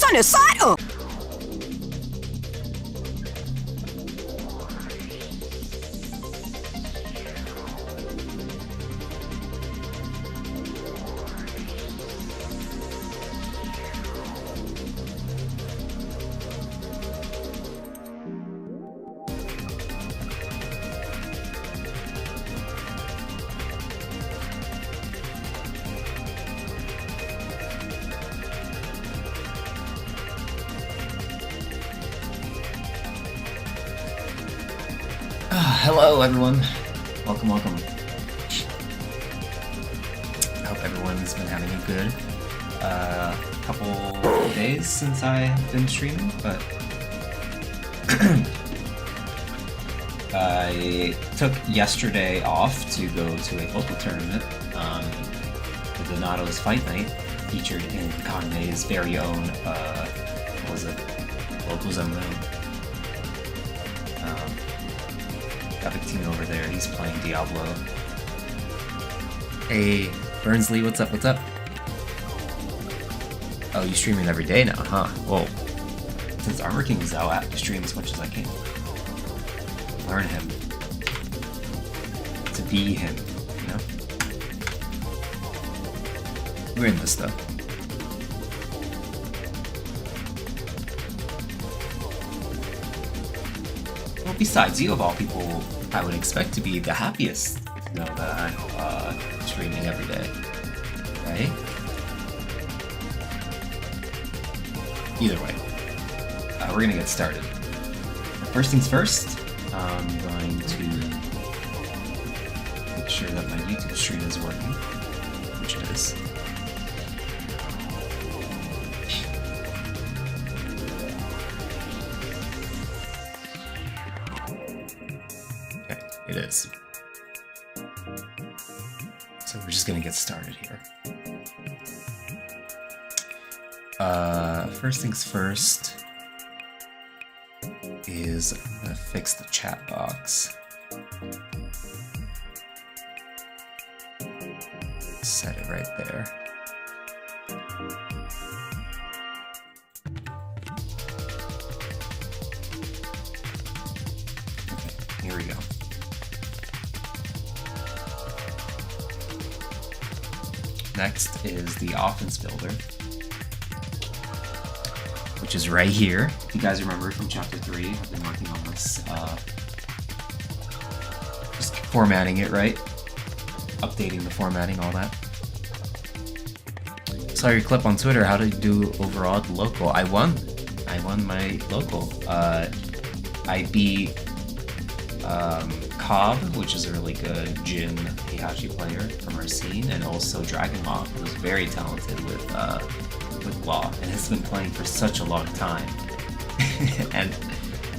sunny side up. Hello everyone, welcome. I hope everyone's been having a good couple days since I've been streaming, but I took yesterday off to go to a local tournament, the Donato's Fight Night, featured in Kanme's very own, what was it, local zone. Got Victino over there, he's playing Diablo. Hey, Burnsley, what's up? Oh, you streaming every day now, huh? Whoa. Since Armor King is out, I have to stream as much as I can. Learn him. To be him, you know? We're in this stuff. Well, besides you, of all people, I would expect to be the happiest to know that I'm streaming every day, right? Either way, we're gonna get started. First things first, I'm going to make sure that my YouTube stream is working, which it is. It is. So we're just gonna get started here. First things first is I'm gonna fix the chat box. Set it right there. Okay, here we go. Next is the offense builder, which is right here. If you guys remember from chapter 3, I've been working on this, just formatting it right, updating the formatting, all that. Saw your clip on Twitter. How did you do overall at the local? I won my local. I beat Cobb, which is a really good Jin Heihachi player from our scene, and also Dragon Law, who is very talented with Law and has been playing for such a long time. And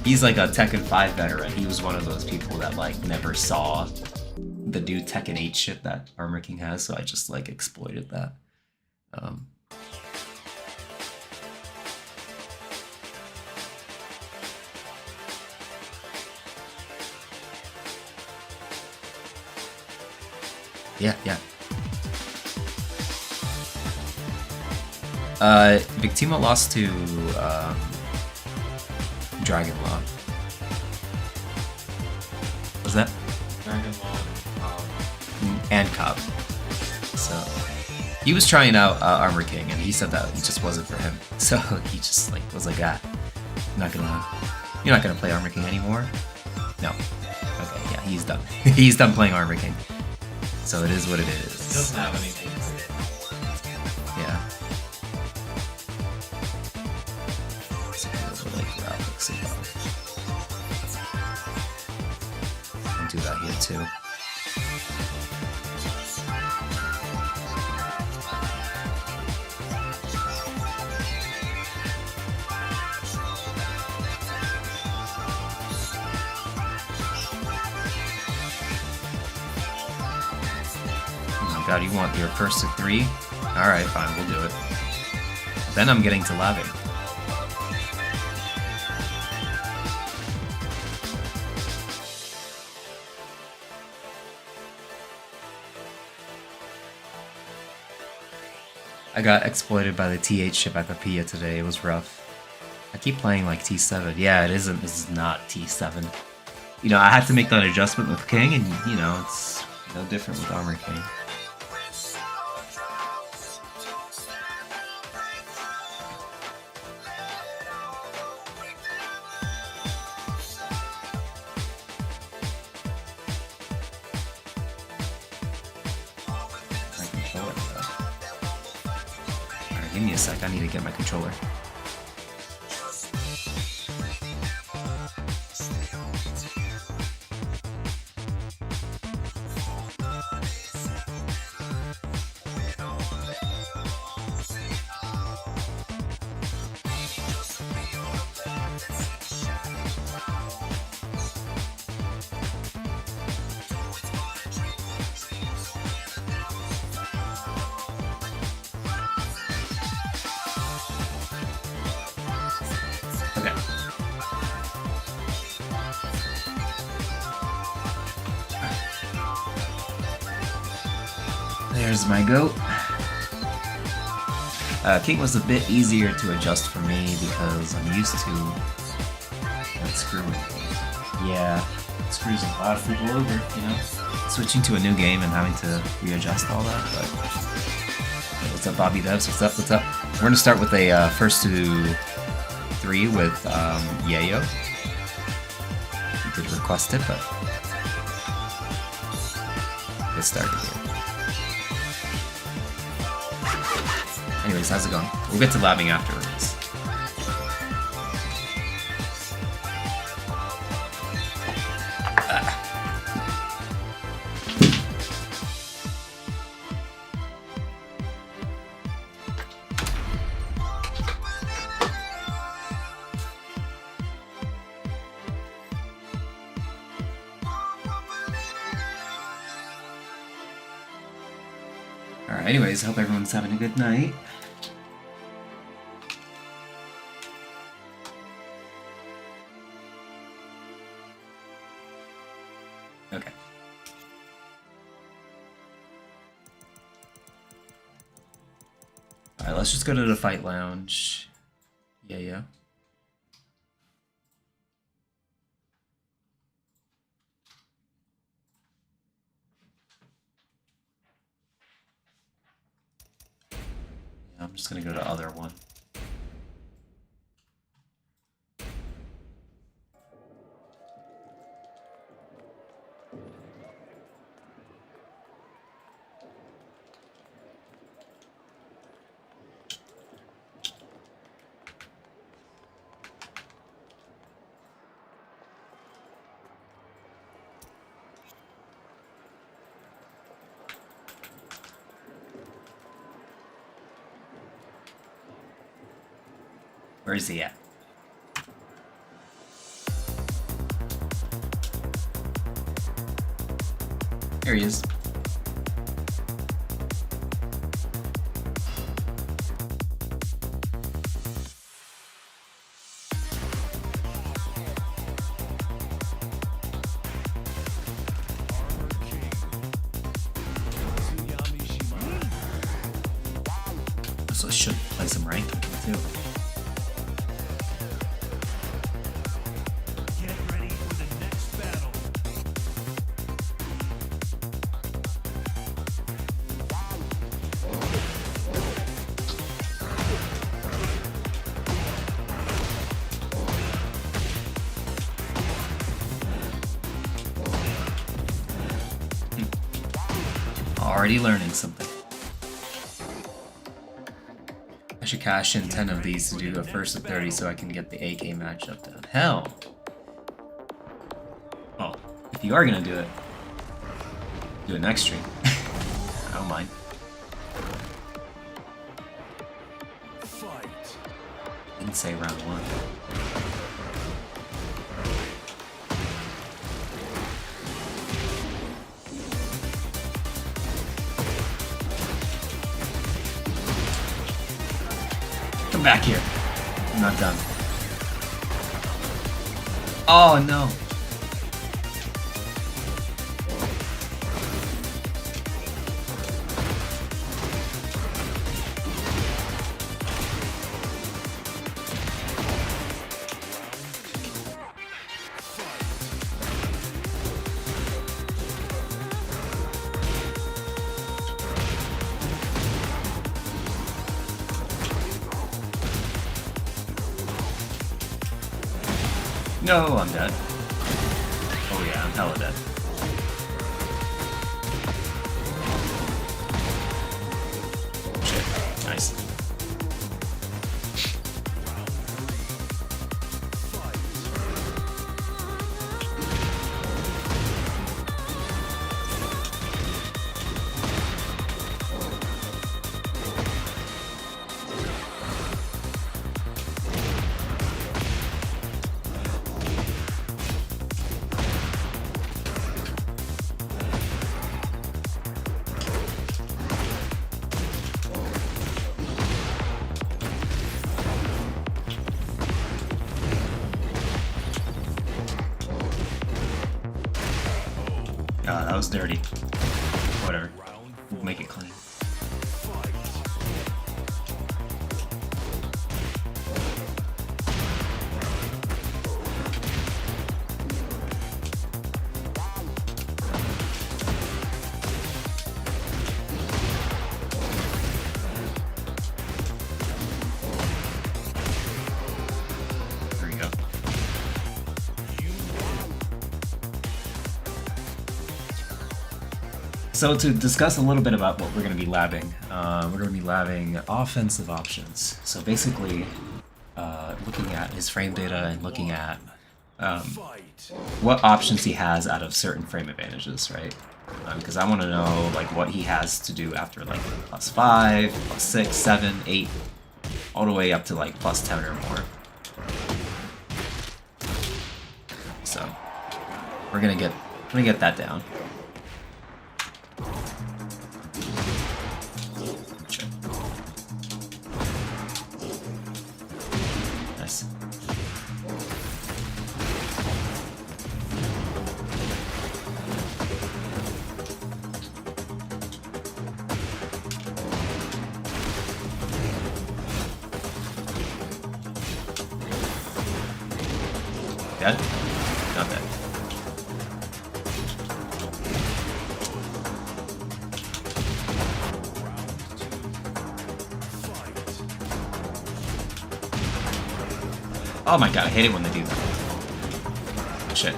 he's like a Tekken 5 veteran. He was one of those people that like never saw the new Tekken 8 shit that Armor King has, so I just like exploited that. Yeah. Victimo lost to Dragon Law. Was that? Dragon Law and Cobb. So he was trying out Armor King, and he said that it just wasn't for him. So he just like was like, you're not gonna play Armor King anymore? No. Okay, yeah, he's done. He's done playing Armor King. So it is what it is. doesn't have anything for it. Yeah. So a little like graphics above. And do that here too. God, you want your first to 3? Alright, fine, we'll do it. Then I'm getting to labbing. I got exploited by the T8 ship at the Pia today. It was rough. I keep playing like T7. Yeah, it isn't. This is not T7. You know, I had to make that adjustment with King, and you know, it's no different with Armor King. Give me a sec, I need to get my controller. There's my goat. King was a bit easier to adjust for me because I'm used to that screwing. Yeah, it screws a lot of people over, you know? Switching to a new game and having to readjust all that, but... Hey, what's up, Bobby Devs? What's up, what's up? We're gonna start with a first to 3 with Yayo. You did request it, but... Get started here. Anyways, how's it going? We'll get to labbing afterwards. Alright, anyways, hope everyone's having a good night. Okay. Alright, let's just go to the fight lounge. Yeah. I'm just gonna go to other one. Where is he at? There he is. So I should play some rank too. Already learning something. I should cash in 10 of these to do a first to 30 so I can get the AK matchup done. Hell! Oh, if you are gonna do it, do it next stream. I don't mind. Didn't say round 1. Come back here. I'm not done. Oh no. No, I'm dead. Oh yeah, I'm hella dead. Shit, nice. That was dirty. Whatever. We'll make it clean. There we go. So to discuss a little bit about what we're going to be labbing, we're going to be labbing offensive options. So basically, looking at his frame data and looking at what options he has out of certain frame advantages, right? Because I want to know like what he has to do after like +5, +6, 7, 8, all the way up to like +10 or more. So we're gonna get that down. Nice. Dead? Not dead. Oh my god, I hate it when they do that. Shit.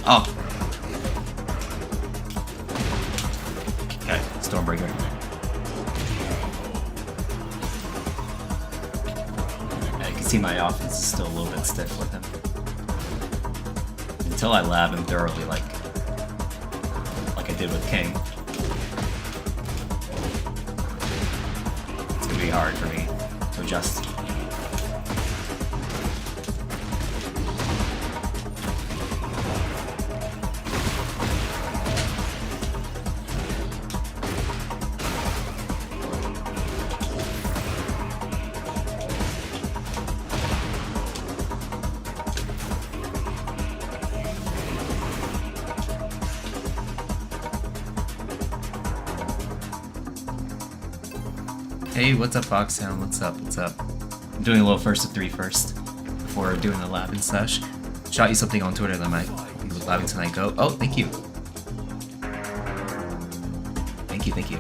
Oh. Okay, Stormbreaker. You can see my offense is still a little bit stiff with him. Until I lab him thoroughly like I did with King. It's gonna be hard for me to adjust. Hey, what's up, Foxhound? What's up? What's up? I'm doing a little first to 3 first before doing the lab and such. Shot you something on Twitter that might be labbing tonight. Go. Oh, thank you. Thank you, thank you.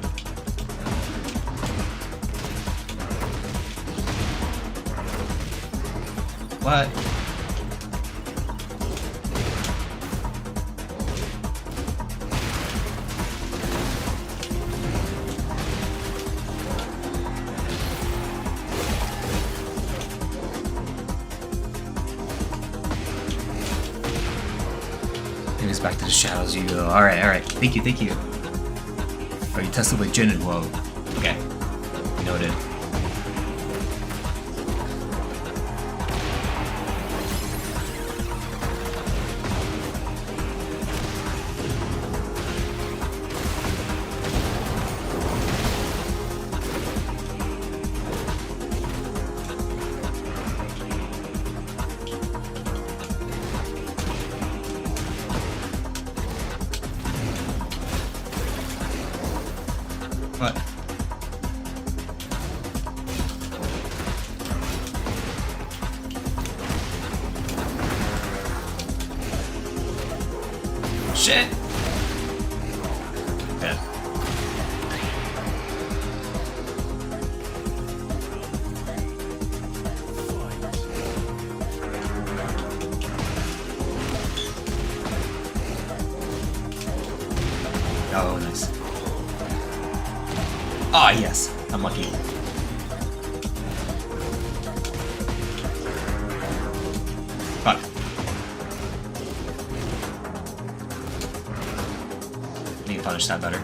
What? Maybe it's back to the shadows you go. Alright, alright. Thank you, thank you. Oh, you tested with Jin and Woe. Okay. Noted. What? Dead. Oh, nice. Ah, yes. I'm lucky. Fuck. Need to punish that better.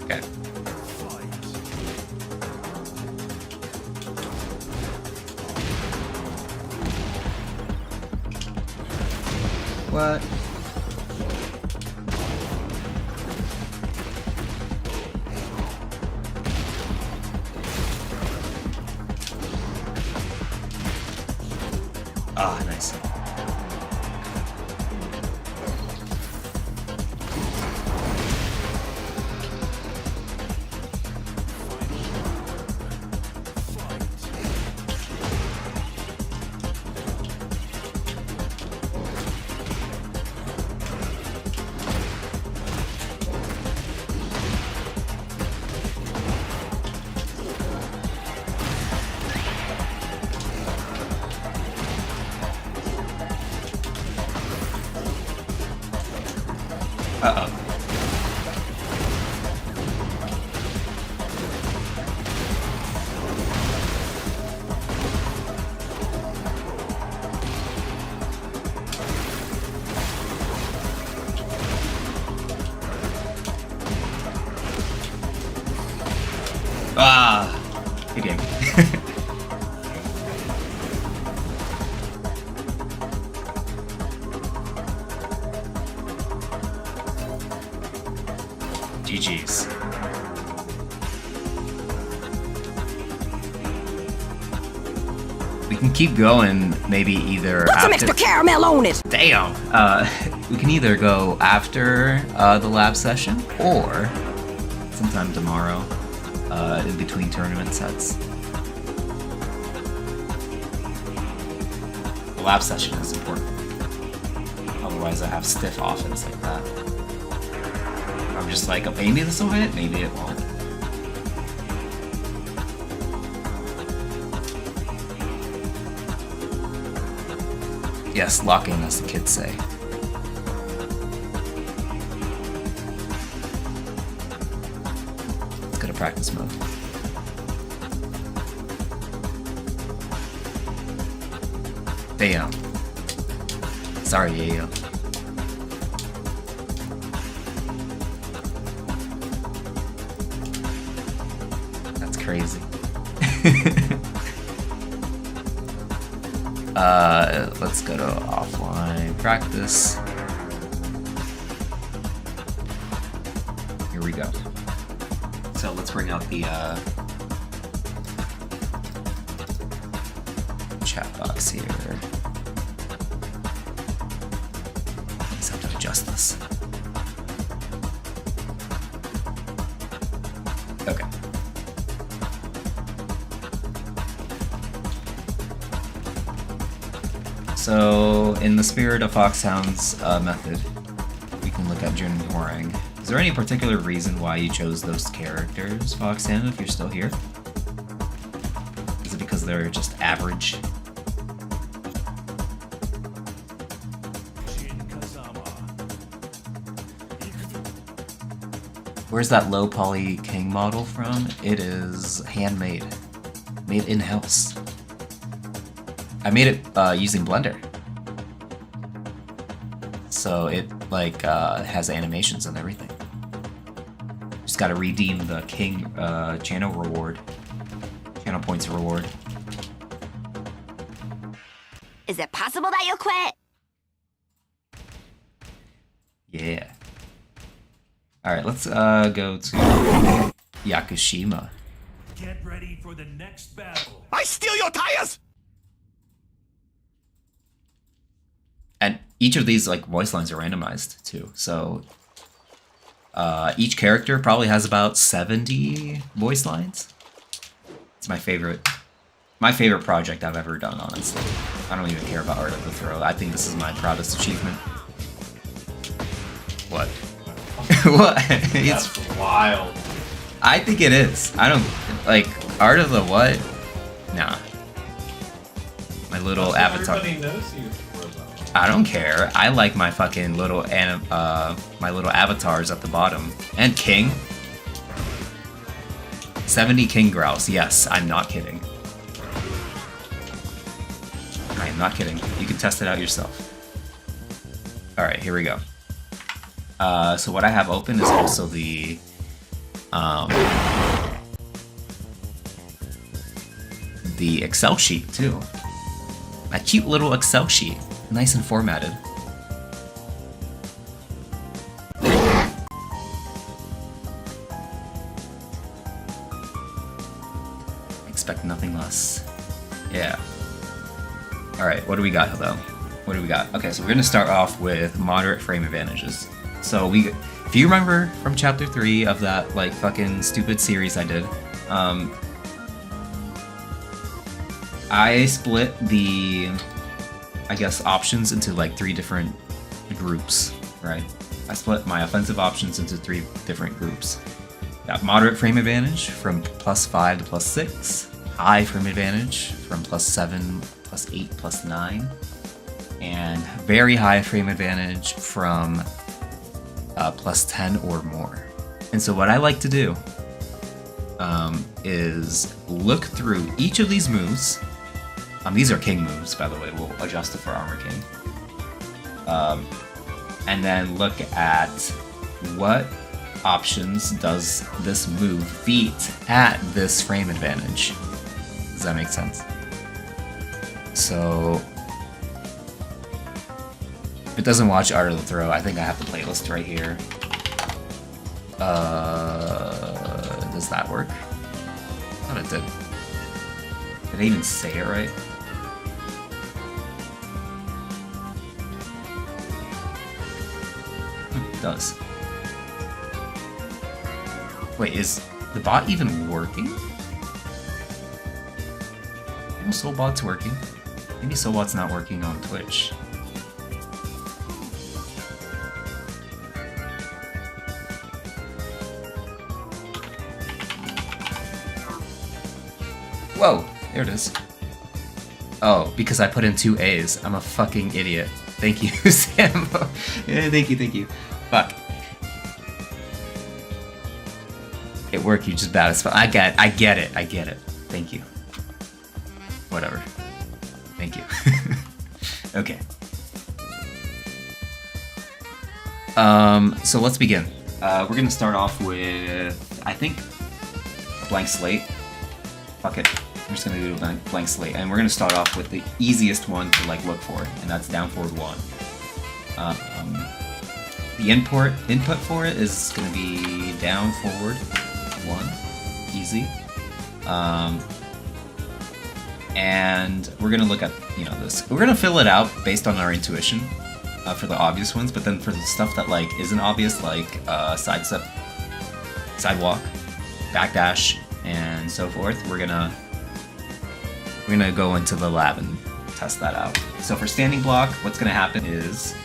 Okay. What? Ah, nice. Uh-oh. Ah, good game. GG's. We can keep going, maybe either Put after... some extra caramel on it! Damn! We can either go after the lab session, or sometime tomorrow, in between tournament sets. The lab session is important. Otherwise I have stiff offense like that. I'm just like, oh, maybe this will hit, maybe it won't. Yes, lock in, as the kids say. Let's go to practice mode. Damn. Sorry, Yayo. That's crazy. Let's go to offline practice. Here we go. So let's bring out the chat box here. Just have to adjust this. Okay. So, in the spirit of Foxhound's method, we can look at Jun and Horang. Is there any particular reason why you chose those characters, Foxhound, if you're still here? Is it because they're just average? Where's that low poly king model from? It is handmade. Made in-house. I made it using Blender. So it like has animations and everything. Just gotta redeem the king channel reward. Channel points reward. Is it possible that you'll quit? Yeah. Alright, let's go to Yakushima. Get ready for the next battle. I steal your tires! And each of these like voice lines are randomized too, so Each character probably has about 70 voice lines. It's my favorite project I've ever done, honestly. I don't even care about Art of the Throw. I think this is my proudest achievement. What? What? That's wild. I think it is. I don't like Art of the what? Nah. My little That's what avatar. Everybody knows you for though. I don't care. I like my fucking little my little avatars at the bottom. And King. 70 King Grouse. Yes, I'm not kidding. I am not kidding. You can test it out yourself. Alright, here we go. So what I have open is also the Excel sheet too. A cute little Excel sheet, nice and formatted. Expect nothing less. Yeah. Alright, what do we got though? What do we got? Okay, so we're gonna start off with moderate frame advantages. So if you remember from chapter 3 of that like fucking stupid series I did, I split the, I guess, options into like 3 different groups, right? I split my offensive options into 3 different groups. Got moderate frame advantage from +5 to +6, high frame advantage from +7, +8, +9, and very high frame advantage from +10 or more. And so what I like to do is look through each of these moves. These are King moves, by the way. We'll adjust it for Armor King. And then look at what options does this move beat at this frame advantage. Does that make sense? So if it doesn't watch Art of the Throw, I think I have the playlist right here. Does that work? I thought it did. Did I even say it right? It does. Wait, is the bot even working? No, Soulbot's working. Maybe Soulbot's not working on Twitch. Whoa, there it is. Oh, because I put in 2 A's. I'm a fucking idiot. Thank you, Sam. Yeah, thank you. Fuck. It worked, you just bad as fuck. I get it. Thank you. Whatever. Thank you. Okay. So let's begin. We're gonna start off with, I think, a blank slate. Fuck it. I'm just gonna do a blank slate, and we're gonna start off with the easiest one to like look for, and that's down forward 1. The input for it is gonna be down forward 1, easy. And we're gonna look at this. We're gonna fill it out based on our intuition for the obvious ones, but then for the stuff that like isn't obvious, like sidestep, sidewalk, backdash, and so forth, we're gonna go into the lab and test that out. So for standing block, what's gonna happen is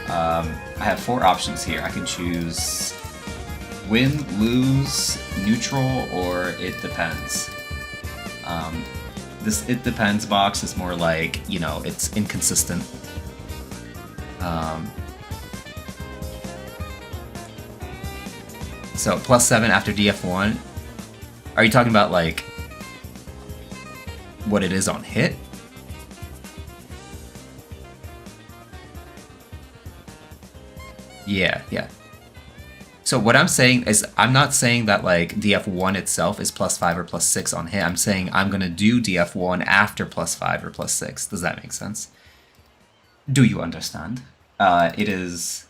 I have 4 options here. I can choose win, lose, neutral, or it depends. This it depends box is more like, it's inconsistent. So +7 after DF1. Are you talking about like what it is on hit? Yeah. So what I'm saying is, I'm not saying that like DF1 itself is +5 or +6 on hit. I'm saying I'm gonna do DF1 after +5 or +6. Does that make sense? Do you understand? It is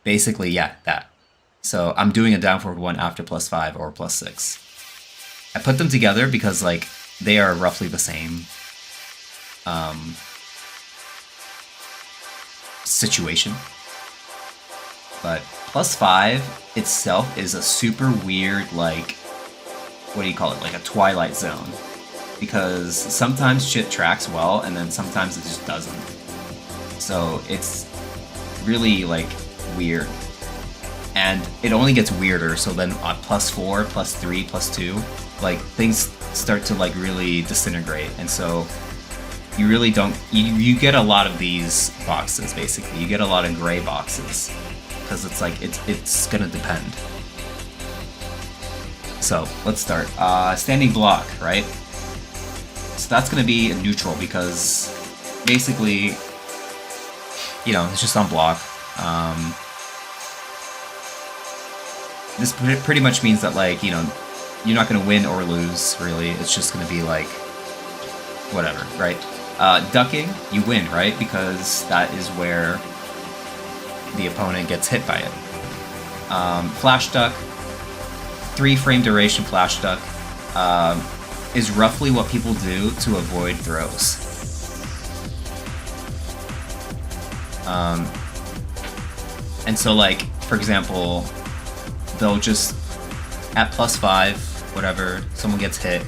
basically, yeah, that. So I'm doing a down forward 1 after +5 or +6. I put them together because like they are roughly the same situation. But +5 itself is a super weird, like, what do you call it? Like a Twilight Zone. Because sometimes shit tracks well, and then sometimes it just doesn't. So it's really, like, weird. And it only gets weirder, so then on +4, +3, +2, like, things start to, like, really disintegrate. And so you really don't... You get a lot of these boxes, basically. You get a lot of gray boxes. Because it's like, it's gonna depend. So, let's start. Standing block, right? So that's gonna be a neutral, because basically, you know, it's just on block. This pretty much means that, like, you know, you're not gonna win or lose, really. It's just gonna be like, whatever, right? Ducking, you win, right? Because that is where the opponent gets hit by it. Flash duck, 3-frame duration flash duck, is roughly what people do to avoid throws. And so, like, for example, they'll just, at +5, whatever, someone gets hit,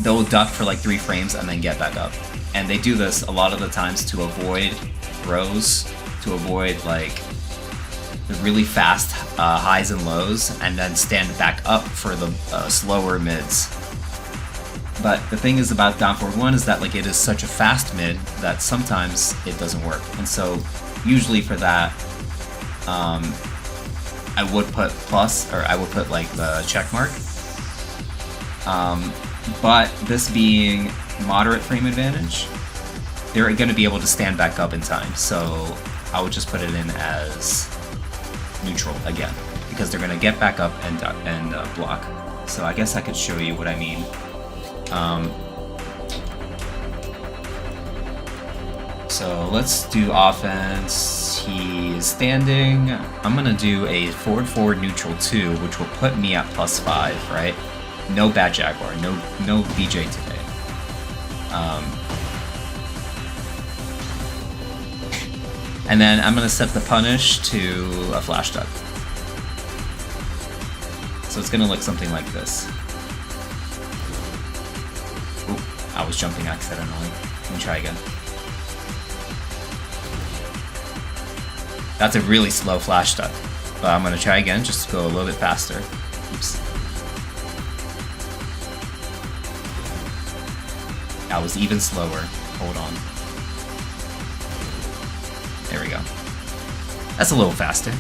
they'll duck for like 3 frames and then get back up. And they do this a lot of the times to avoid throws, to avoid, like, the really fast highs and lows, and then stand back up for the slower mids. But the thing is about down forward 1 is that, like, it is such a fast mid that sometimes it doesn't work. And so usually for that, I would put plus, or I would put, like, the check mark. But this being moderate frame advantage, they're going to be able to stand back up in time. So I would just put it in as neutral again, because they're going to get back up and block. So I guess I could show you what I mean. So let's do offense. He is standing. I'm gonna do a forward neutral 2, which will put me at +5, right? No bad Jaguar, no BJ today. And then I'm gonna set the punish to a flash duck. So it's gonna look something like this. Ooh, I was jumping accidentally. Let me try again. That's a really slow flash duck. But I'm gonna try again, just to go a little bit faster. Oops. That was even slower. Hold on. There we go. That's a little faster.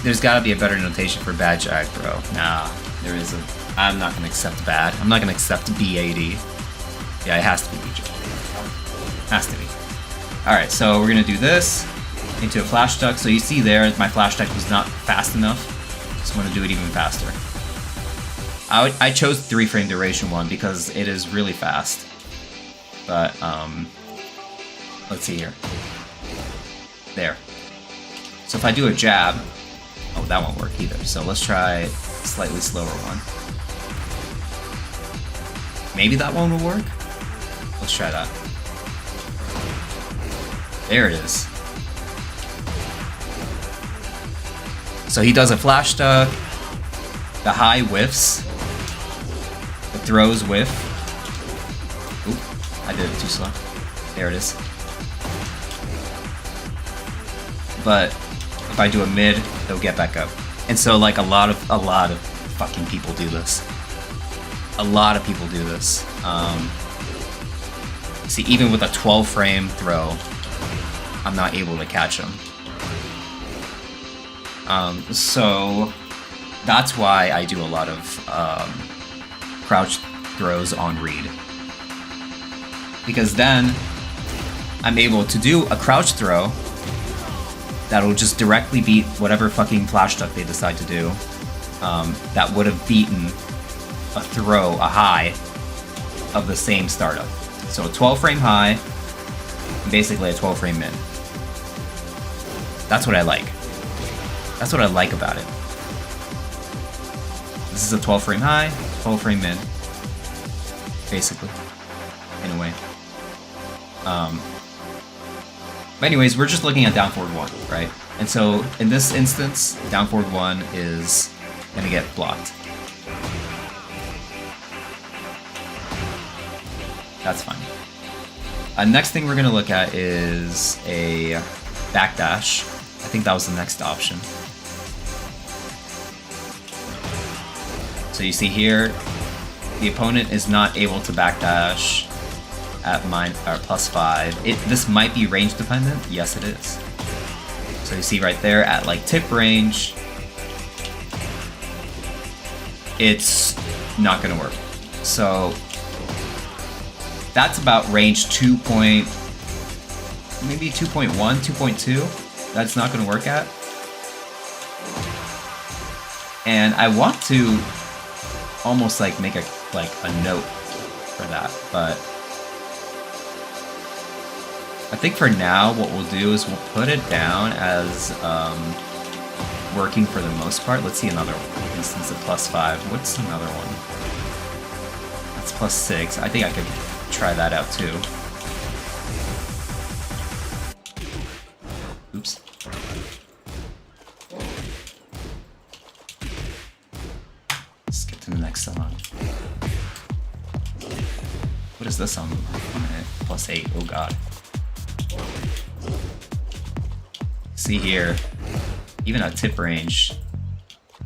There's gotta be a better notation for bad jag, bro. Nah, there isn't. I'm not gonna accept bad. I'm not gonna accept B80. Yeah, it has to be BJ. Has to be. Alright, so we're gonna do this into a flash duck. So you see there, my flash duck was not fast enough. So I'm gonna do it even faster. I chose 3-frame duration one because it is really fast. But, let's see here. There. So if I do a jab, oh, that won't work either. So let's try a slightly slower one. Maybe that one will work? Let's try that. There it is. So he does a flash duck, the high whiffs, the throws whiff. Oop, I did it too slow. There it is. But if I do a mid, they'll get back up. And so, like, a lot of fucking people do this. A lot of people do this. See, even with a 12-frame throw, I'm not able to catch him. So that's why I do a lot of crouch throws on read. Because then I'm able to do a crouch throw that'll just directly beat whatever fucking flash duck they decide to do. That would have beaten a throw, a high, of the same startup. So a 12-frame high, and basically a 12-frame mid. That's what I like. That's what I like about it. This is a 12-frame high, 12-frame mid. Basically. In a way. But anyways, we're just looking at down forward 1, right? And so in this instance, down forward 1 is gonna get blocked. That's fine. Next thing we're gonna look at is a backdash. I think that was the next option. So you see here, the opponent is not able to backdash at +5. This might be range dependent. Yes, it is. So you see right there at like tip range, it's not gonna work. So that's about range 2. Maybe 2.1, 2.2. That's not gonna work at. And I want to almost like make a note for that, but I think for now what we'll do is we'll put it down as working for the most part. Let's see another instance of +5. What's another one? That's +6. I think I could try that out too. Oops. Skip to the next song. What is this on? +8. Oh god. See here, even at tip range,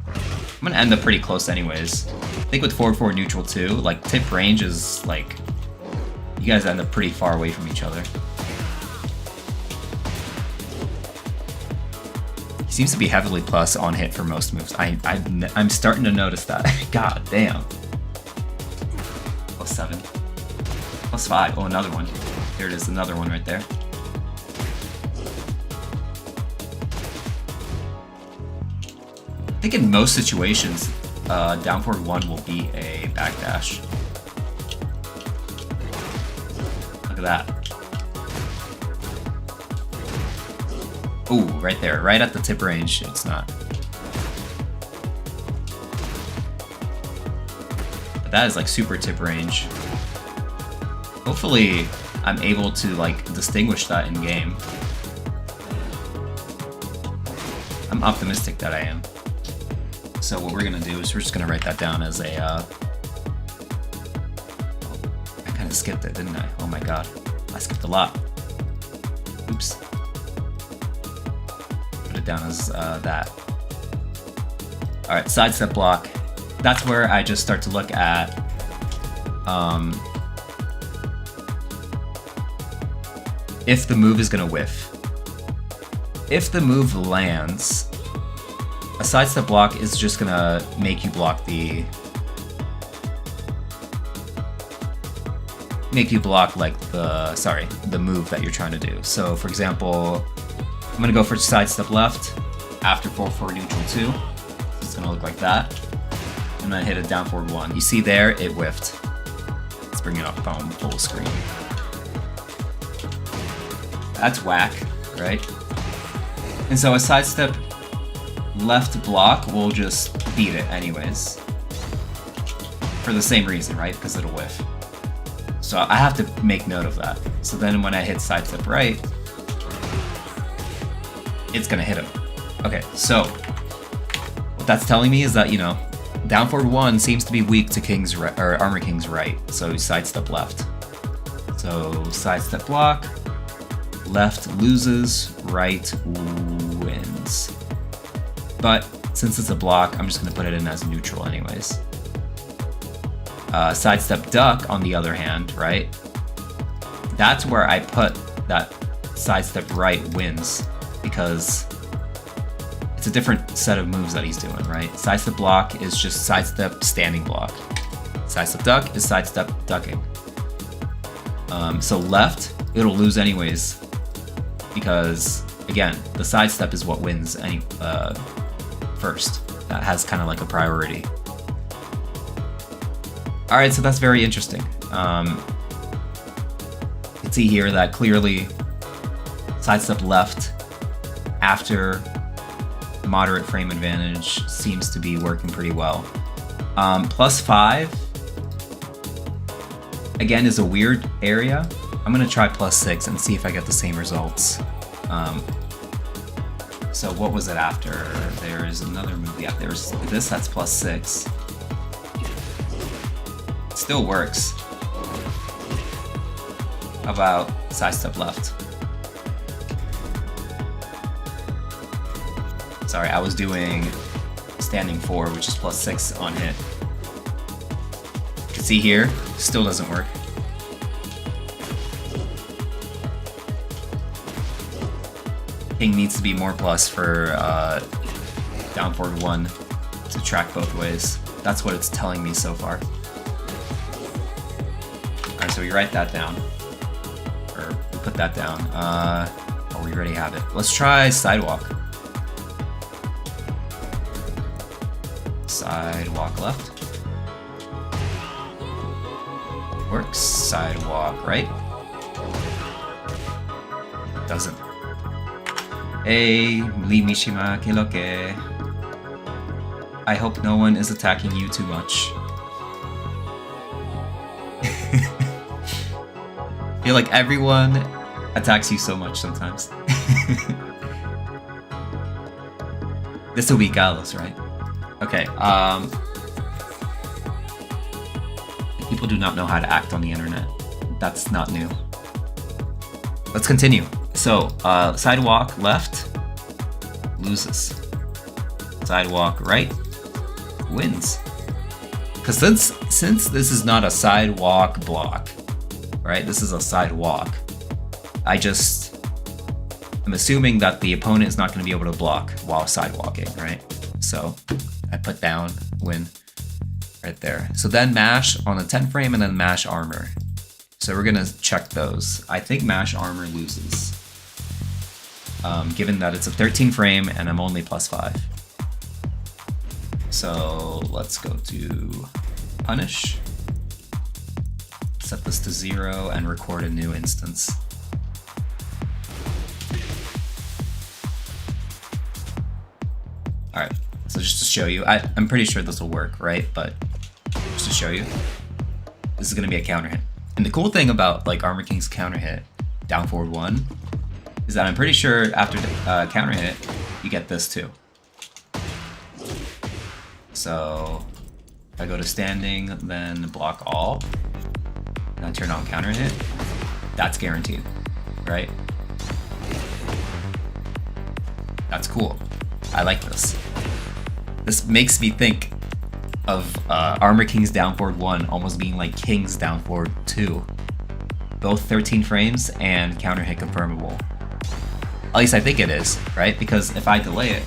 I'm gonna end up pretty close anyways. I think with forward 4 neutral too, like tip range is like, you guys end up pretty far away from each other. He seems to be heavily plus on hit for most moves. I'm starting to notice that. God damn. +7. +5. Oh, another one. There it is, another one right there. I think in most situations, down forward 1 will be a backdash. Look at that. Ooh, right there, right at the tip range, it's not. But that is like super tip range. Hopefully, I'm able to like distinguish that in game. I'm optimistic that I am. So what we're gonna do is we're just gonna write that down as a, I kinda skipped it, didn't I? Oh my god, I skipped a lot. Oops. Put it down as that. Alright, sidestep block. That's where I just start to look at, if the move is gonna whiff. If the move lands, a sidestep block is just gonna make you block the... the move that you're trying to do. So for example, I'm gonna go for sidestep left after 4/4 neutral 2. It's gonna look like that. And then hit a down forward 1. You see there, it whiffed. Let's bring it up on full screen. That's whack, right? And so a sidestep left block will just beat it anyways. For the same reason, right? Because it'll whiff. So I have to make note of that. So then when I hit sidestep right, it's gonna hit him. Okay, so what that's telling me is that, you know, down forward 1 seems to be weak to King's right, or Armor King's right. So sidestep left. So sidestep block, left loses, right wins. But since it's a block, I'm just gonna put it in as neutral anyways. Sidestep duck, on the other hand, right? That's where I put that sidestep right wins, because it's a different set of moves that he's doing, right? Sidestep block is just sidestep standing block. Sidestep duck is sidestep ducking. So left, it'll lose anyways, because again, the sidestep is what wins first. That has kind of like a priority. All right, so that's very interesting. You can see here that clearly sidestep left after moderate frame advantage seems to be working pretty well. +5, again, is a weird area. I'm gonna try +6 and see if I get the same results. So what was it after? There's another move. Yeah, there's this. That's +6. It still works. How about sidestep left? Sorry, I was doing standing 4, which is +6 on hit. You can see here, still doesn't work. King needs to be more plus for down forward 1 to track both ways. That's what it's telling me so far. Alright, so we write that down. Or we put that down. Oh, we already have it. Let's try sidewalk. Sidewalk left. Works. Sidewalk right. Doesn't. Hey, Lee Mishima, que lo que? I hope no one is attacking you too much. I feel like everyone attacks you so much sometimes. This will be Gallus, right? Okay, people do not know how to act on the internet. That's not new. Let's continue. So, sidewalk left loses. Sidewalk right wins. Because since this is not a sidewalk block, right? This is a sidewalk. I'm assuming that the opponent is not going to be able to block while sidewalking, right? So I put down win right there. So then mash on the 10 frame and then mash armor. So we're gonna check those. I think mash armor loses. Given that it's a 13 frame and I'm only +5. So let's go to punish. Set this to 0 and record a new instance. Alright, so just to show you, I'm pretty sure this will work, right? But just to show you, this is gonna be a counter hit. And the cool thing about like Armor King's counter hit, down forward 1, is that I'm pretty sure after counter hit, you get this too. So if I go to standing, then block all, and I turn on counter hit, that's guaranteed, right? That's cool. I like this. This makes me think of Armor King's down forward 1 almost being like King's down forward 2. Both 13 frames and counter hit confirmable. At least I think it is, right? Because if I delay it,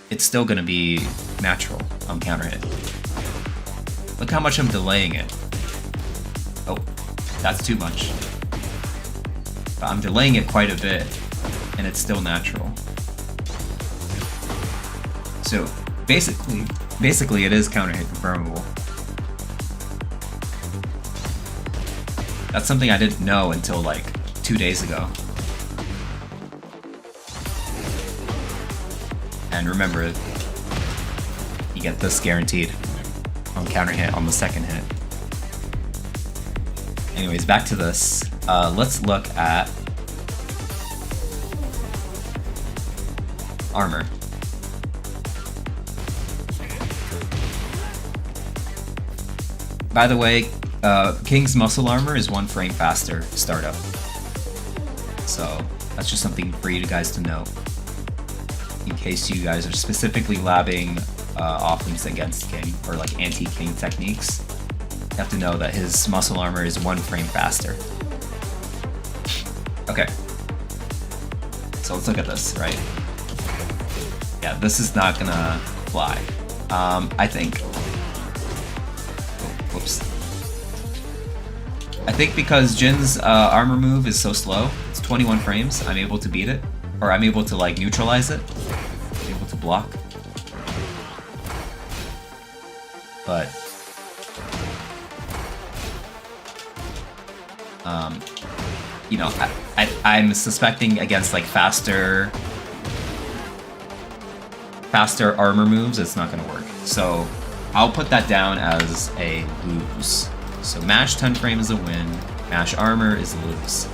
it's still gonna be natural on counter hit. Look how much I'm delaying it. Oh, that's too much. But I'm delaying it quite a bit, and it's still natural. So basically it is counter hit confirmable. That's something I didn't know until like 2 days ago. And remember, you get this guaranteed on counter hit on the second hit. Anyways, back to this. Let's look at armor. By the way, King's muscle armor is 1 frame faster startup. So that's just something for you guys to know. In case you guys are specifically labbing offense against King or like anti-King techniques, you have to know that his muscle armor is 1 frame faster. Okay. So let's look at this, right? Yeah, this is not gonna fly. I think... Whoops. I think because Jin's armor move is so slow, it's 21 frames, I'm able to beat it. Or I'm able to like neutralize it. I'm able to block. But you know, I'm suspecting against like faster armor moves, it's not gonna work. So I'll put that down as a lose. So mash 10 frame is a win, mash armor is a lose.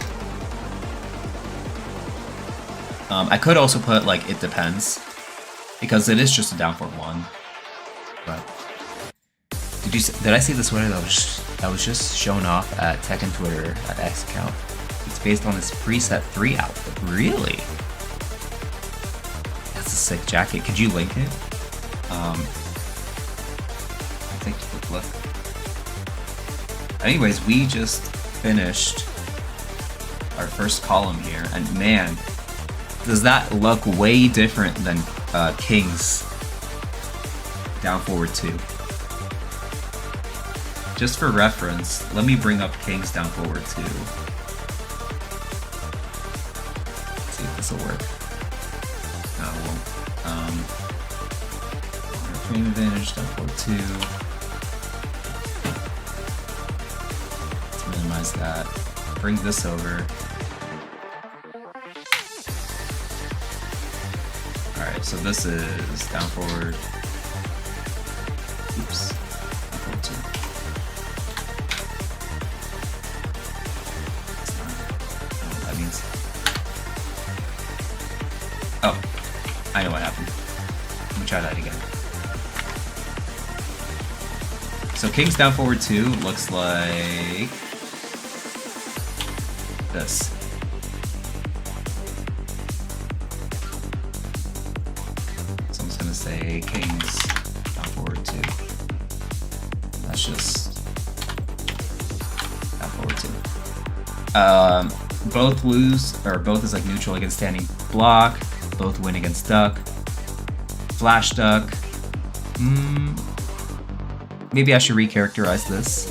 I could also put like it depends, because it is just a down for 1. But did I see the sweater that was just shown off at Tekken Twitter at X account? It's based on his preset 3 outfit. Really? That's a sick jacket. Could you link it? I'll take a quick look. Anyways, we just finished our first column here, and man, does that look way different than King's down forward 2. Just for reference, let me bring up King's down forward 2. Let's see if this will work. No, it won't. Frame advantage down forward 2. Let's minimize that. Bring this over. Alright, so this is down forward. Oops. Down forward 2. That means. Oh, I know what happened. Let me try that again. So King's down forward 2 looks like this. So I'm just gonna say King's down forward 2. That's just down forward 2. Both lose, or both is like neutral against standing block. Both win against duck. Flash duck. Maybe I should recharacterize this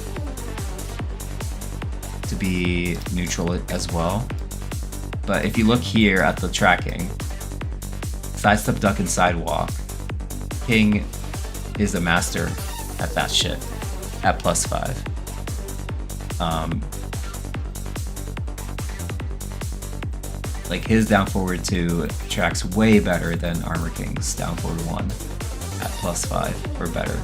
to be neutral as well. But if you look here at the tracking, sidestep, duck, and sidewalk, King is a master at that shit at +5. Like his down forward 2 tracks way better than Armor King's down forward 1 at +5 or better.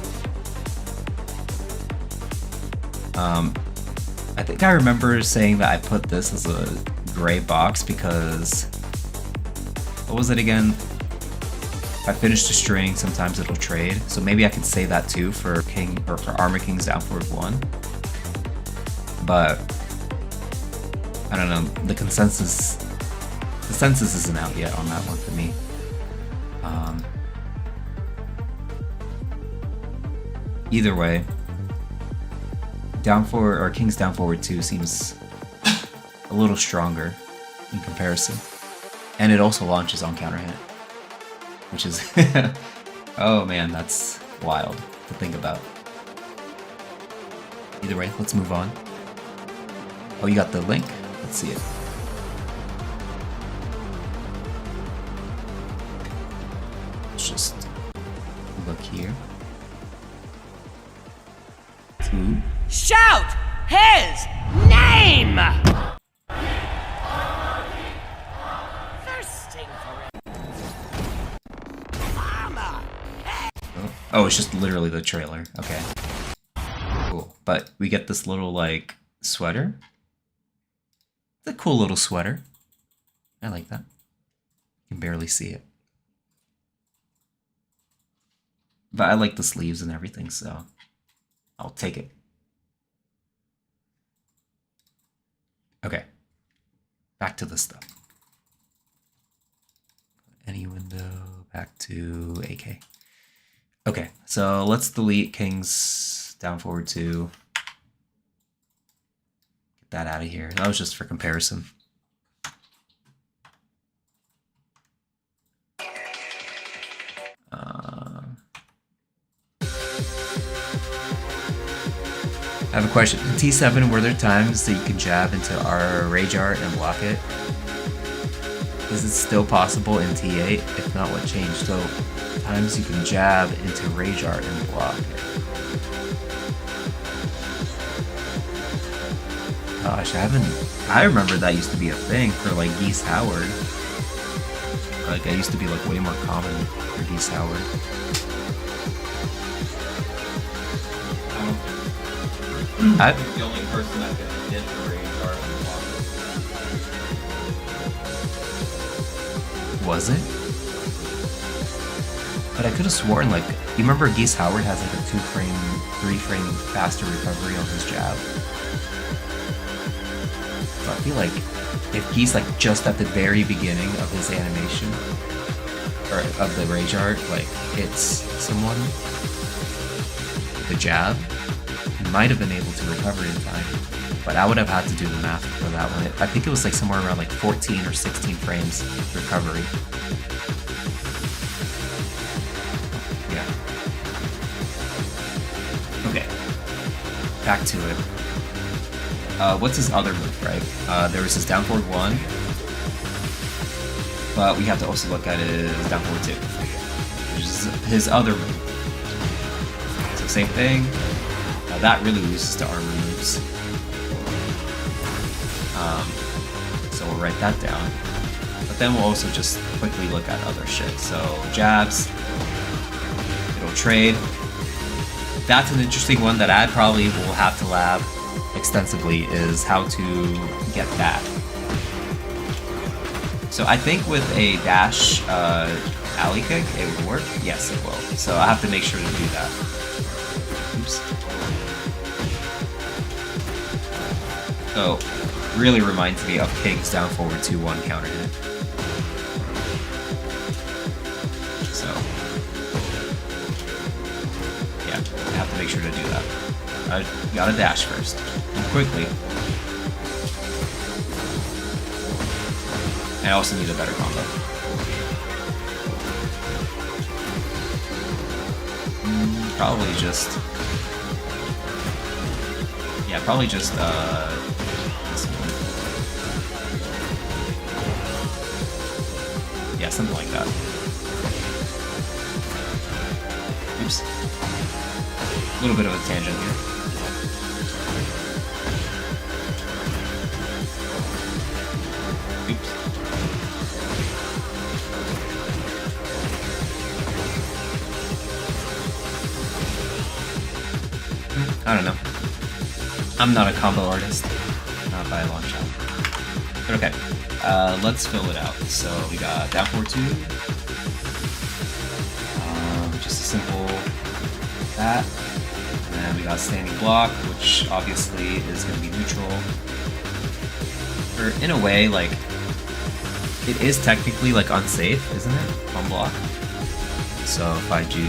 I think I remember saying that I put this as a gray box because, what was it again? If I finish the string, sometimes it'll trade. So maybe I could say that too for King, or for Armor King's down forward 1. But I don't know. The consensus isn't out yet on that one for me. Either way, down forward, or King's down forward 2 seems a little stronger in comparison, and it also launches on counter hit, which is oh man, that's wild to think about. Either way, let's move on. Oh, you got the link? Let's see it. Let's just look here. Shout his name! Thirsting for it. Mama! Oh, it's just literally the trailer. Okay. Cool. But we get this little, like, sweater. It's a cool little sweater. I like that. You can barely see it. But I like the sleeves and everything, so I'll take it. Okay. Back to the stuff. Any window, back to AK. Okay, so let's delete King's down forward 2. Get that out of here. That was just for comparison. I have a question. In T7, were there times that you can jab into our rage art and block it? Is it still possible in T8? If not, what changed? So, times you can jab into rage art and block it. Gosh, I remember that used to be a thing for like Geese Howard. Like, it used to be like way more common for Geese Howard. I think the only person that could hit the range art and block Was it? But I could have sworn, like, you remember Geese Howard has like a 2-frame, 3-frame faster recovery on his jab? So I feel like if he's like just at the very beginning of his animation, or of the rage art, like hits someone, the jab, he might have been able to recover in time. But I would have had to do the math for that one. I think it was like somewhere around like 14 or 16 frames recovery. Yeah. Okay. Back to it. What's his other move, right? There was his down forward 1. But we have to also look at his down forward 2. Which is his other move. So same thing. That really loses to armor moves. So we'll write that down. But then we'll also just quickly look at other shit. So jabs, it'll trade. That's an interesting one that I probably will have to lab extensively, is how to get that. So I think with a dash alley kick, it would work. Yes, it will. So I have to make sure to do that. Oops. So really reminds me of King's down forward 2-1 counter hit. So yeah, I have to make sure to do that. I gotta dash first, and quickly. I also need a better combo. Probably just... yeah, probably just, this one. Yeah, something like that. Oops. A little bit of a tangent here. Oops. I don't know. I'm not a combo artist. Not by a long shot. But okay. Let's fill it out. So we got down forward 2. Just a simple that. And then we got standing block, which obviously is going to be neutral. Or in a way, like, it is technically like unsafe, isn't it? On block. So if I do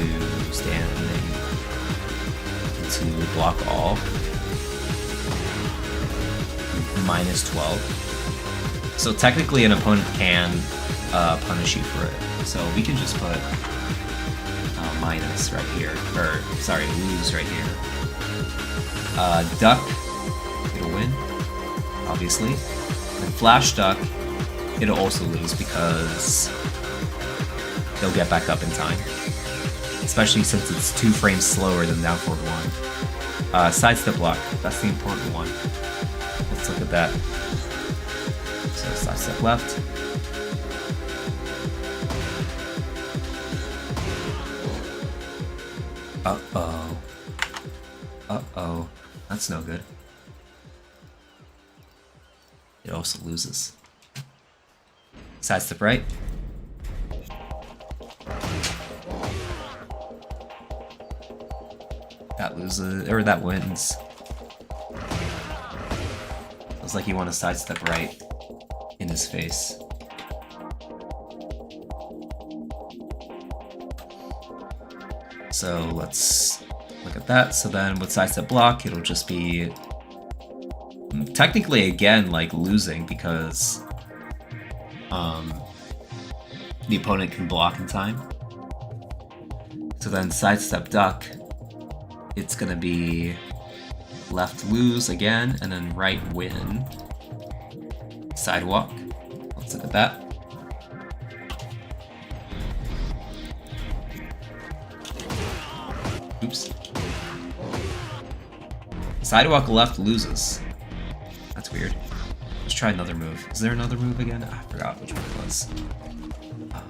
standing to block all, -12. So technically an opponent can punish you for it. So we can just put minus right here, or sorry, lose right here. Duck, it'll win, obviously. And flash duck, it'll also lose because they'll get back up in time. Especially since it's 2 frames slower than down forward 1. Sidestep block, that's the important one. Let's look at that. So sidestep left. Uh-oh. Uh-oh. That's no good. It also loses. Sidestep right. That loses, or that wins. Looks like you want to sidestep right in his face. So let's look at that. So then with sidestep block, it'll just be technically again like losing because the opponent can block in time. So then sidestep duck, it's gonna be left lose again, and then right win. Sidewalk. Let's look at that. Oops. Sidewalk left loses. That's weird. Let's try another move. Is there another move again? I forgot which one it was. I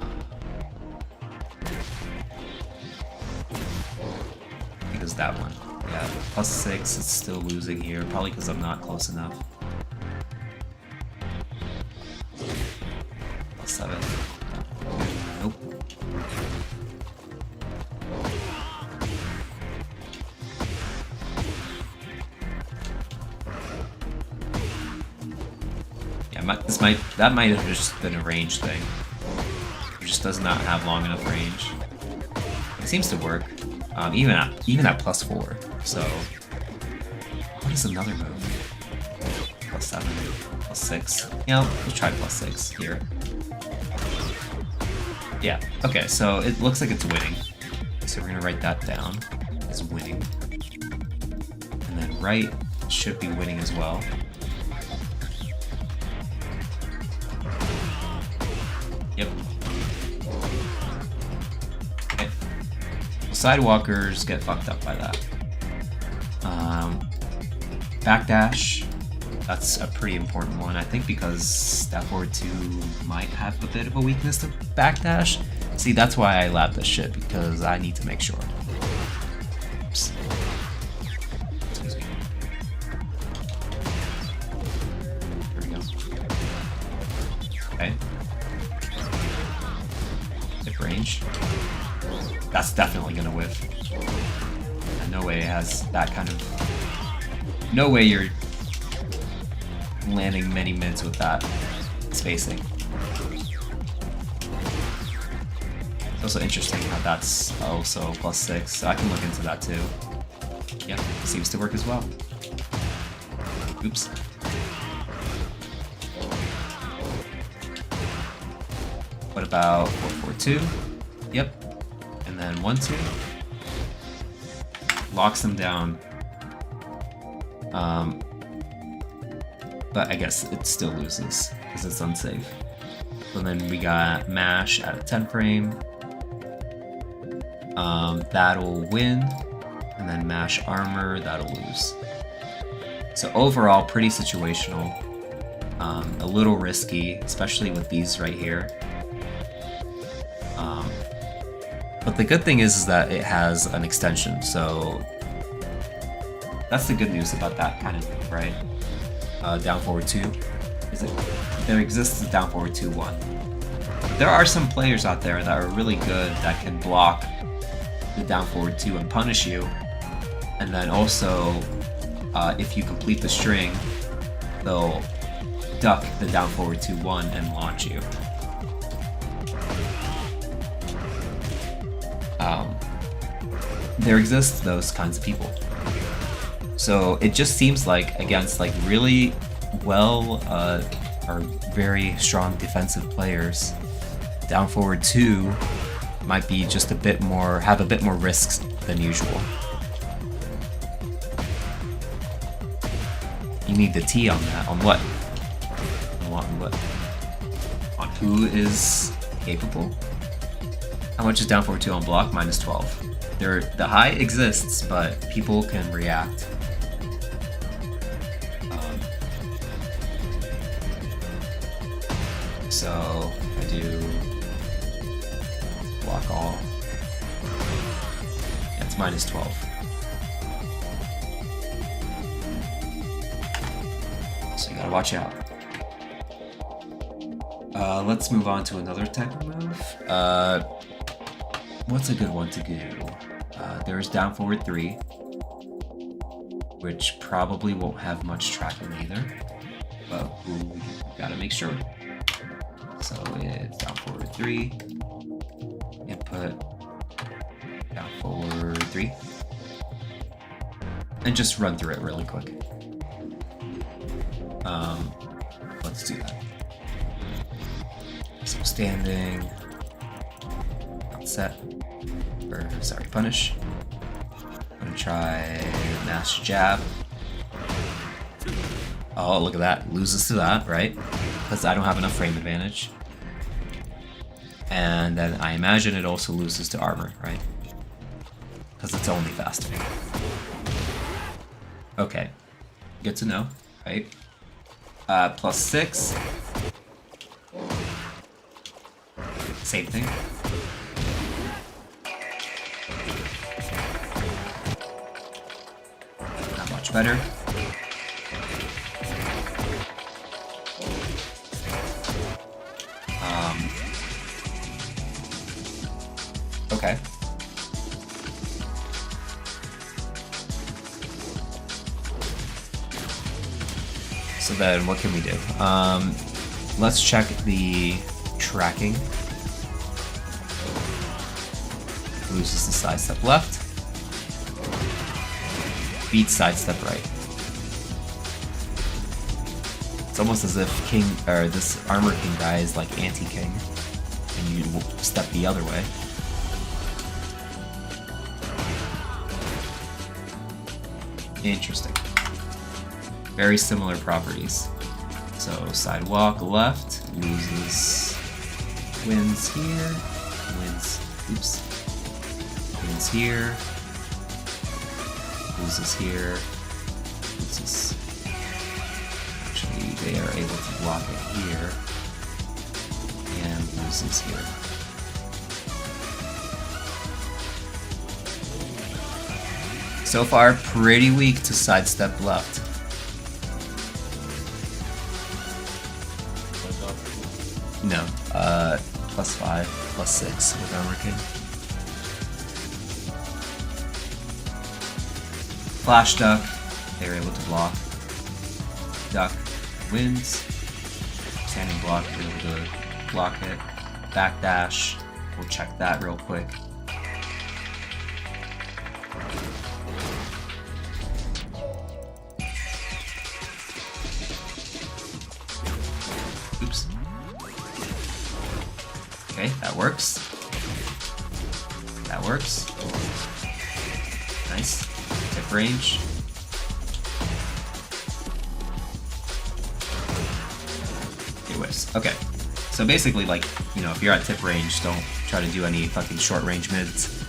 think it was that one. Yeah, +6, it's still losing here, probably because I'm not close enough. +7. Yeah, that might have just been a range thing. It just does not have long enough range. It seems to work, even at +4. So, what is another move? +7, +6. Yeah, let's try +6 here. Yeah. Okay, so it looks like it's winning. So we're gonna write that down as winning, and then right should be winning as well. Yep. Okay. Sidewalkers get fucked up by that. Backdash, that's a pretty important one, I think, because that forward 2 might have a bit of a weakness to backdash. See, that's why I lab this shit, because I need to make sure. Oops. Excuse me. There we go. Okay. Hip range. That's definitely gonna whiff. And no way it has that kind of... No way you're landing many mids with that spacing. It's also interesting how that's also +6, so I can look into that too. Yep, seems to work as well. Oops. What about 4-4-2? Yep. And then 1-2. Locks them down. But I guess it still loses because it's unsafe. So then we got mash at a 10 frame. That'll win, and then mash armor, that'll lose. So overall, pretty situational. A little risky, especially with these right here. But the good thing is that it has an extension, so that's the good news about that kind of thing, right? Down forward 2. There exists a down forward 2-1. There are some players out there that are really good that can block the down forward 2 and punish you, and then also if you complete the string, they'll duck the down forward 2-1 and launch you. There exists those kinds of people. So it just seems like against like really well or very strong defensive players, down forward 2 might be just have a bit more risks than usual. You need the T on that. On what? On what? On who is capable? How much is down forward 2 on block? -12. The high exists, but people can react. So I do block all. Yeah, it's -12. So you gotta watch out. Let's move on to another type of move. What's a good one to do? There's down forward 3, which probably won't have much tracking either, but we gotta make sure. So it's down forward 3, input, down forward 3, and just run through it really quick. Let's do that. So standing, set, or sorry, punish. I'm gonna try mash jab. Oh, look at that, loses to that, right? Because I don't have enough frame advantage. And then I imagine it also loses to armor, right? Because it's only faster. Okay, good to know, right? +6. Same thing. Not much better. Okay. So then what can we do? Let's check the tracking. Loses the sidestep left. Beats sidestep right. It's almost as if this Armor King guy is like anti-king, and you step the other way. Interesting. Very similar properties. So sidewalk left, loses, wins here, wins, oops, wins here, loses here, loses. Actually, they are able to block it here, and loses here. So far, pretty weak to sidestep left. No, +5, +6 with Armor King. Flash duck, they're able to block. Duck wins. Standing block, they're able to block it. Backdash, we'll check that real quick. Oops. Okay, that works. That works. Nice. Tip range. It whiffs. Okay. So basically, like, you know, if you're at tip range, don't try to do any fucking short range mids.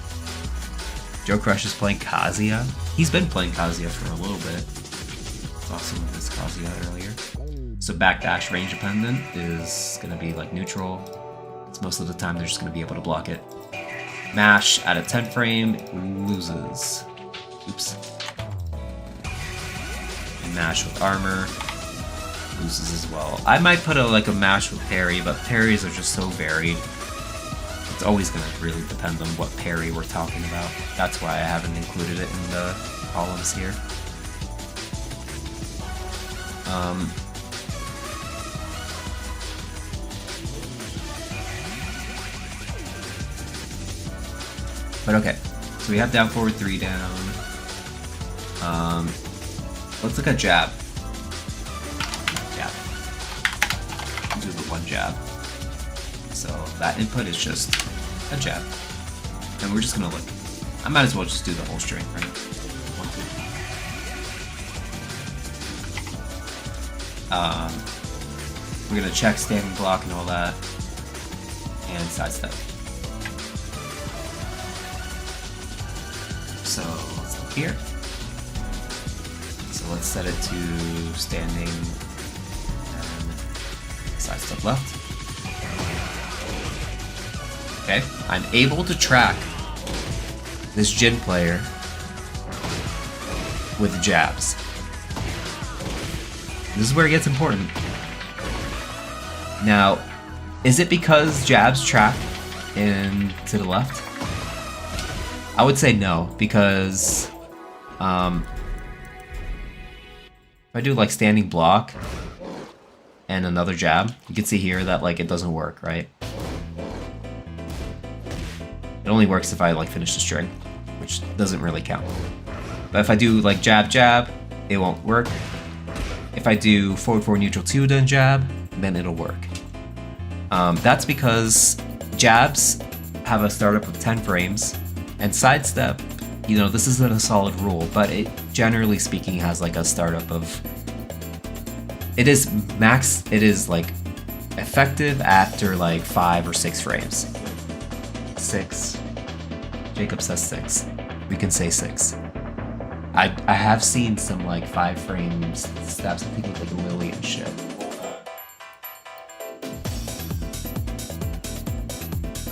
Joe Crush is playing Kazuya. He's been playing Kazuya for a little bit. Saw some of this Kazuya earlier. So backdash range dependent is gonna be like neutral. It's most of the time they're just gonna be able to block it. Mash at a 10 frame loses. Oops. And mash with armor loses as well. I might put a mash with parry, but parries are just so varied. It's always gonna really depend on what parry we're talking about. That's why I haven't included it in the columns here. But okay, so we have down forward 3 down. Let's look at jab. Jab. Do the one jab. So that input is just a jab. And we're just gonna look. I might as well just do the whole string, right? 1, 2. We're gonna check standing block and all that. And sidestep. So let's look here. So let's set it to standing and sidestep left. Okay, I'm able to track this Jin player with jabs. This is where it gets important. Now, is it because jabs track in to the left? I would say no, because if I do like standing block and another jab, you can see here that like it doesn't work, right? It only works if I like finish the string, which doesn't really count. But if I do like jab jab, it won't work. If I do forward forward neutral 2 then jab, then it'll work. That's because jabs have a startup of 10 frames. And sidestep, you know, this isn't a solid rule, but it generally speaking has like a startup of. It is like effective after like 5 or 6 frames. 6. Jacob says 6. We can say 6. I have seen some like 5 frames steps, I think with like Lily and shit.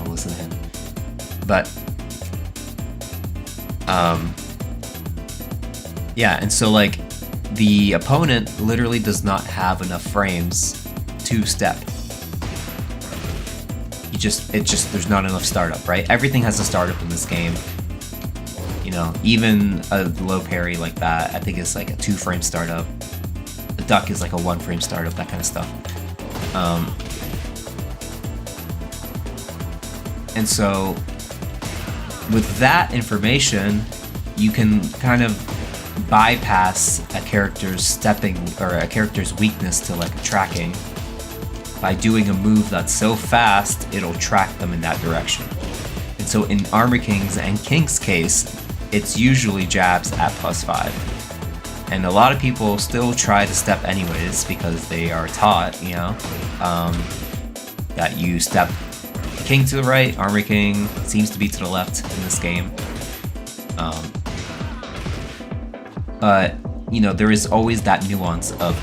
I'll listen to him. But yeah, and so like the opponent literally does not have enough frames to step. He there's not enough startup, right? Everything has a startup in this game. You know, even a low parry like that, I think it's like a 2-frame startup. The duck is like a 1-frame startup, that kind of stuff. And so, with that information, you can kind of bypass a character's stepping or a character's weakness to like tracking by doing a move that's so fast it'll track them in that direction. And so in Armor King's and King's case, it's usually jabs at +5. And a lot of people still try to step anyways because they are taught, you know, that you step King to the right, Armor King seems to be to the left in this game. But, you know, there is always that nuance of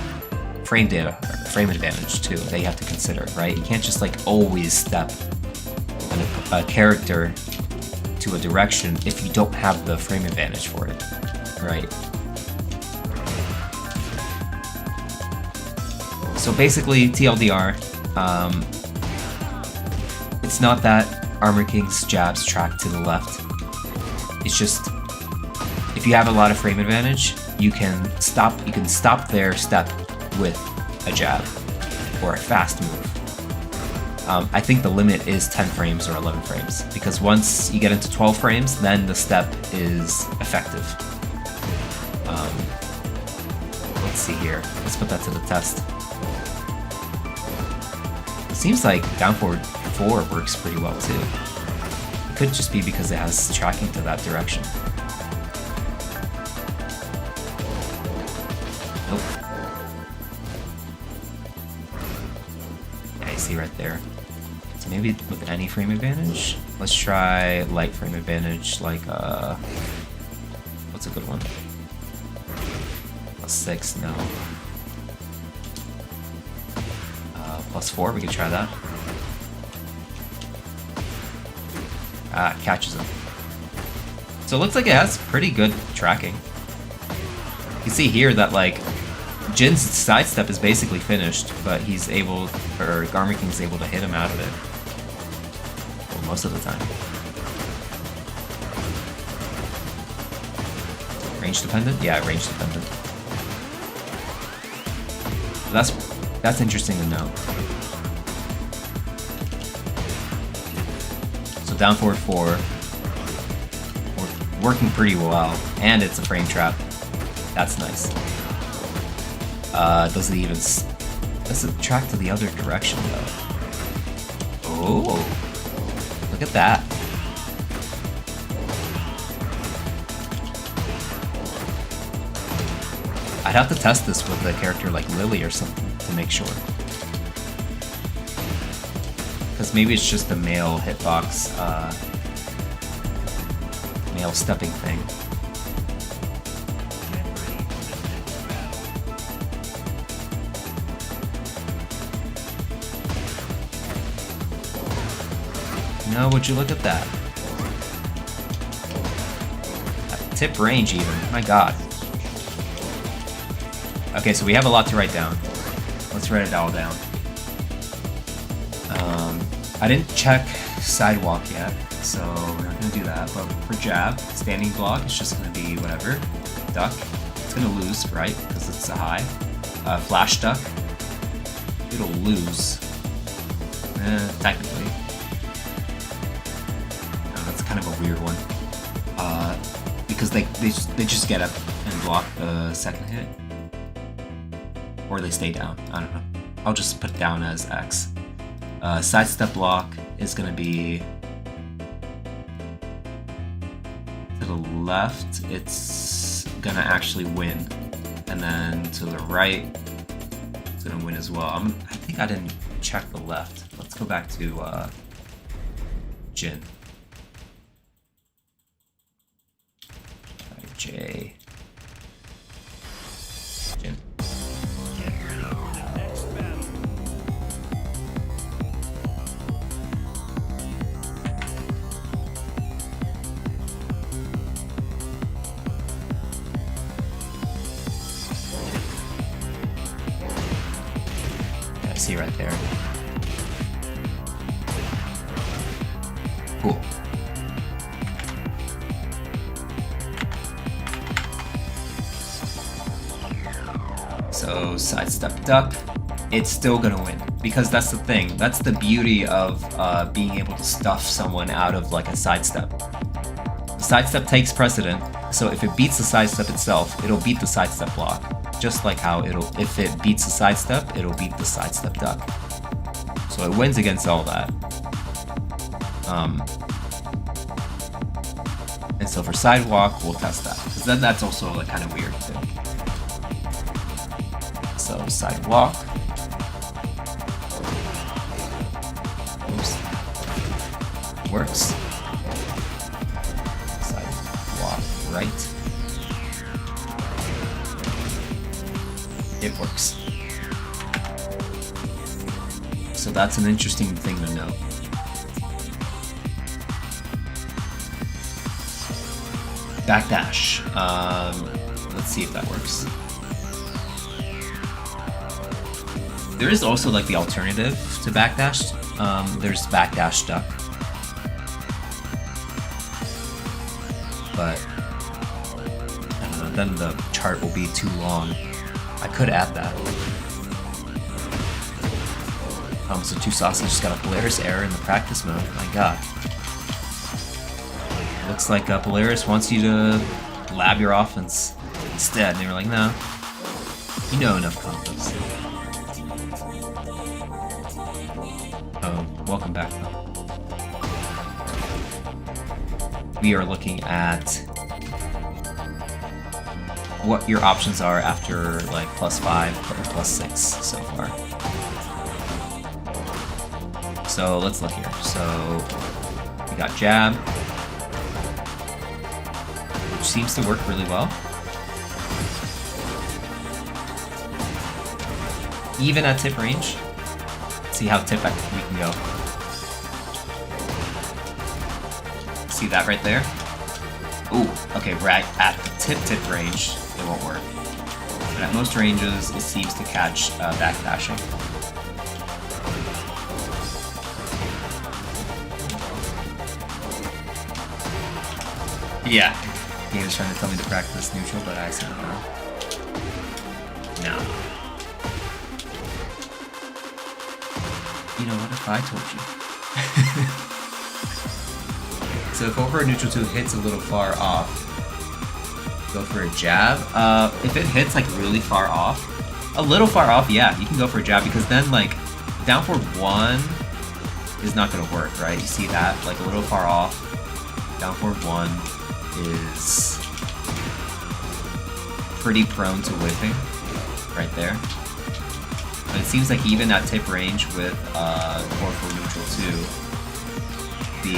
frame advantage too that you have to consider, right? You can't just like always step a character to a direction if you don't have the frame advantage for it, right? So basically, TLDR, it's not that Armor King's jabs track to the left. It's just, if you have a lot of frame advantage, you can stop their step with a jab or a fast move. I think the limit is 10 frames or 11 frames, because once you get into 12 frames, then the step is effective. Let's see here. Let's put that to the test. It seems like down forward 4 works pretty well too. It could just be because it has tracking to that direction. Nope. Yeah, I see right there. So maybe with any frame advantage? Let's try light frame advantage, like, what's a good one? +6, no. +4, we could try that. Ah, it catches him. So it looks like it has pretty good tracking. You can see here that, like, Jin's sidestep is basically finished, but he's able, or Armor King's able to hit him out of it. Well, most of the time. Range dependent? Yeah, range dependent. That's interesting to know. So down forward 4, working pretty well, and it's a frame trap. That's nice. Does it track to the other direction though? Oh, look at that. I'd have to test this with a character like Lily or something to make sure. Because maybe it's just a male hitbox, male stepping thing. No, would you look at that? Tip range even, my god. Okay, so we have a lot to write down. Let's write it all down. I didn't check sidewalk yet, so we're not gonna do that. But for jab, standing block, it's just gonna be whatever. Duck, it's gonna lose, right? Because it's a high. Flash duck, it'll lose. Technically. That's kind of a weird one. Because they just get up and block the second hit. Or they stay down. I don't know. I'll just put it down as X. Sidestep block is going to be to the left. It's going to actually win. And then to the right, it's going to win as well. I think I didn't check the left. Let's go back to Jin. J. Jin. See right there. Cool. So sidestep duck, it's still gonna win because that's the thing. That's the beauty of being able to stuff someone out of like a sidestep. The sidestep takes precedent, so if it beats the sidestep itself, it'll beat the sidestep block. Just like how if it beats the sidestep, it'll beat the sidestep duck. So it wins against all that. And so for sidewalk, we'll test that because then that's also like kind of weird too. So sidewalk. Oops. Works. Sidewalk right. It works. So that's an interesting thing to know. Backdash. Let's see if that works. There is also like the alternative to backdash. There's backdash duck. But I don't know, then the chart will be too long. I could add that. So Two Sauces just got a Polaris error in the practice mode. My god. Looks like Polaris wants you to lab your offense instead. And they were like, no. You know enough combos. Oh, welcome back though. We are looking at what your options are after like +5 or +6 so far. So let's look here. So we got jab, which seems to work really well. Even at tip range. Let's see how tip we can go. See that right there? Ooh, okay, we're at the tip range. It won't work. But at most ranges, it seems to catch backdashing. Yeah, he was trying to tell me to practice neutral, but I said no. No. You know what if I told you? So if over neutral 2 hits a little far off, go for a jab. If it hits like really far off, a little far off, yeah, you can go for a jab because then like down forward 1 is not gonna work, right? You see that? Like a little far off, down forward 1 is pretty prone to whipping right there. But it seems like even at tip range with 4-4 neutral 2,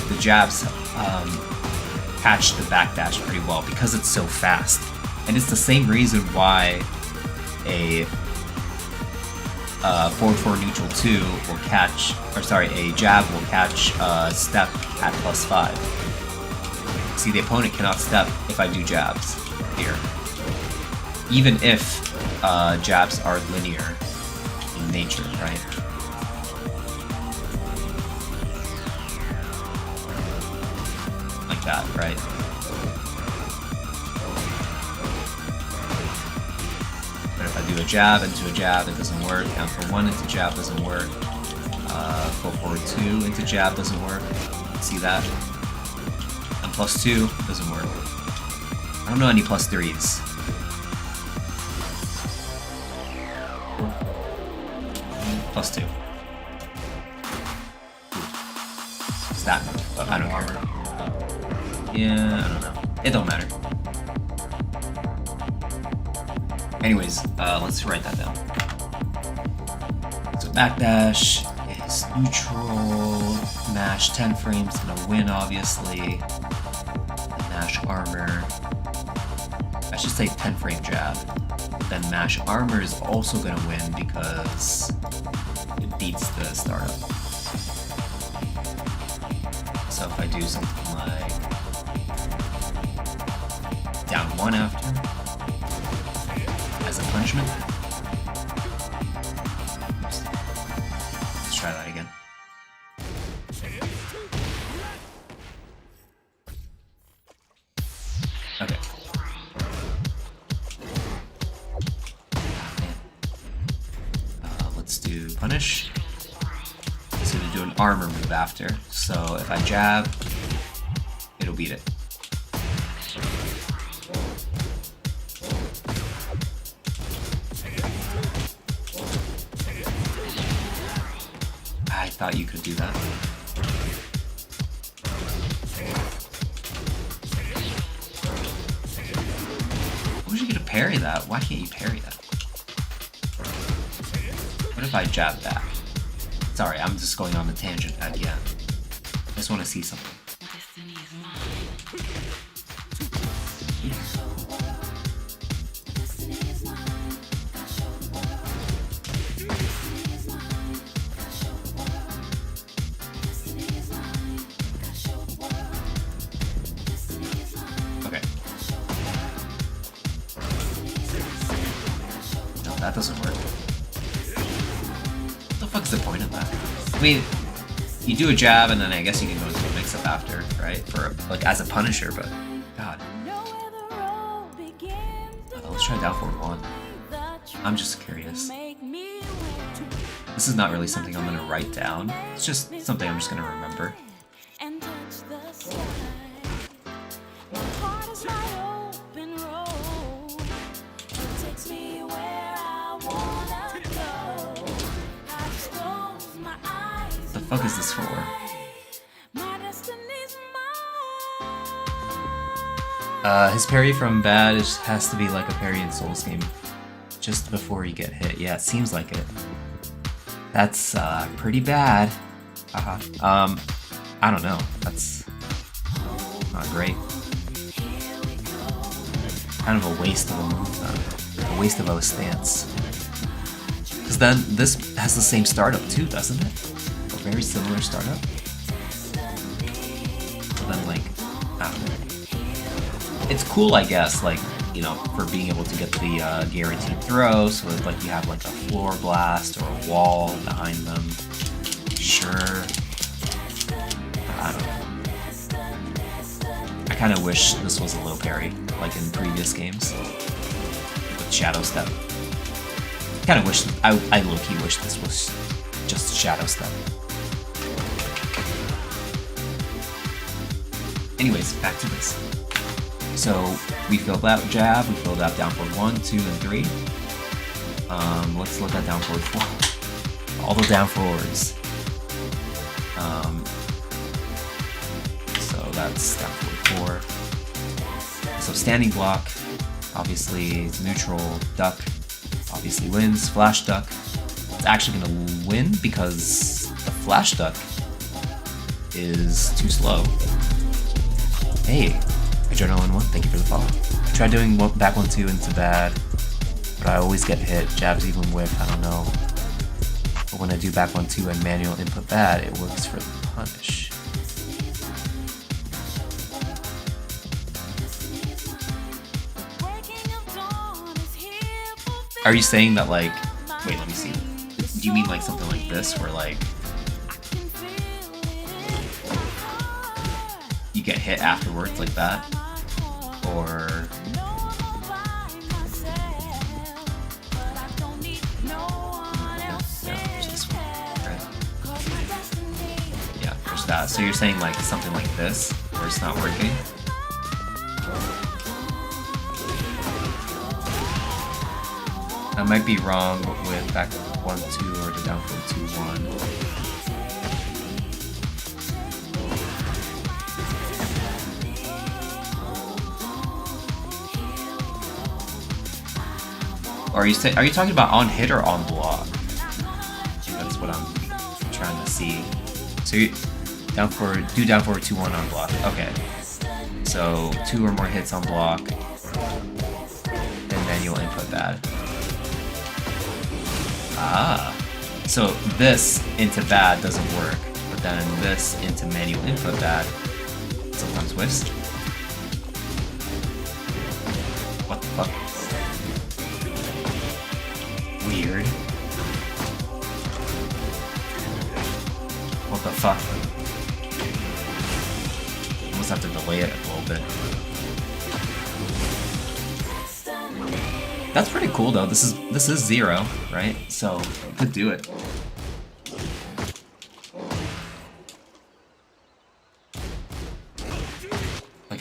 the jabs catch the backdash pretty well because it's so fast. And it's the same reason why a 4-4 neutral 2 will catch, or sorry, a jab will catch step at +5. See, the opponent cannot step if I do jabs here. Even if jabs are linear in nature, right? Like that, right? But if I do a jab into a jab, it doesn't work. Down for 1 into jab doesn't work. Go forward 2 into jab doesn't work. See that? And +2 doesn't work. I don't know any +3s. +2. It's that move, but I don't care. Yeah, I don't know. It don't matter. Anyways, let's write that down. So backdash is neutral. Mash 10 frames gonna win, obviously. Mash armor. I should say 10 frame jab. Then mash armor is also gonna win because it beats the startup. So if I do something like down 1 after as a punishment. Oops. Let's try that again. armor move after. So if I jab, it'll beat it. I thought you could do that. I wish you could parry that. Why can't you parry that? What if I jab back? Sorry, I'm just going on the tangent again. I just want to see something. Okay. No, that doesn't work. What the fuck's the point of that? I mean, you do a jab and then I guess you can go into a mix-up after, right? For like as a punisher, but God. Let's try down forward 1. I'm just curious. This is not really something I'm gonna write down. It's just something I'm just gonna remember. The fuck is this for? His parry from bad has to be like a parry in Souls game. Just before you get hit. Yeah, it seems like it. That's pretty bad. I don't know. That's not great. Kind of a waste of a move, a waste of a stance. Because then this has the same startup too, doesn't it? A very similar startup. But then like, I don't know. It's cool, I guess, like, you know, for being able to get the guaranteed throw, so that, like, you have like a floor blast or a wall behind them. Sure. I don't know. I kind of wish this was a low parry, like in previous games with Shadow Step. Kind of wish I low-key wish this was just Shadow Step. Anyways, back to this. So we filled out jab, we filled out down forward 1, 2, and 3. Let's look at down forward 4. All the down forwards. So that's down forward 4. So standing block, obviously it's neutral. Duck, obviously wins. Flash duck, it's actually gonna win because the flash duck is too slow. Hey. Adrenaline 1, thank you for the follow. I tried doing back 1, 2 into bad, but I always get hit. Jabs even whiff, I don't know. But when I do back 1, 2 and manual input bad, it works for the punish. Are you saying that like, wait, let me see. Do you mean like something like this where like, you get hit afterwards like that? Or yeah, there's that. So you're saying like something like this, where it's not working? I might be wrong with back 1, 2 or the down forward 2, 1. Are you talking about on hit or on block? That's what I'm trying to see. So you down forward 2, 1 on block. Okay. So 2 or more hits on block, and manual input bad. Ah. So this into bad doesn't work, but then this into manual input bad sometimes whiffs. What the fuck? Weird. What the fuck? Almost have to delay it a little bit. That's pretty cool though. This is 0, right? So could do it.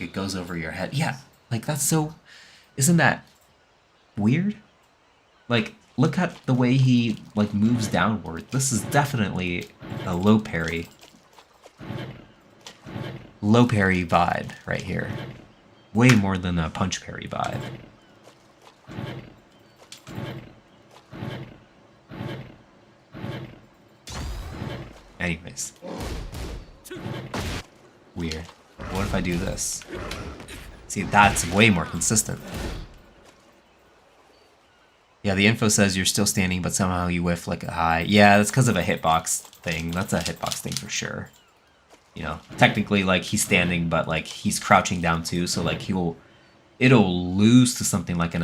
like it goes over your head. Yeah, like that's so... Isn't that weird? Like, look at the way he, like, moves downward. This is definitely a low parry. Low parry vibe right here. Way more than a punch parry vibe. Anyways. Weird. What if I do this? See, that's way more consistent. Yeah, the info says you're still standing, but somehow you whiff like a high. Yeah, that's because of a hitbox thing. That's a hitbox thing for sure. You know, technically, like, he's standing, but, like, he's crouching down too, so, like, it'll lose to something like an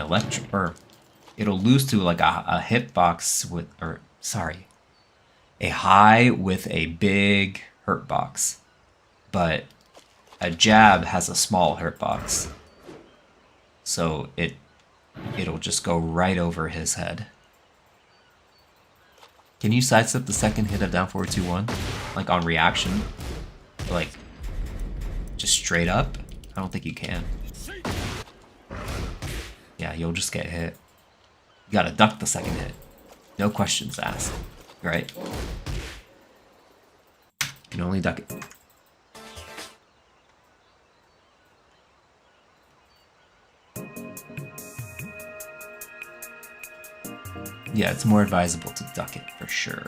it'll lose to, like, a hitbox with, or, sorry, a high with a big hurt box. But a jab has a small hurt box. So it'll just go right over his head. Can you sidestep the second hit of down forward 2-1? Like on reaction? Like, just straight up? I don't think you can. Yeah, you'll just get hit. You gotta duck the second hit. No questions asked. Right? You can only duck it. Yeah, it's more advisable to duck it for sure.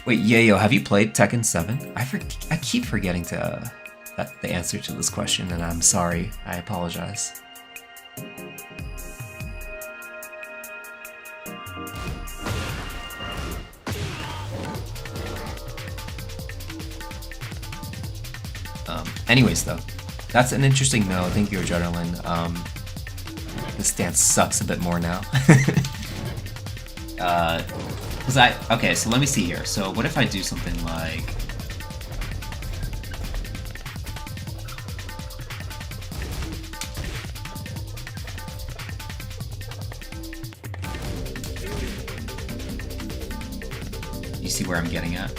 Wait, Yayo, have you played Tekken 7? I keep forgetting to the answer to this question, and I'm sorry. I apologize. Anyways, though, that's an interesting note. Thank you, Adrenaline. This stance sucks a bit more now. Okay, so let me see here. So what if I do something like... You see where I'm getting at?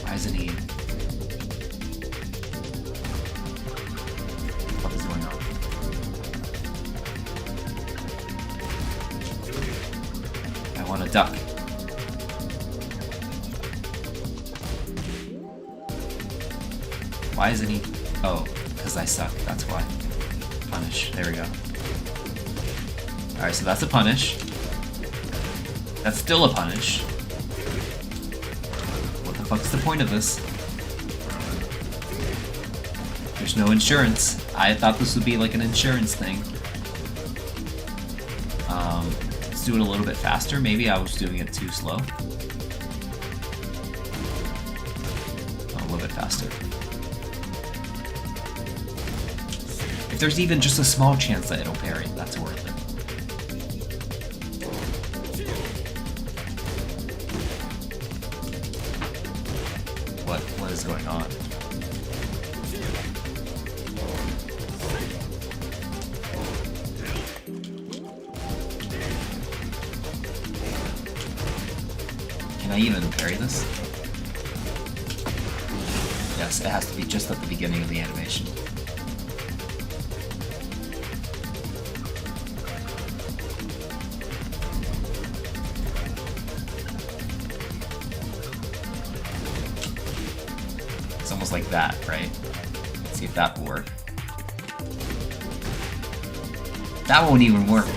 Why isn't he... What is going on? I want to duck. Why isn't he... Oh, because I suck, that's why. Punish, there we go. Alright, so that's a punish. That's still a punish. What the fuck's the point of this? There's no insurance. I thought this would be like an insurance thing. Let's do it a little bit faster. Maybe I was doing it too slow. A little bit faster. If there's even just a small chance that it'll parry, that's worth it. What is going on? Can I even parry this? Yes, it has to be just at the beginning of the animation. It's almost like that, right? Let's see if that will work. That won't even work.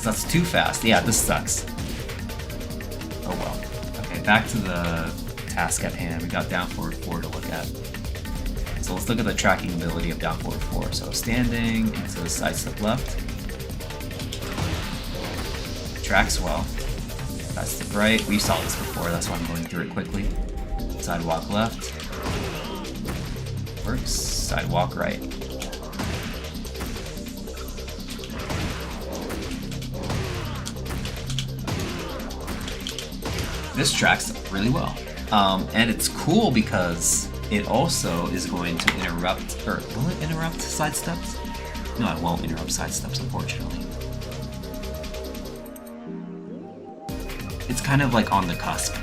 That's too fast. Yeah, this sucks. Oh well. Okay, back to the task at hand. We got down forward 4 to look at. So let's look at the tracking ability of down forward 4. So standing into the side step left. Tracks well. Side step right. We saw this before, that's why I'm going through it quickly. Sidewalk left. Works. Sidewalk right. This tracks really well. And it's cool because it also is going to interrupt, or will it interrupt side steps? No, it won't interrupt side steps, unfortunately. it's kind of like on the cusp.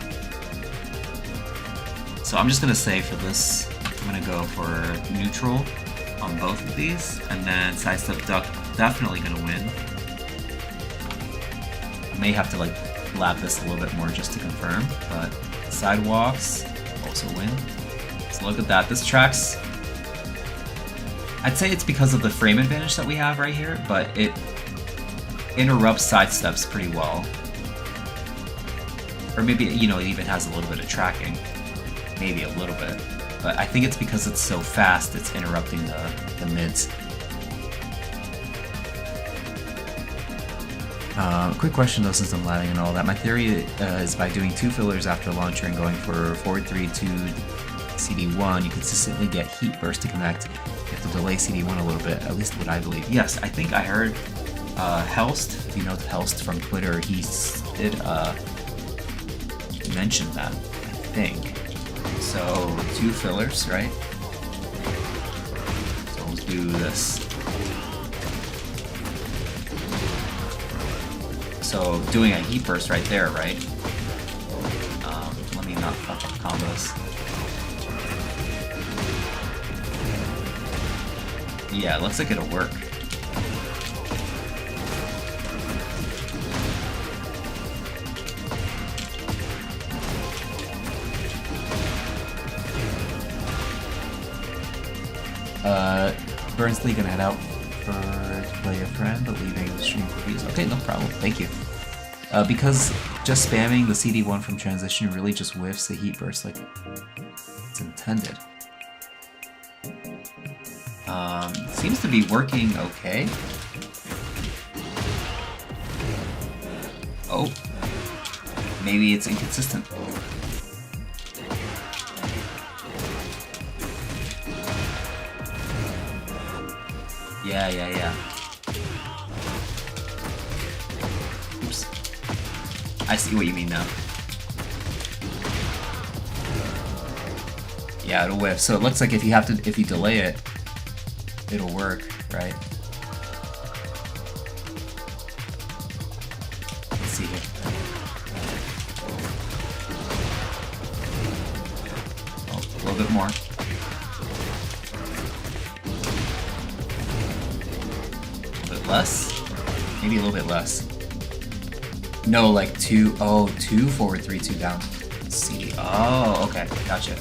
So I'm just gonna say for this, I'm gonna go for neutral on both of these, and then sidestep duck, definitely gonna win. I may have to like lap this a little bit more just to confirm, but sidewalks also win. So look at that. This track's, I'd say it's because of the frame advantage that we have right here, but it interrupts sidesteps pretty well. Or maybe, you know, it even has a little bit of tracking. Maybe a little bit. But I think it's because it's so fast, it's interrupting the mids. Quick question though, since I'm lagging and all that. My theory is by doing 2 fillers after launcher and going for forward 3 to CD1, you consistently get heat burst to connect. You have to delay CD1 a little bit, at least what I believe. Yes, I think I heard Helst, if you know Helst from Twitter, he did mention that, I think. So 2 fillers, right? So let's do this. So doing a heat burst right there, right? Let me not fuck up combos. Yeah, it looks like it'll work. Burnsley gonna head out to play a friend, but leaving the stream for views. Okay, no problem. Thank you. Because just spamming the CD1 from transition really just whiffs the heat burst like it's intended. Seems to be working okay. Oh. Maybe it's inconsistent. Yeah. Oops. I see what you mean now. Yeah, it'll whiff. So it looks like if you delay it, it'll work, right? Let's see here. Oh, a little bit more. Less? Maybe a little bit less. No, like 2 forward, 3, 2 down. Let's see. Oh, okay. Gotcha.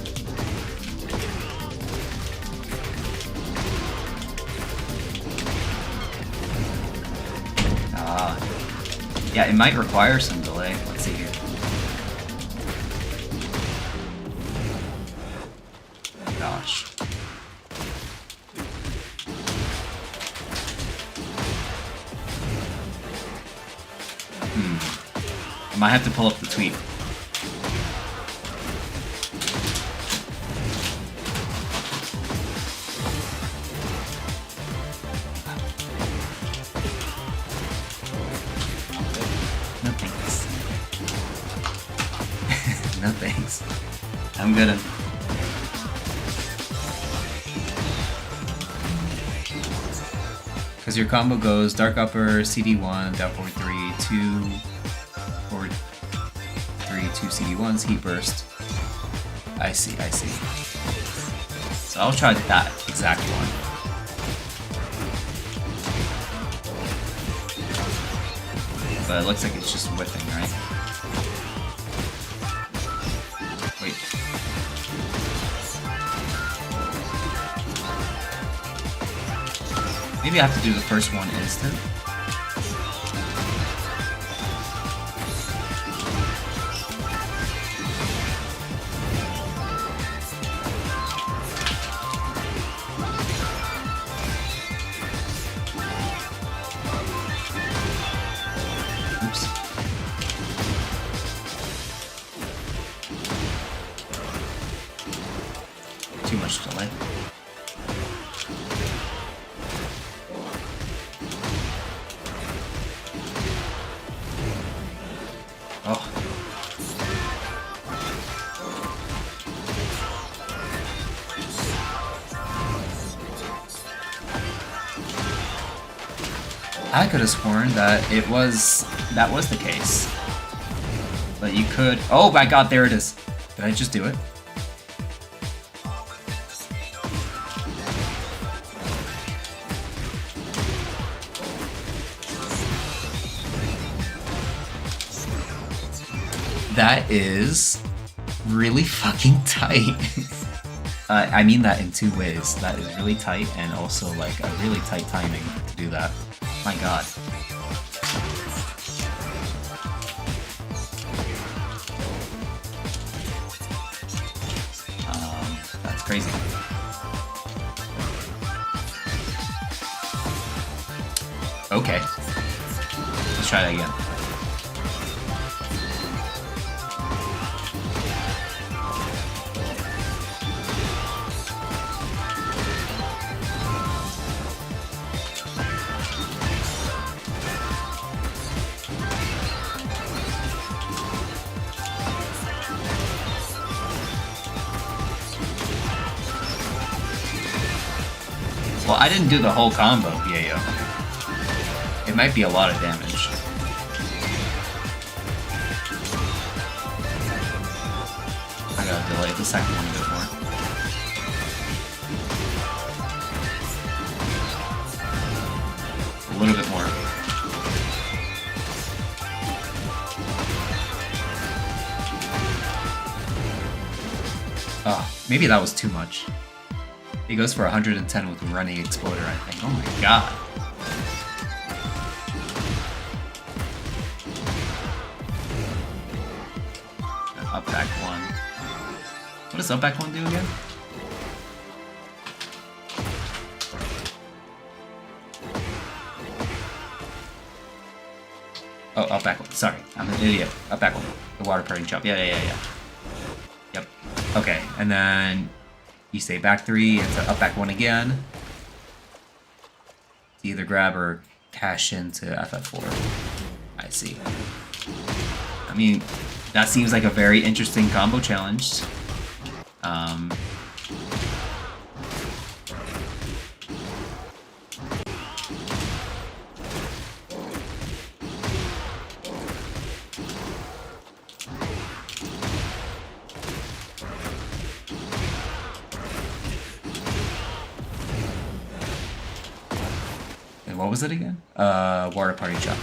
Yeah, it might require some delay. Let's see here. Gosh. I might have to pull up the tweet. No thanks. No thanks. I'm good. Because your combo goes dark upper, CD1, down forward 3, 2, forward 3, 2 CD1s, heat burst. I see. So I'll try that exact one. But it looks like it's just whiffing, right? Wait. Maybe I have to do the first one instant. Oops. Too much delay. Oh. I could have sworn that that was the case. But you could... Oh my god, there it is. Did I just do it? That is really fucking tight. I mean that in two ways. That is really tight and also like a really tight timing to do that. My god. That's crazy. Okay. Let's try that again. Well, I didn't do the whole combo, Yayo. It might be a lot of damage. I gotta delay the second one a bit more. A little bit more. Oh, maybe that was too much. He goes for 110 with a running exploder, I think. Oh my god. Up back one. What does up back one do again? Oh, up back one. Sorry, I'm an idiot. Up back one. The water parting jump. Yeah. Yep. Okay, and then you stay back three into up back one again. To either grab or cash into FF4. I see. I mean, that seems like a very interesting combo challenge. And what was it again? Water party jump.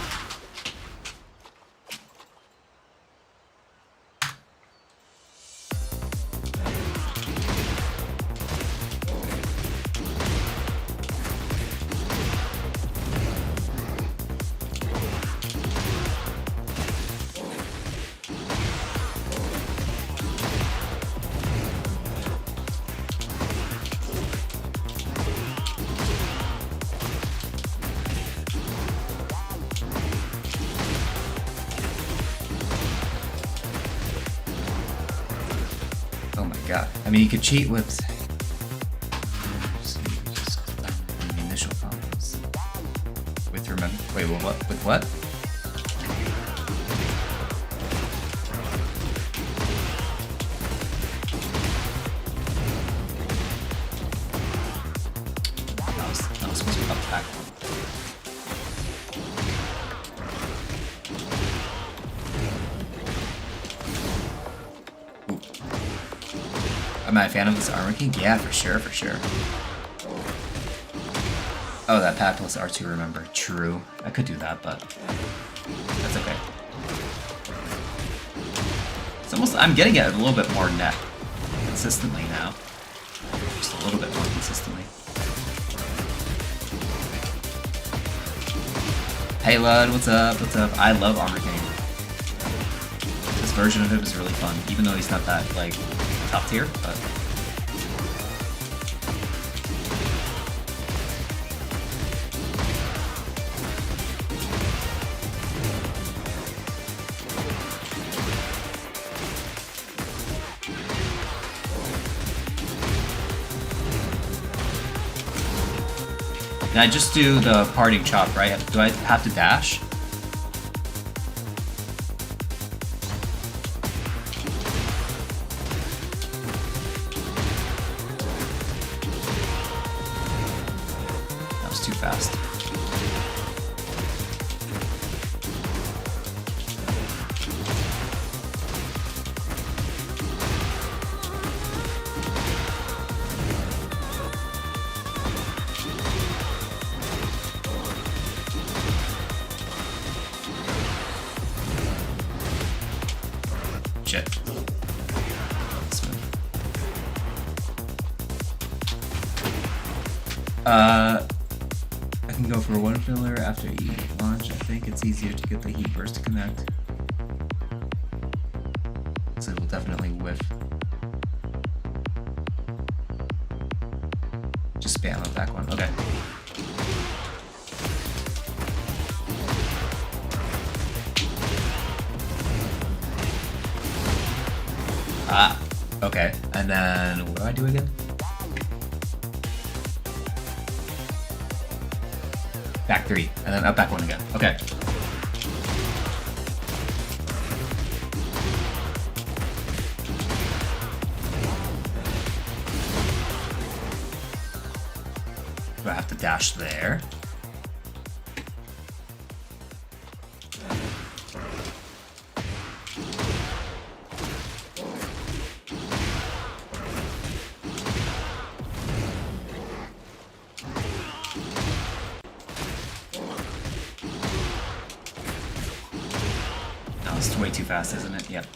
Oh my god. I mean, you could cheat with the initial combos. With remember. Wait, what? With what? That was supposed to be up back one. Am I a fan of this Armor King? Yeah, for sure. Oh, that pad plus R2, remember. True. I could do that, but that's okay. It's almost, I'm getting it a little bit more net consistently now. Just a little bit more consistently. Hey Lud, what's up? I love Armor King. This version of him is really fun, even though he's not that, like, top tier, but and I just do the parting chop, right? Do I have to dash? That was too fast. I can go for one filler after each launch. I think it's easier to get the heat burst to connect. So it will definitely whiff. Just spam the back one. Okay. Ah, okay. And then what do I do again? Back 3, and then up back 1 again. Okay. Do I have to dash there? No, it's way too fast, isn't it? Yep.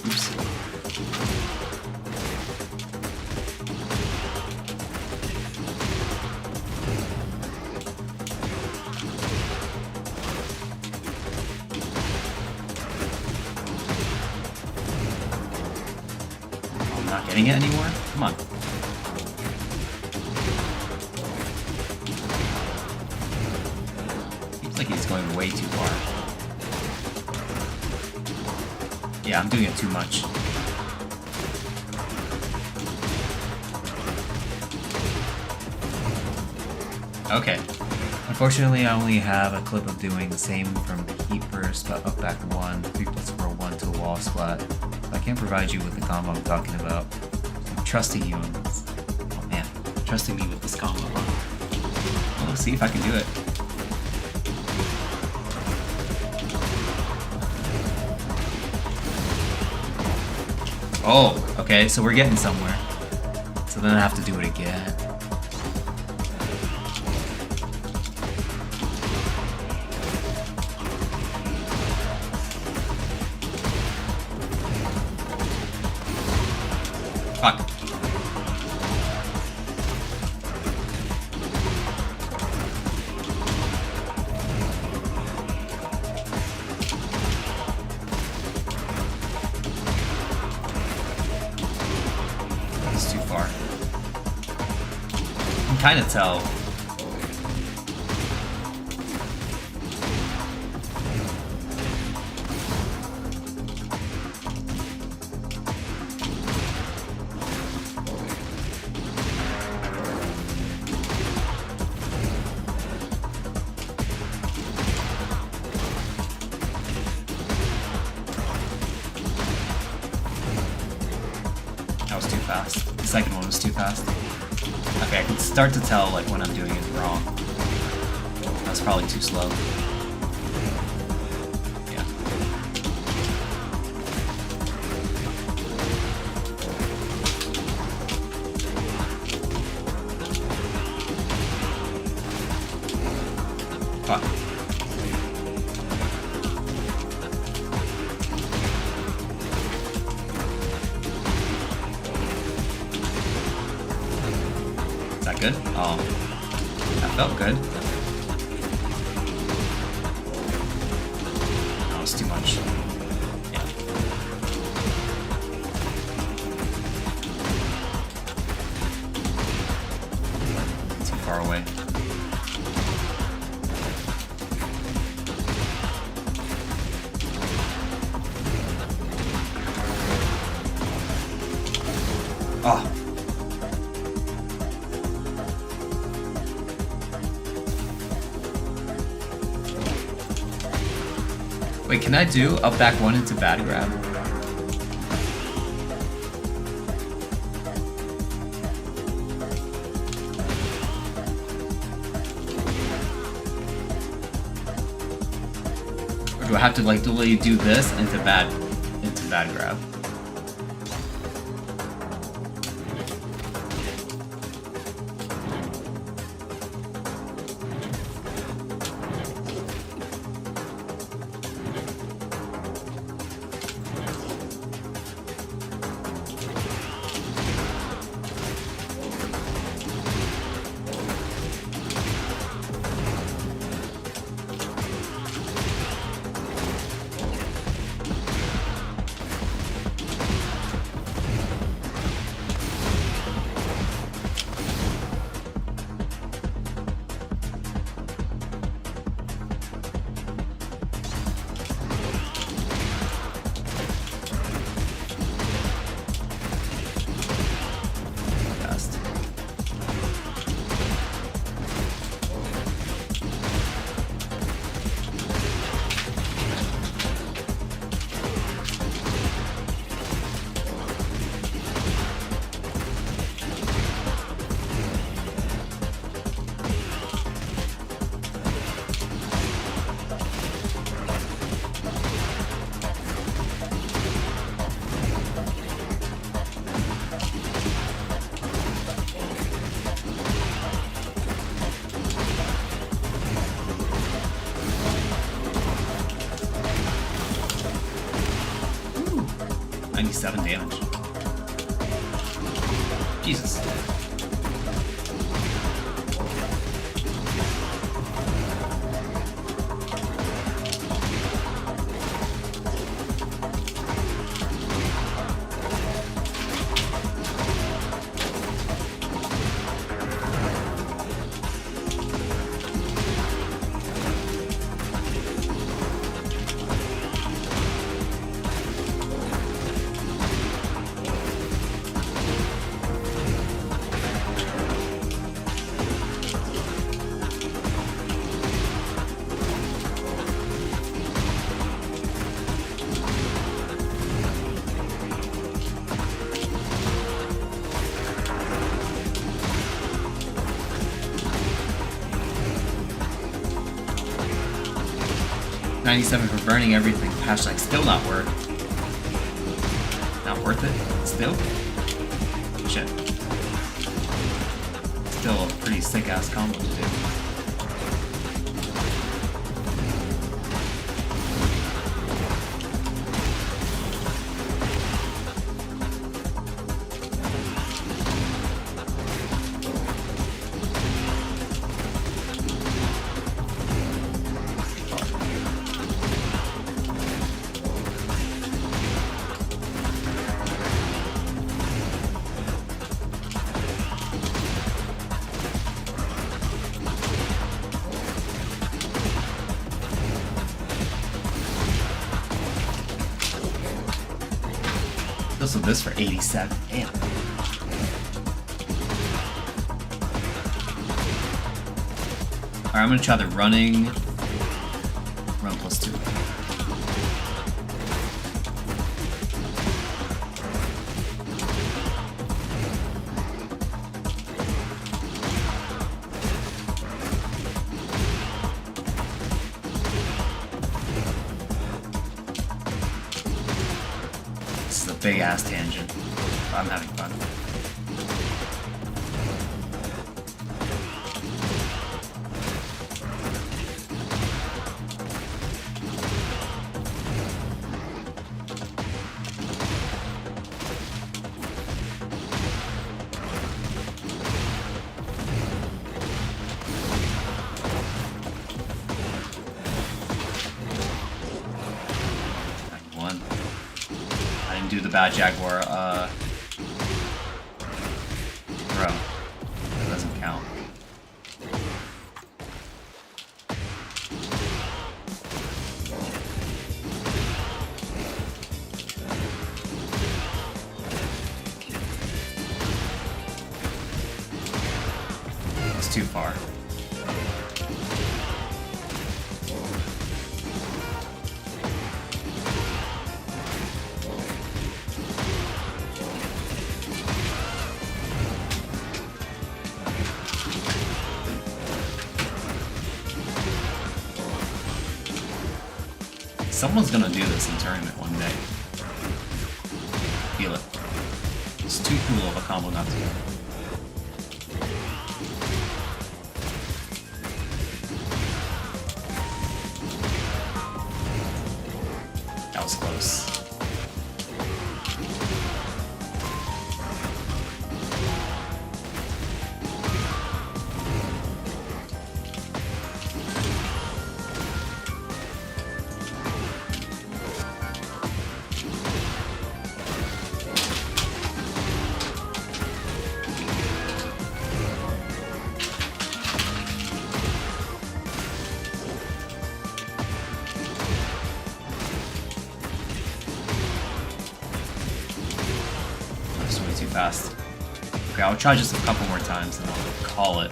Oops. I'm not getting it anymore? Come on. Seems like he's going way too far. Yeah, I'm doing it too much. Okay. Unfortunately, I only have a clip of doing the same from the heat burst, but up back 1, 3+4, 1 to a wall splat. I can't provide you with the combo I'm talking about. I'm trusting you on this. Oh man, trusting me with this combo. Well, let's see if I can do it. Oh, okay, so we're getting somewhere. So then I have to do it again. Fuck. That's too far. I can kind of tell. That was too fast. The second one was too fast. Okay, I can start to tell like when I'm doing it wrong. That was probably too slow. Yeah. Fuck. Is that good? Oh. That felt good. That was too much. Yeah. Too far away. Oh. Wait, can I do up back 1 into bad grab? do I have to like literally do this into bad grab? Best. Ooh, 97 damage. Jesus. $97 for burning everything. Hashtag still not worth. Not worth it? Still? Shit. Still a pretty sick ass combo to do. Also this for 87. Damn. Alright, I'm gonna try the running. Run plus 2. This is a big ass tangent, but I'm having fun. Do the bad Jaguar, bro. That doesn't count. It's too far. Someone's gonna do this in tournament one day. Feel it. It's too cool of a combo not to do. That was close. Too fast. Okay, I'll try just a couple more times and I'll call it.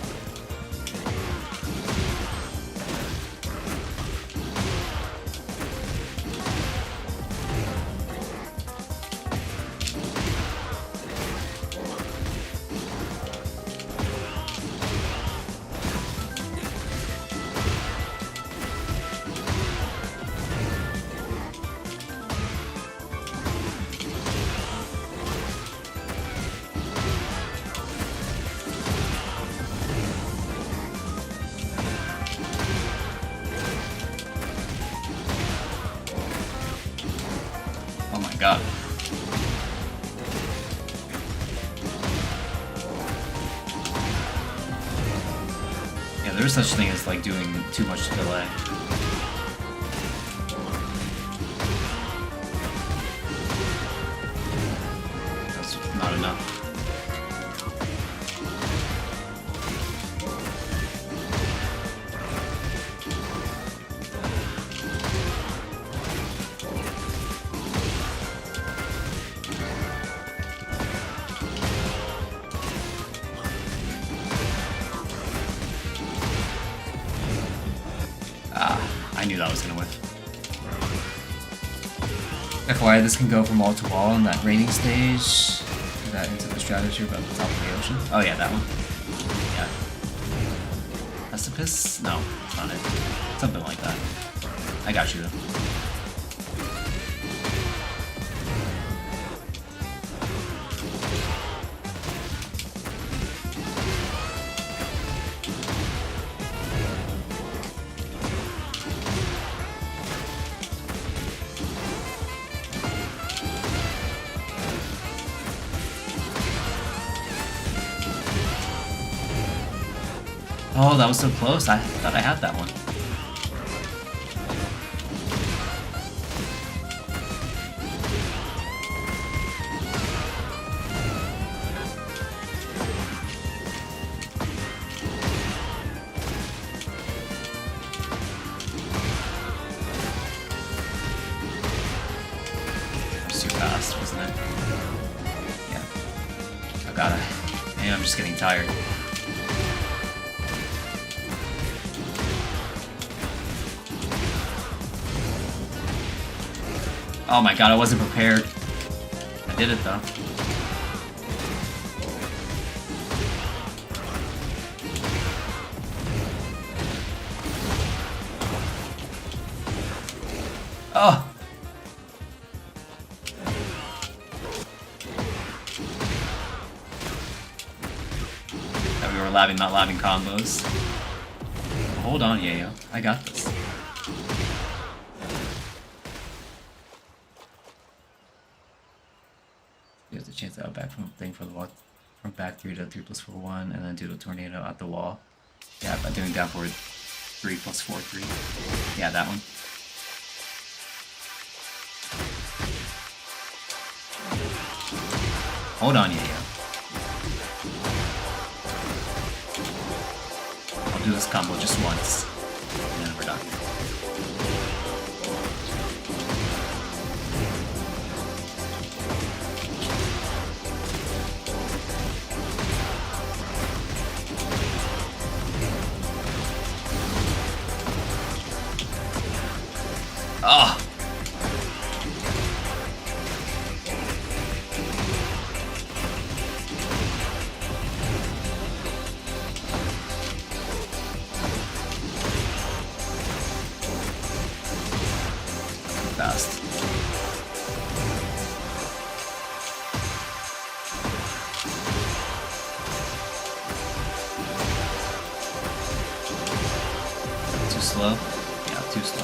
Oh my god. Yeah, there's such thing as like doing too much delay. That's not enough. I knew that was gonna whiff. FYI, this can go from wall to wall on that raining stage. Is that into the strategy about the top of the ocean? Oh yeah, that one. Yeah. Precipice? No, it's not it. Something like that. I got you though. Oh, that was so close. I thought I had that one. That was too fast, wasn't it? Yeah. I got it. Man, I'm just getting tired. Oh my god, I wasn't prepared. I did it though. Oh! That we were labbing, not labbing combos. Hold on, Yayo. I got this. There's a chance that I'll back from thing for the wall, from back 3 to 3+4-1, and then do the tornado at the wall. Yeah, by doing down forward 3+4-3. Yeah, that one. Hold on, yeah. I'll do this combo just once, and then we're done. Oh! fast. Too slow? Yeah, too slow.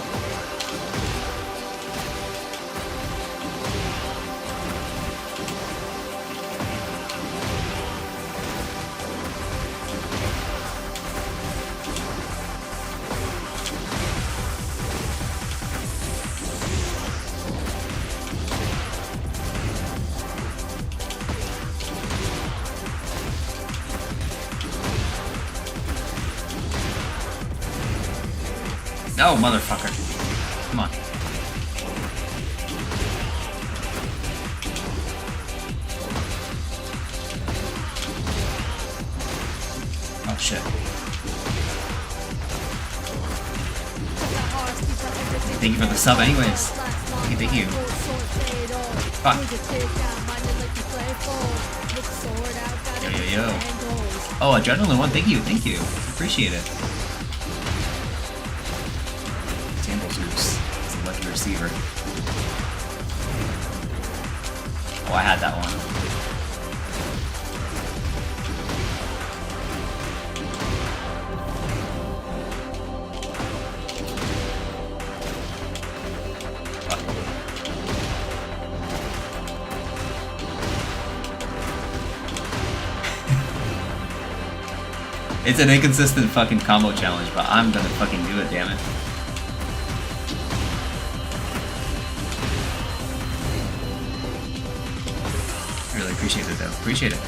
No, motherfucker. Come on. Oh shit. Thank you for the sub anyways. Thank you. Fuck. Yo, yo, yo. Oh, Adrenaline 1, thank you. Appreciate it. Zeus is a lucky receiver. Oh, I had that one. It's an inconsistent fucking combo challenge, but I'm gonna fucking do it, damn it. I really appreciate it though. Appreciate it.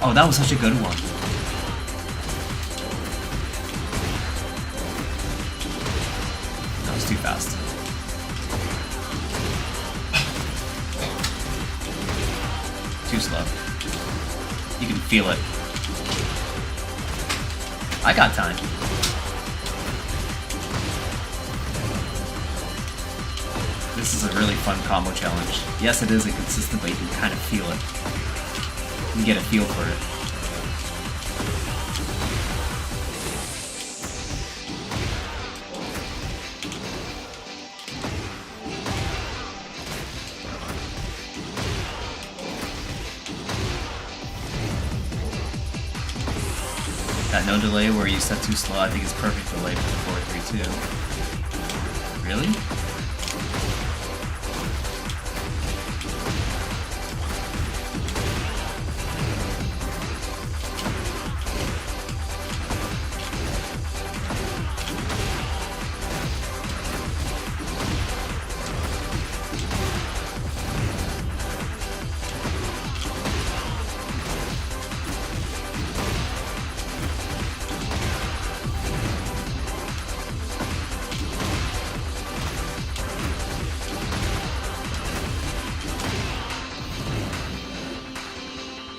Oh, that was such a good one. That was too fast. Too slow. You can feel it. I got time. This is a really fun combo challenge. Yes, it is inconsistent, but you can kind of feel it. You can get a feel for it. That no delay where you set too slow, I think is perfect delay for the 4-3-2. Really?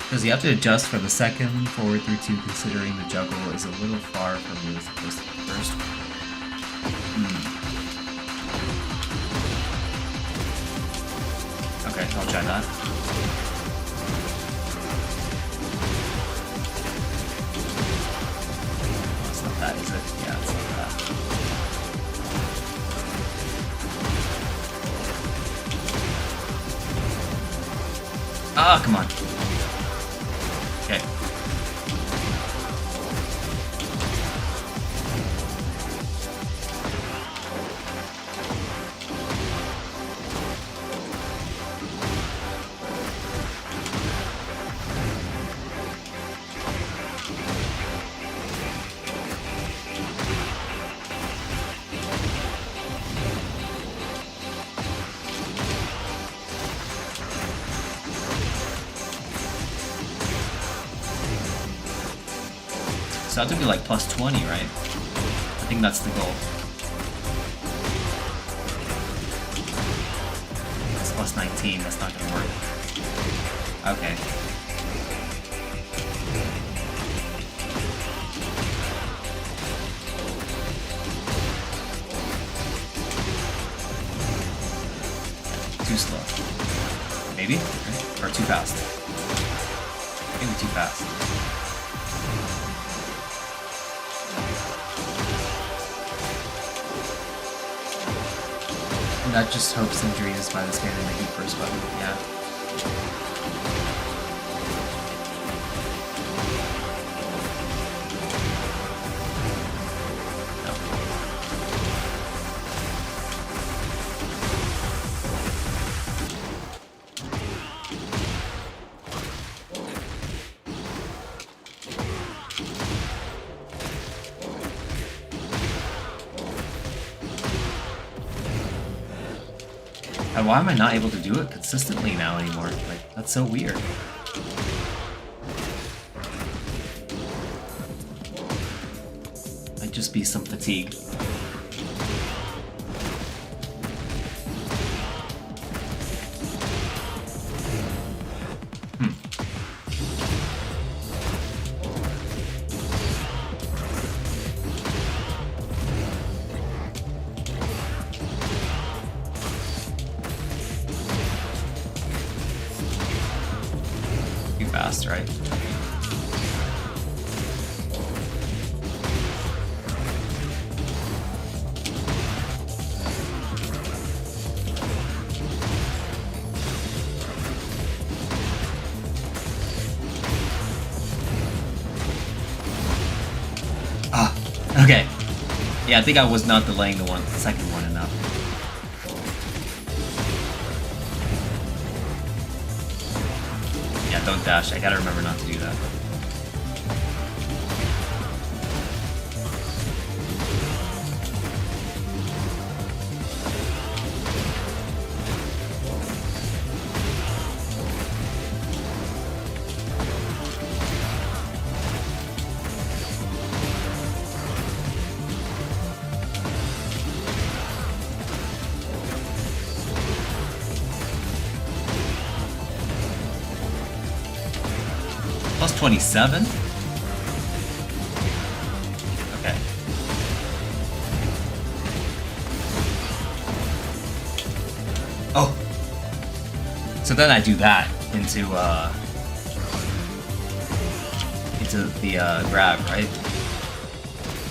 Because you have to adjust for the second 4-3-2 considering the juggle is a little far from you as opposed to the first one. Okay, I'll try that. It's not that, is it? Yeah, it's not that. Ah, come on. Okay. So I have to be like plus 20, right? I think that's the goal. It's plus 19, that's not gonna work. Okay. too slow. Maybe? Or too fast. Maybe too fast. And that just hopes injury is by the spamming the heat first button, yeah. Why am I not able to do it consistently now anymore? Like, that's so weird. Might just be some fatigue. Fast, right? Ah, okay. Yeah, I think I was not delaying the second one enough. Don't dash. I gotta remember not to do that. Plus 27? Okay. Oh! So then I do that into the grab, right?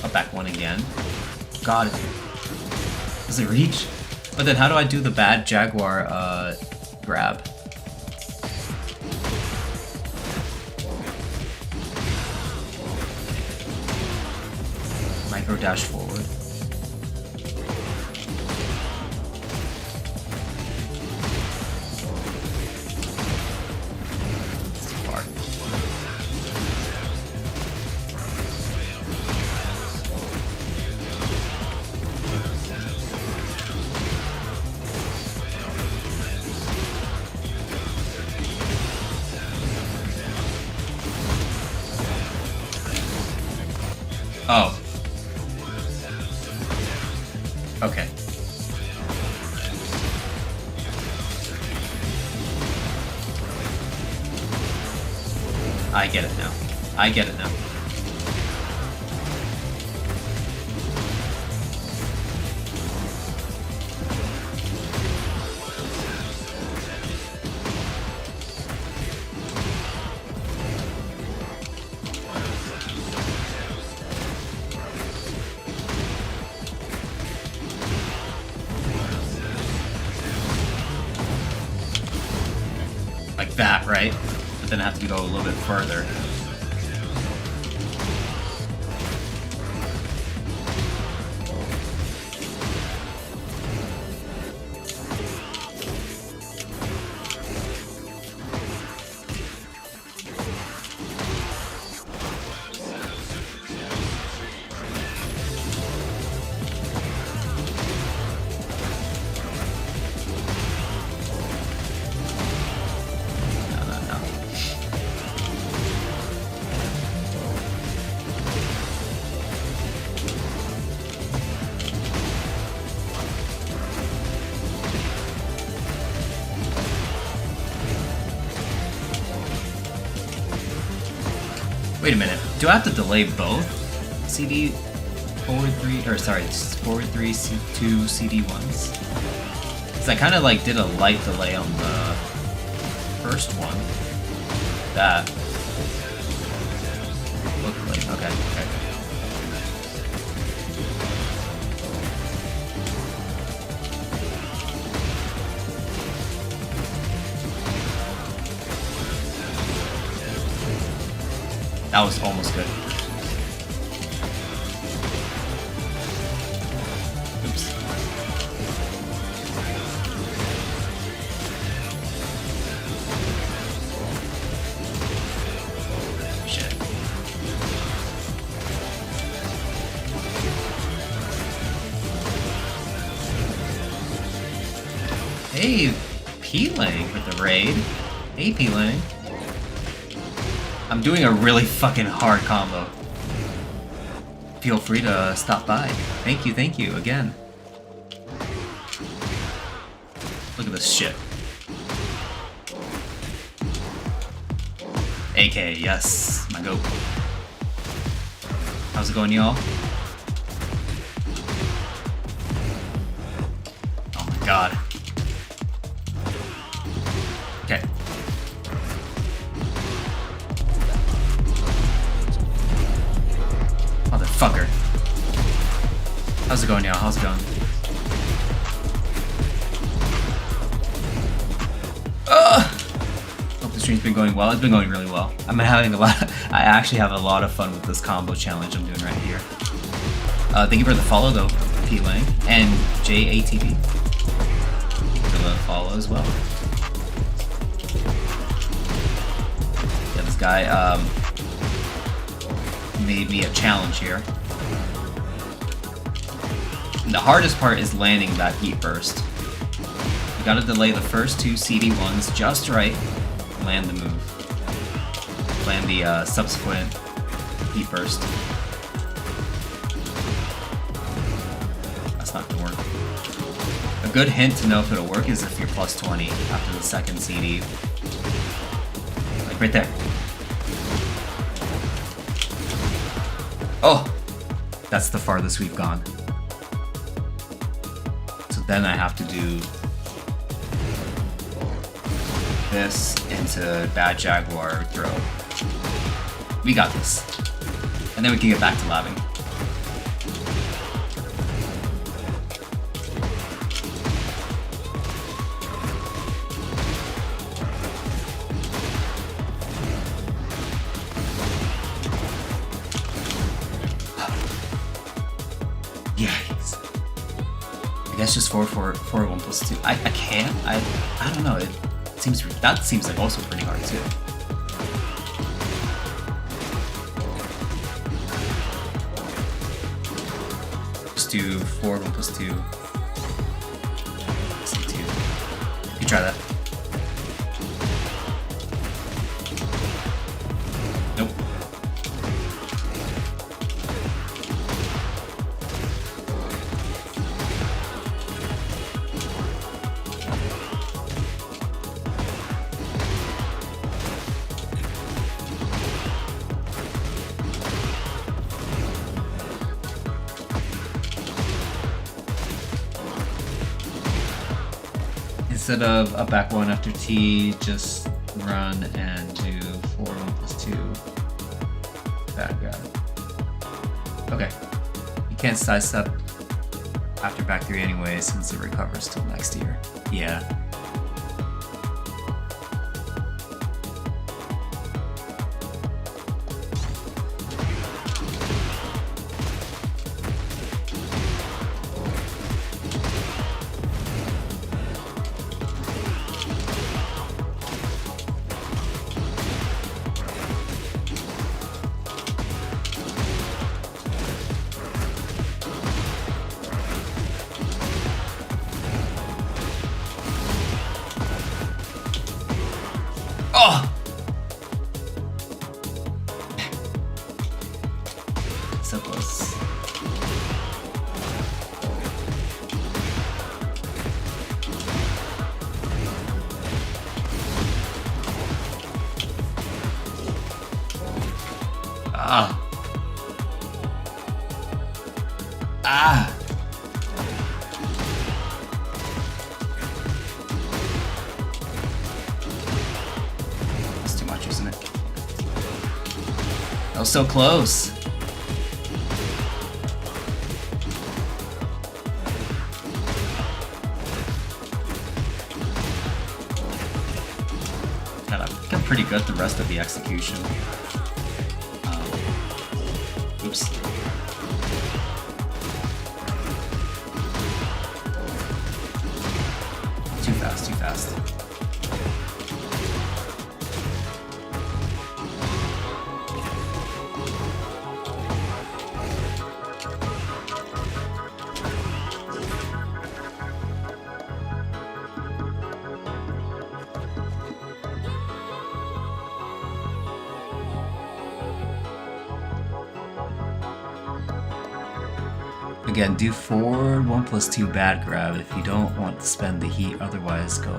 Up back one again. God. Does it reach? But then how do I do the bad Jaguar grab? Micro dash forward. It's too far. Oh. Okay. I get it now. I get it now. Like that, right? But then I have to go a little bit further. Wait a minute. Do I have to delay both CD forward 3, or sorry, forward 3, 2 CD1s? Cause I kind of like did a light delay on the first one. That looked like okay. That was almost good. Oops. Shit. Hey, P-Lang with the raid. Hey, P-Lang. I'm doing a really fucking hard combo. Feel free to stop by. Thank you again. Look at this shit. AK, yes, my goat. How's it going, y'all? Oh my god. Okay. Motherfucker. How's it going, y'all? How's it going? Hope the stream's been going well. It's been going really well. I'm having I actually have a lot of fun with this combo challenge I'm doing right here. Thank you for the follow though, P-Lang and JATV. For the follow as well. Yeah, this guy made me a challenge here. And the hardest part is landing that heat burst. You gotta delay the first two CD1s just right, land the move. Land the subsequent heat burst. That's not gonna work. A good hint to know if it'll work is if you're plus 20 after the second CD. Like right there. Oh! That's the farthest we've gone. So then I have to do this into Bad Jaguar throw. We got this. And then we can get back to labbing. Yikes. I guess just 4, 1 plus 2. I can't. I don't know. That seems like also pretty hard too. Just do 4, 1 plus 2. Let's see 2. You can try that. Nope. Instead of a back 1 after T, just run and do 4, 1 plus 2. Back grab. Okay. You can't sidestep after back 3 anyway, since it recovers till next year. Yeah. Oh! So close. Ah. Ah. was so close. God, I've become pretty good at the rest of the execution. Oops. Too fast, too fast. Again, do forward 1+2 bad grab if you don't want to spend the heat, otherwise go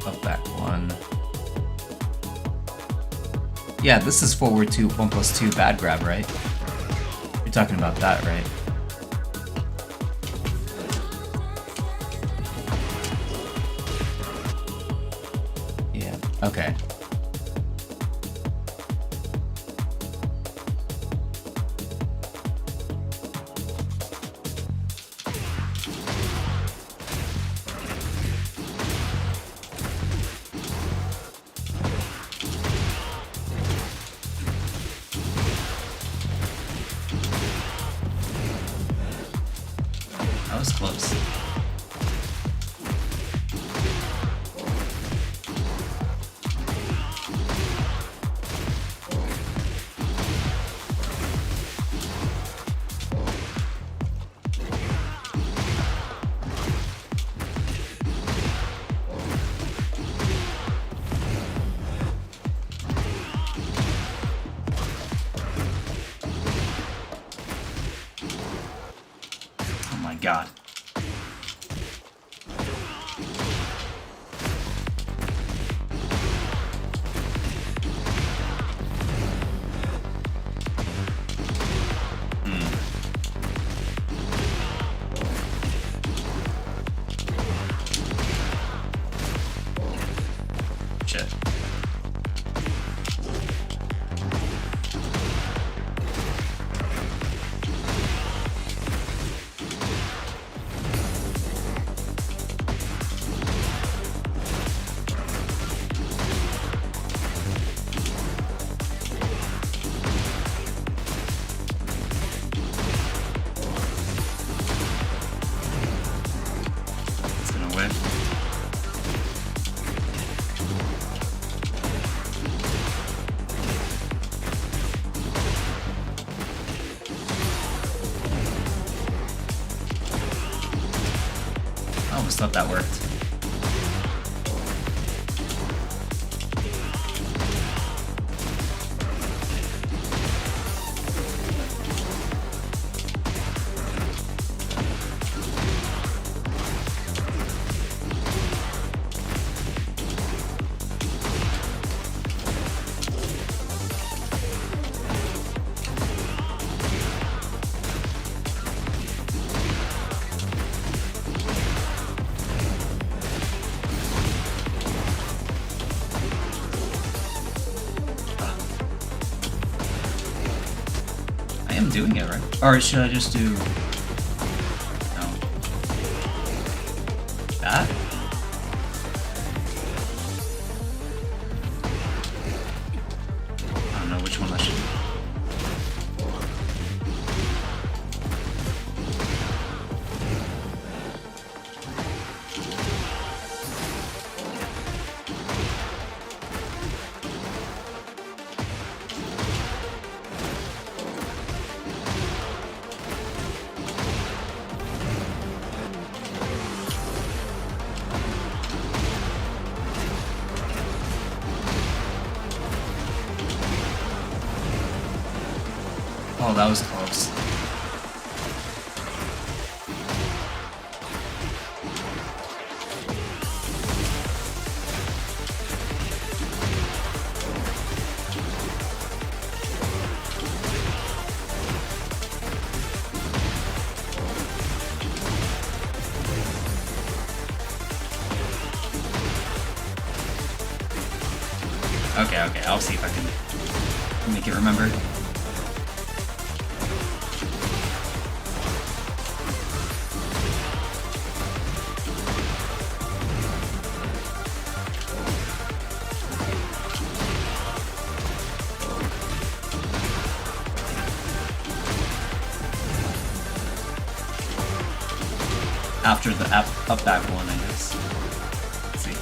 up back 1. Yeah, this is forward 1+2 bad grab, right? You're talking about that, right? Yeah, okay. That was close. Oh my god. Shit. It's gonna whiff. I almost thought that worked. I am doing it right. Or should I just do... No. That? I don't know which one I should do. Oh, that was close. Okay, okay, I'll see if I can make it remember. After the up back one, I guess. Let's see.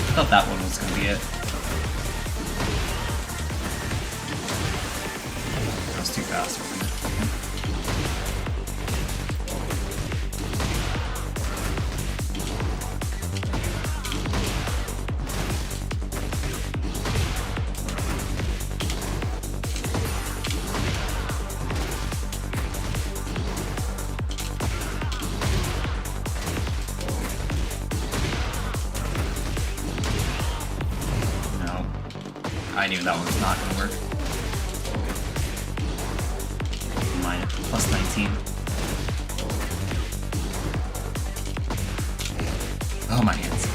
I thought that one was gonna be it. That was too fast, wasn't it? I knew that one was not gonna work. Minus plus 19. Oh, my hands.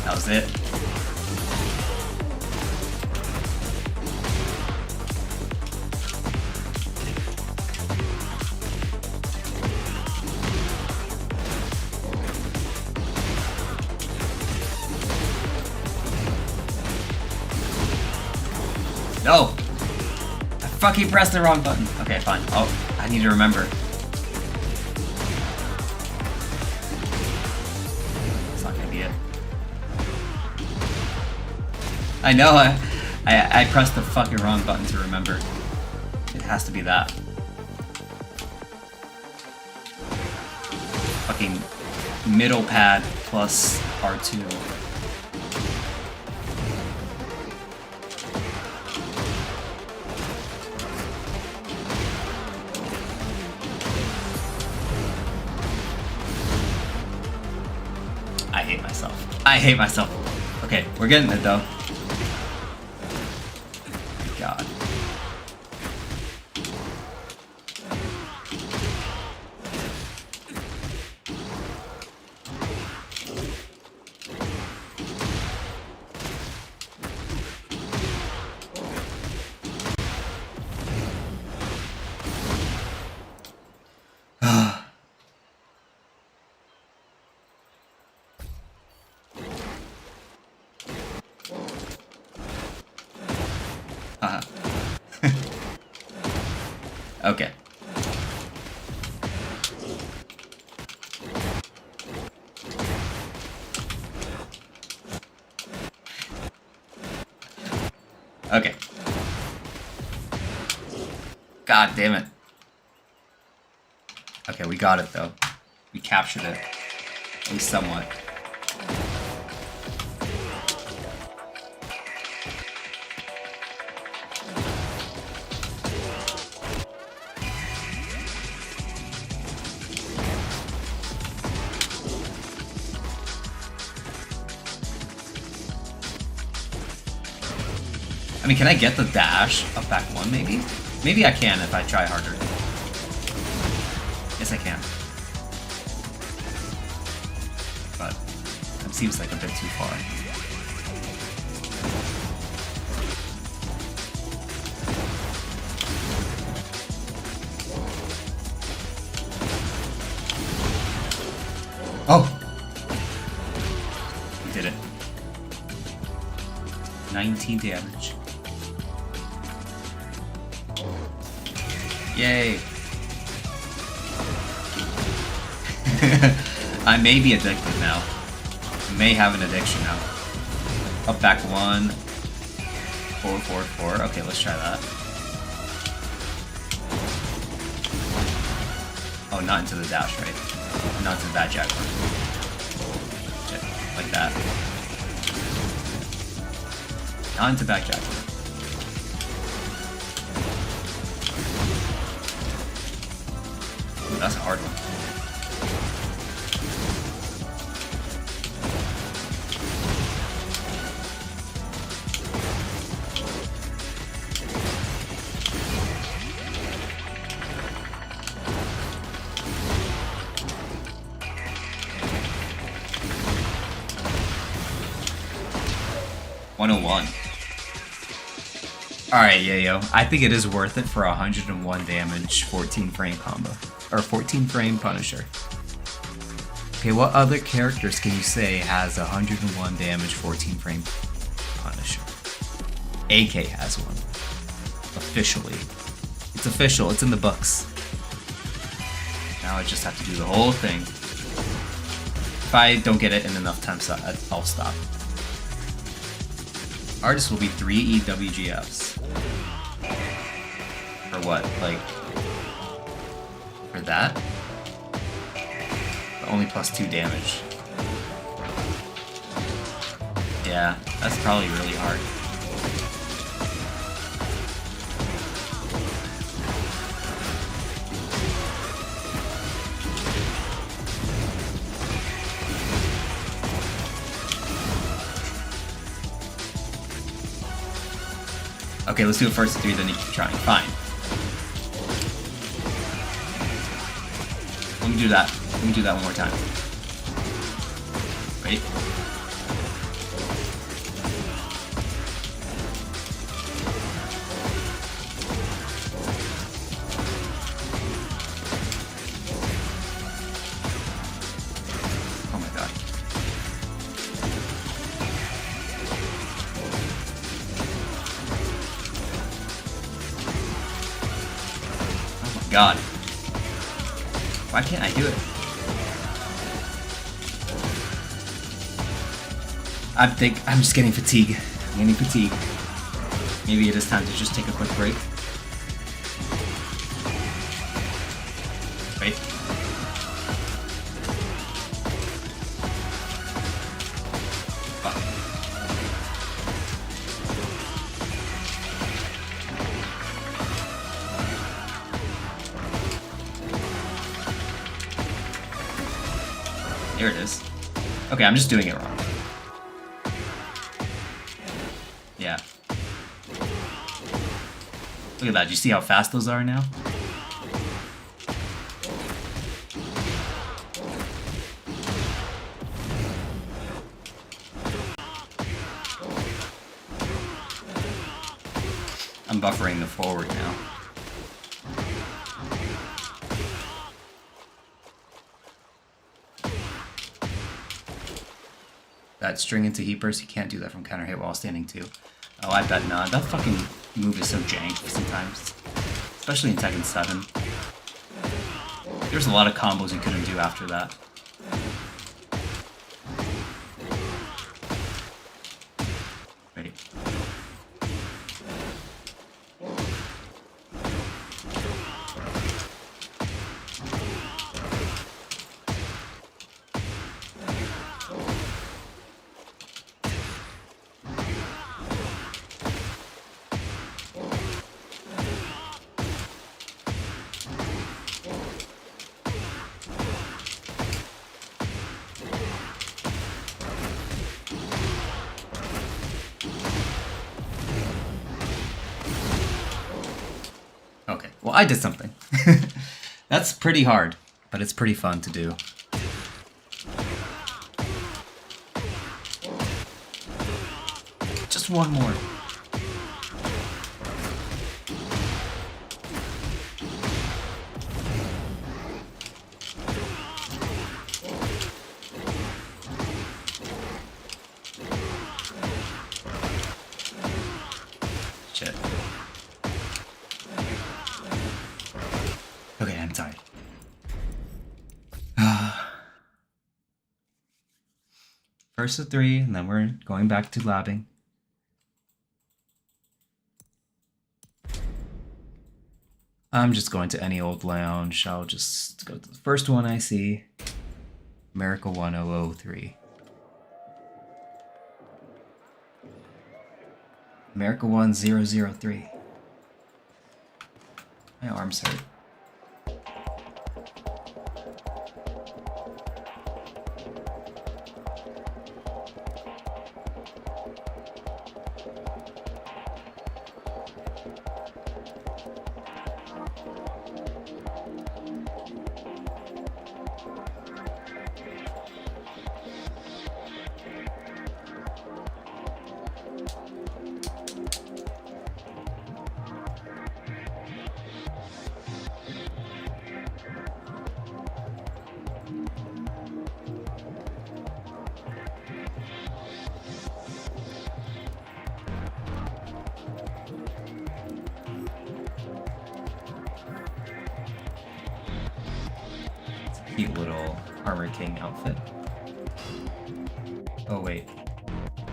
That was it. No! I fucking pressed the wrong button. Okay, fine. Oh, I need to remember. It's not gonna be it. I know, I pressed the fucking wrong button to remember. It has to be that. Fucking middle pad plus R2. I hate myself. I hate myself. Okay, we're getting it though. God. Okay. Okay. God damn it. Okay, we got it though. We captured it. At least somewhat. I mean, can I get the dash up back one, maybe? Maybe I can if I try harder. Yes, I can. But it seems like a bit too far. Oh! We did it. 19 damage. Yay! I may be addicted now. I may have an addiction now. Up back 1. 4, 4, 4. Okay, let's try that. Oh, not into the dash, right? Not into that jaguar. Shit, like that. Not into back jaguar. Ooh, that's a hard one. Alright, yo. I think it is worth it for 101 damage, 14 frame combo. Or 14 frame Punisher. Okay, what other characters can you say has 101 damage, 14 frame Punisher? AK has one. Officially. It's official, it's in the books. Now I just have to do the whole thing. If I don't get it in enough time, I'll stop. Artist will be 3 EWGFs. For what? Like, for that? But only +2 damage. Yeah, that's probably really hard. Okay, let's do it first 3, then you keep trying. Fine. Let me do that. Let me do that one more time. Wait. Oh my god. Oh my god. Why can't I do it? I'm just getting fatigue. I'm getting fatigue. Maybe it is time to just take a quick break. Wait. Fuck. There it is. Okay, I'm just doing it wrong. Yeah. Look at that. Do you see how fast those are now? I'm buffering the forward now. That string into heat burst, you can't do that from counter hit while standing too. Oh, I bet not. That fucking move is so jank sometimes. Especially in Tekken 7. There's a lot of combos you couldn't do after that. Ready. Okay, well I did something. That's pretty hard, but it's pretty fun to do. Just one more. Shit. Okay, I'm tired. First of 3, and then we're going back to labbing. I'm just going to any old lounge. I'll just go to the first one I see. America 1003. America 1003. My arms hurt. Cute little Armor King outfit. Oh wait.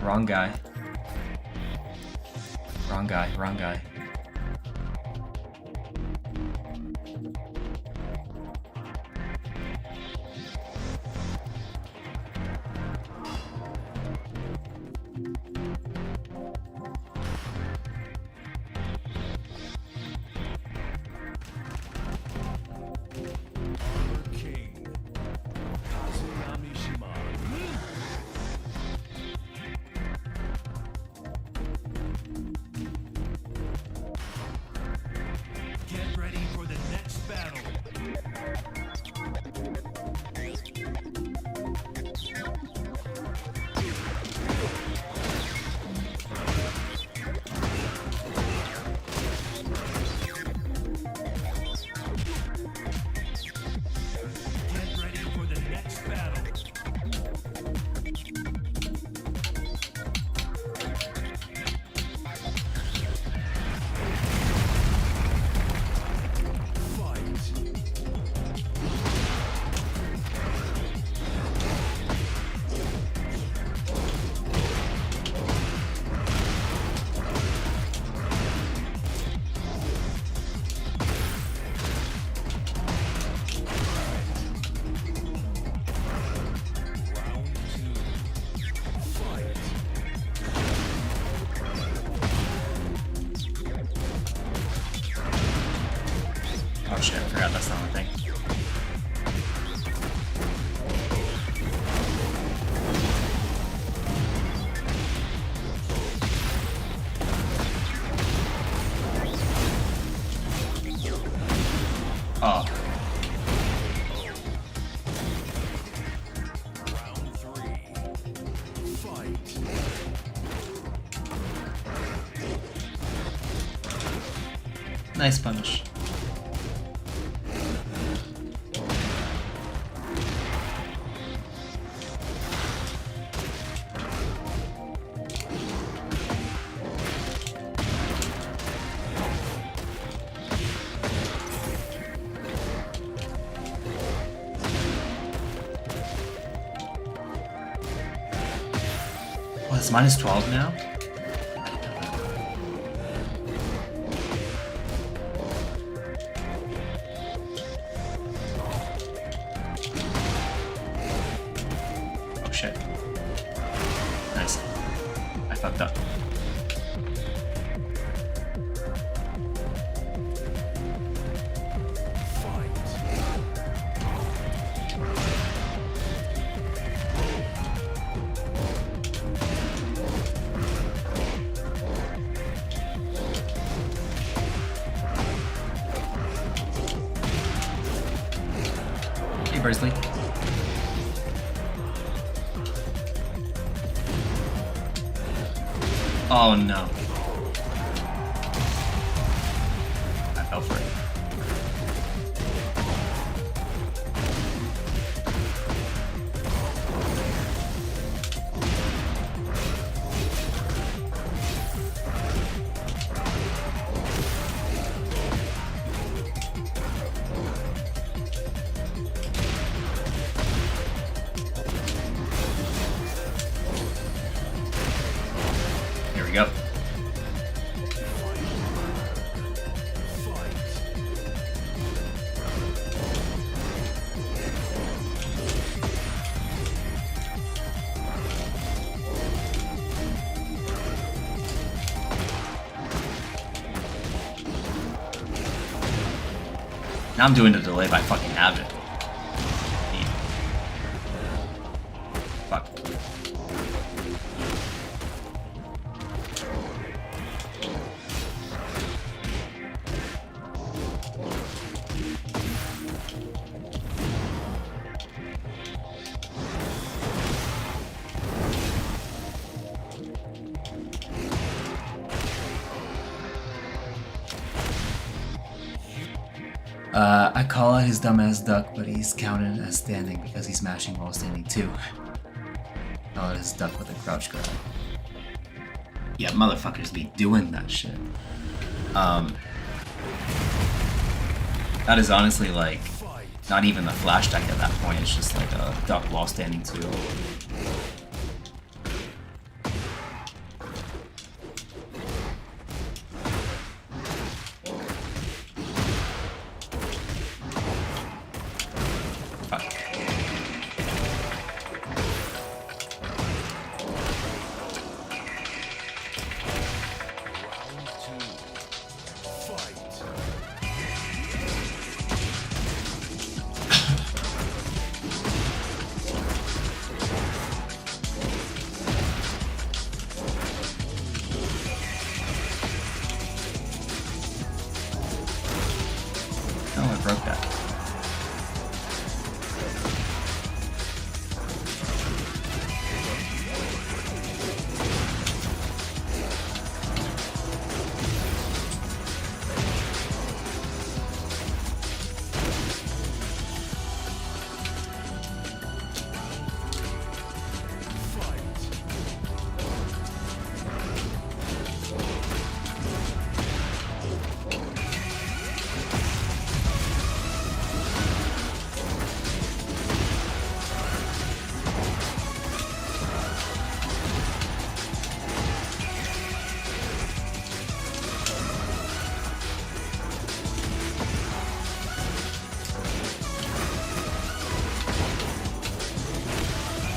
Wrong guy. Wrong guy, wrong guy. Get ready for the next battle. Get ready for the next battle. Oh shit, I forgot that's not a thing. Oh. Round 3. Fight. Nice punish. Oh, it's minus 12 now? Oh shit. Nice. I fucked up. Hey, Bursley. Oh no. I fell for it. Here we go. Now I'm doing the delay by fucking habit. Fuck. I call out his dumbass duck, but he's counted as standing because he's mashing while standing too. Call out his duck with a crouch grab. Yeah, motherfuckers be doing that shit. That is honestly like not even the flash deck at that point. It's just like a duck while standing too. Oh, I broke that.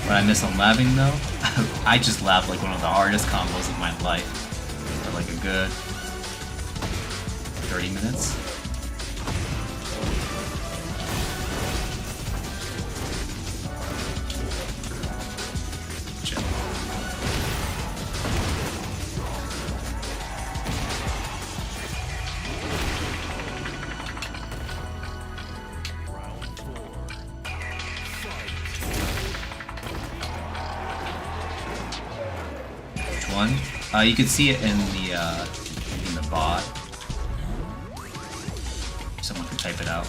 When I miss on labbing though, I just lab like one of the hardest combos of my life for like a good 30 minutes. Chill. One. You can see it in the bot. Someone can type it out.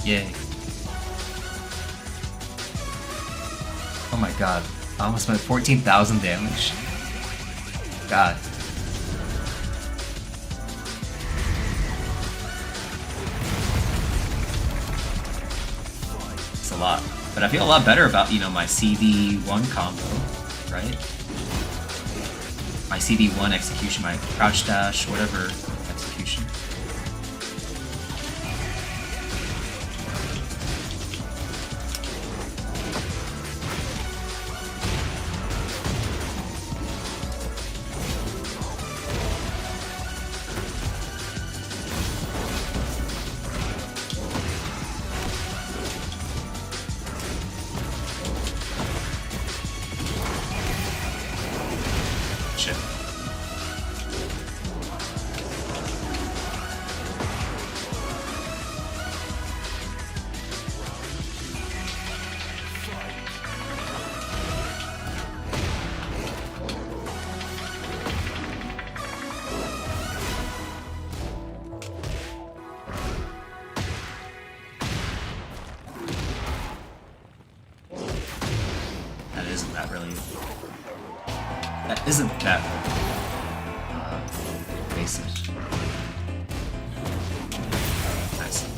Yay. Oh my god. I almost went 14,000 damage. God. It's a lot. But I feel a lot better about, you know, my CD1 combo, right? My CD1 execution, my crouch dash, whatever execution. Shit. isn't that basic. Nice.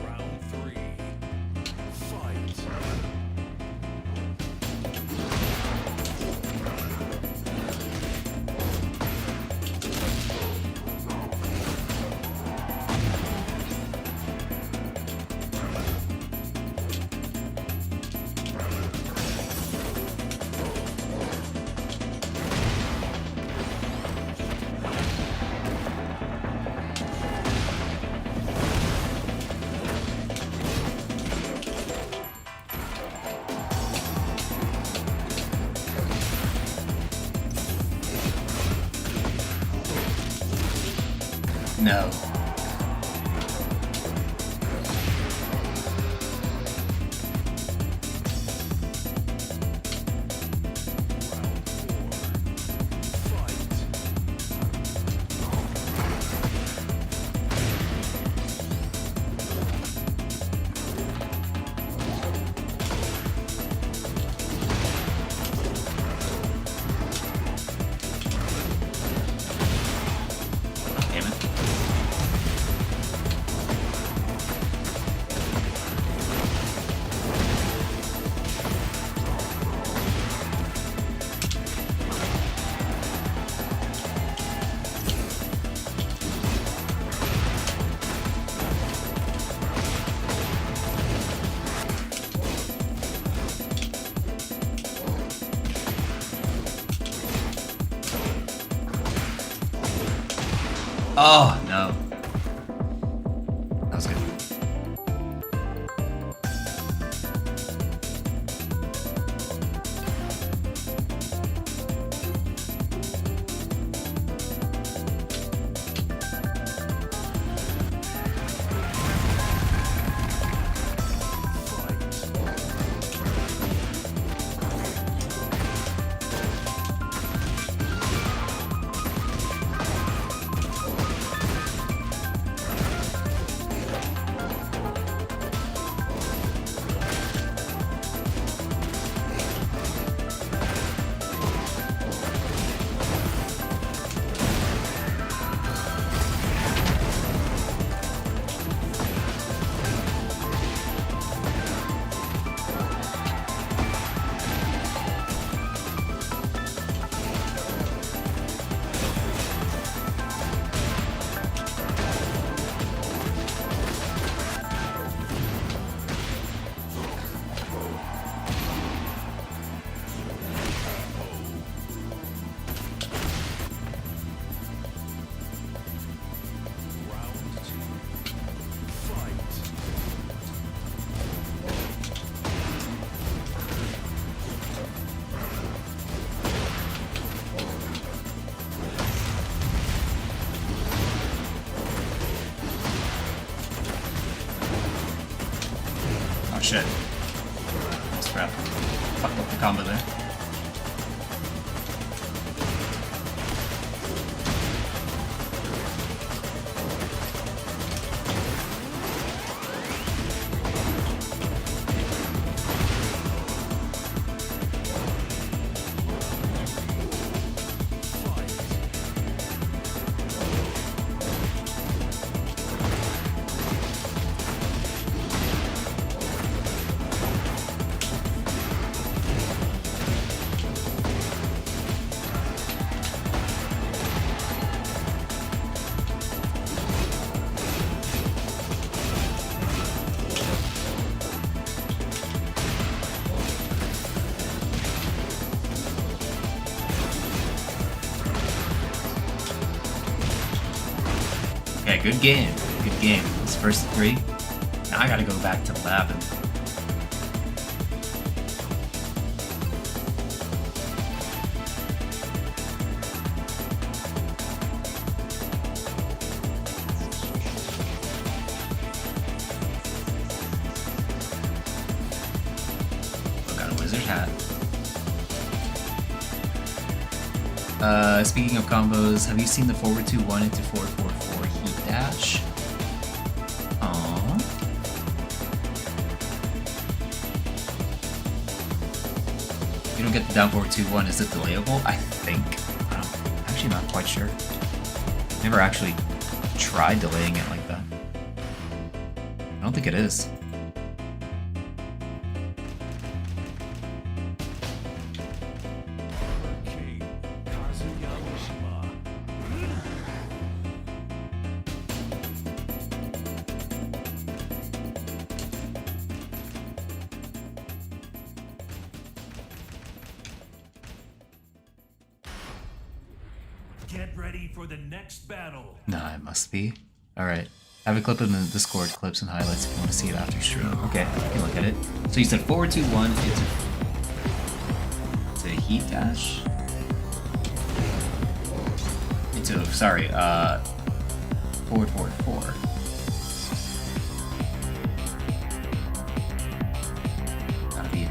Round 3. Fight. No. Damn it. Oh, no. That was good. Oh shit. Almost crap. Fucked up the combo there. Okay, good game. Good game. This first 3. Now I gotta go back to lab and got a wizard hat. Speaking of combos, have you seen the forward 2-1 into 4-4-4 heat dash? You don't get the down forward 2-1. Is it delayable? I think. I'm actually not quite sure. Never actually tried delaying it like that. I don't think it is. Get ready for the next battle. Nah, it must be. Alright. Have a clip in the Discord, clips and highlights if you want to see it after stream. Okay, I can look at it. So you said 4-2-1, it's a heat dash? Sorry, forward, 4. Gotta be.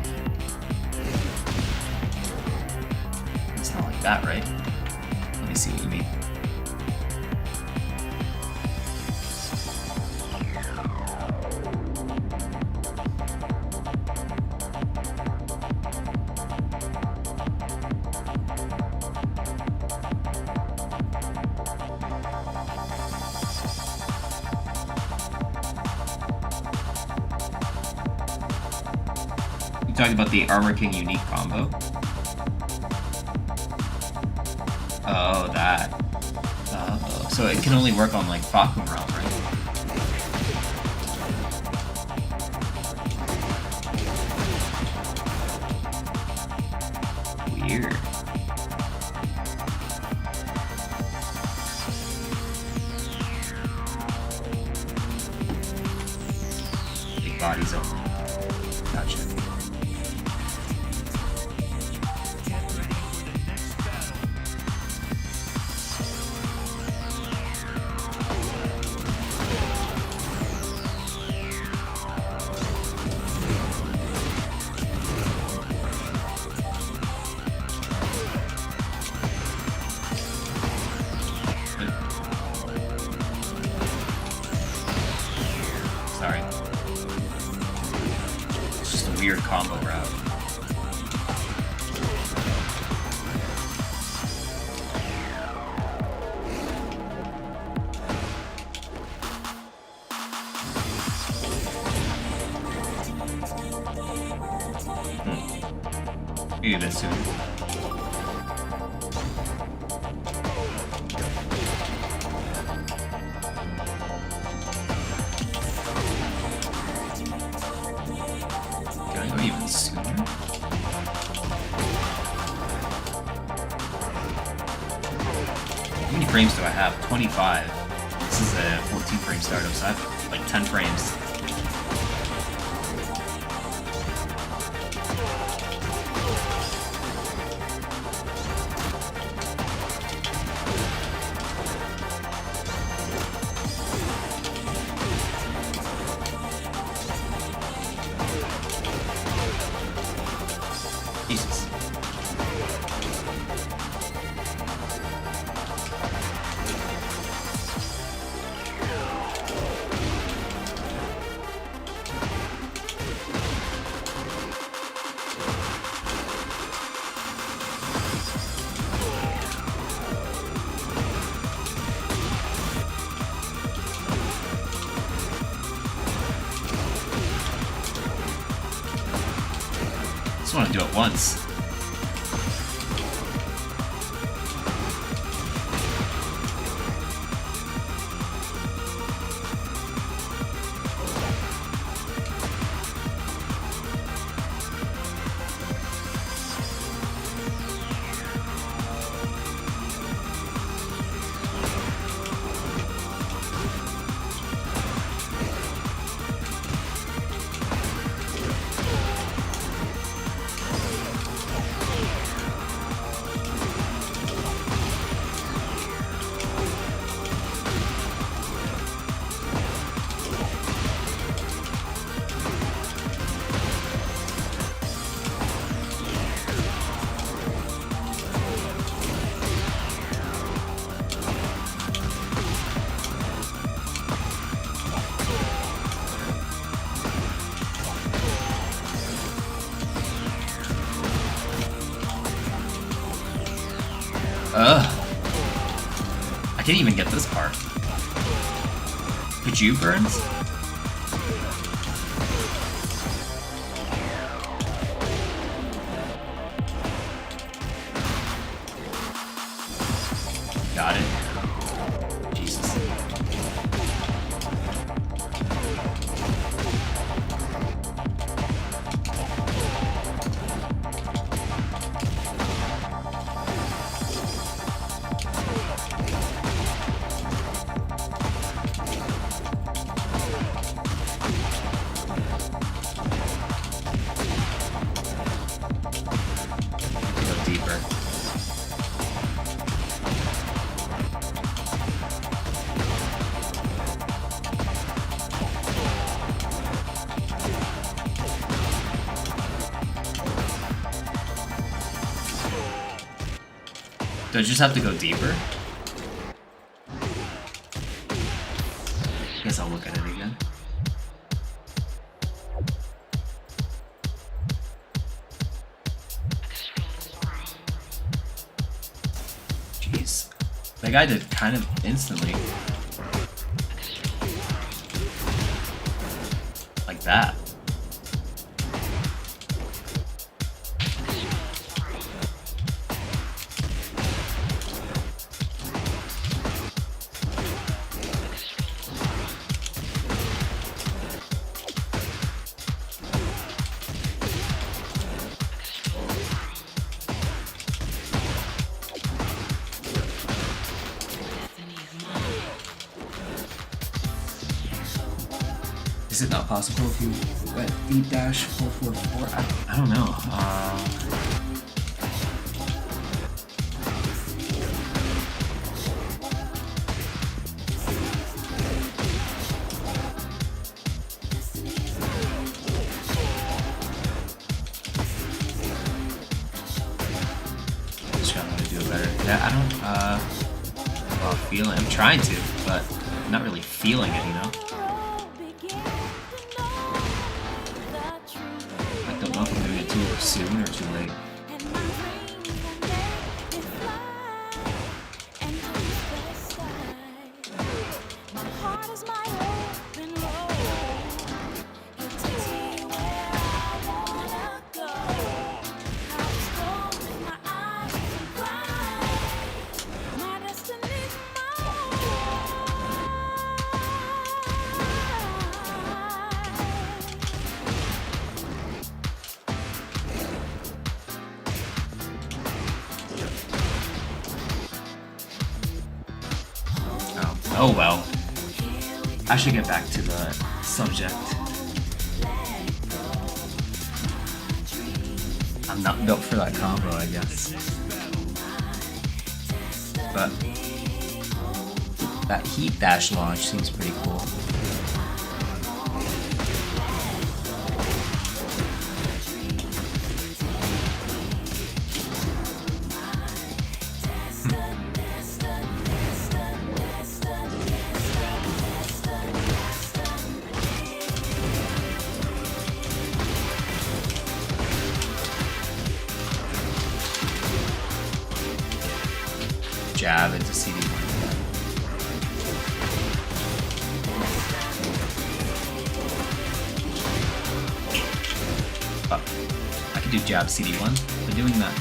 It's not like that, right? Let me see what you mean. You talking about the Armor King unique combo? Oh, that. So it can only work on like Fakum Realm, right? Weird. Big bodies only. Gotcha. Sorry. It's just a weird combo route. Maybe a bit soon. Can I go even sooner? How many frames do I have? 25. This is a 14 frame startup, so I have like 10 frames. Jesus. Just want to do it once. Ugh. I can't even get this part. Could you, Burns? Got it. Jesus. Go deeper. Do I just have to go deeper? Guess I'll look at it again. Jeez. That guy did kind of instantly. Like that. Is it not possible if you went D-444? I don't know. Just gotta want to do it better. Yeah, I don't, well, feeling. I'm trying to, but I'm not really feeling it, you know? I don't know if I'm doing it too soon or too late. Oh well. I should get back to the subject. I'm not built for that combo, I guess. But that heat dash launch seems pretty cool. Jab into CD1. Oh, I could do jab CD1 by doing that.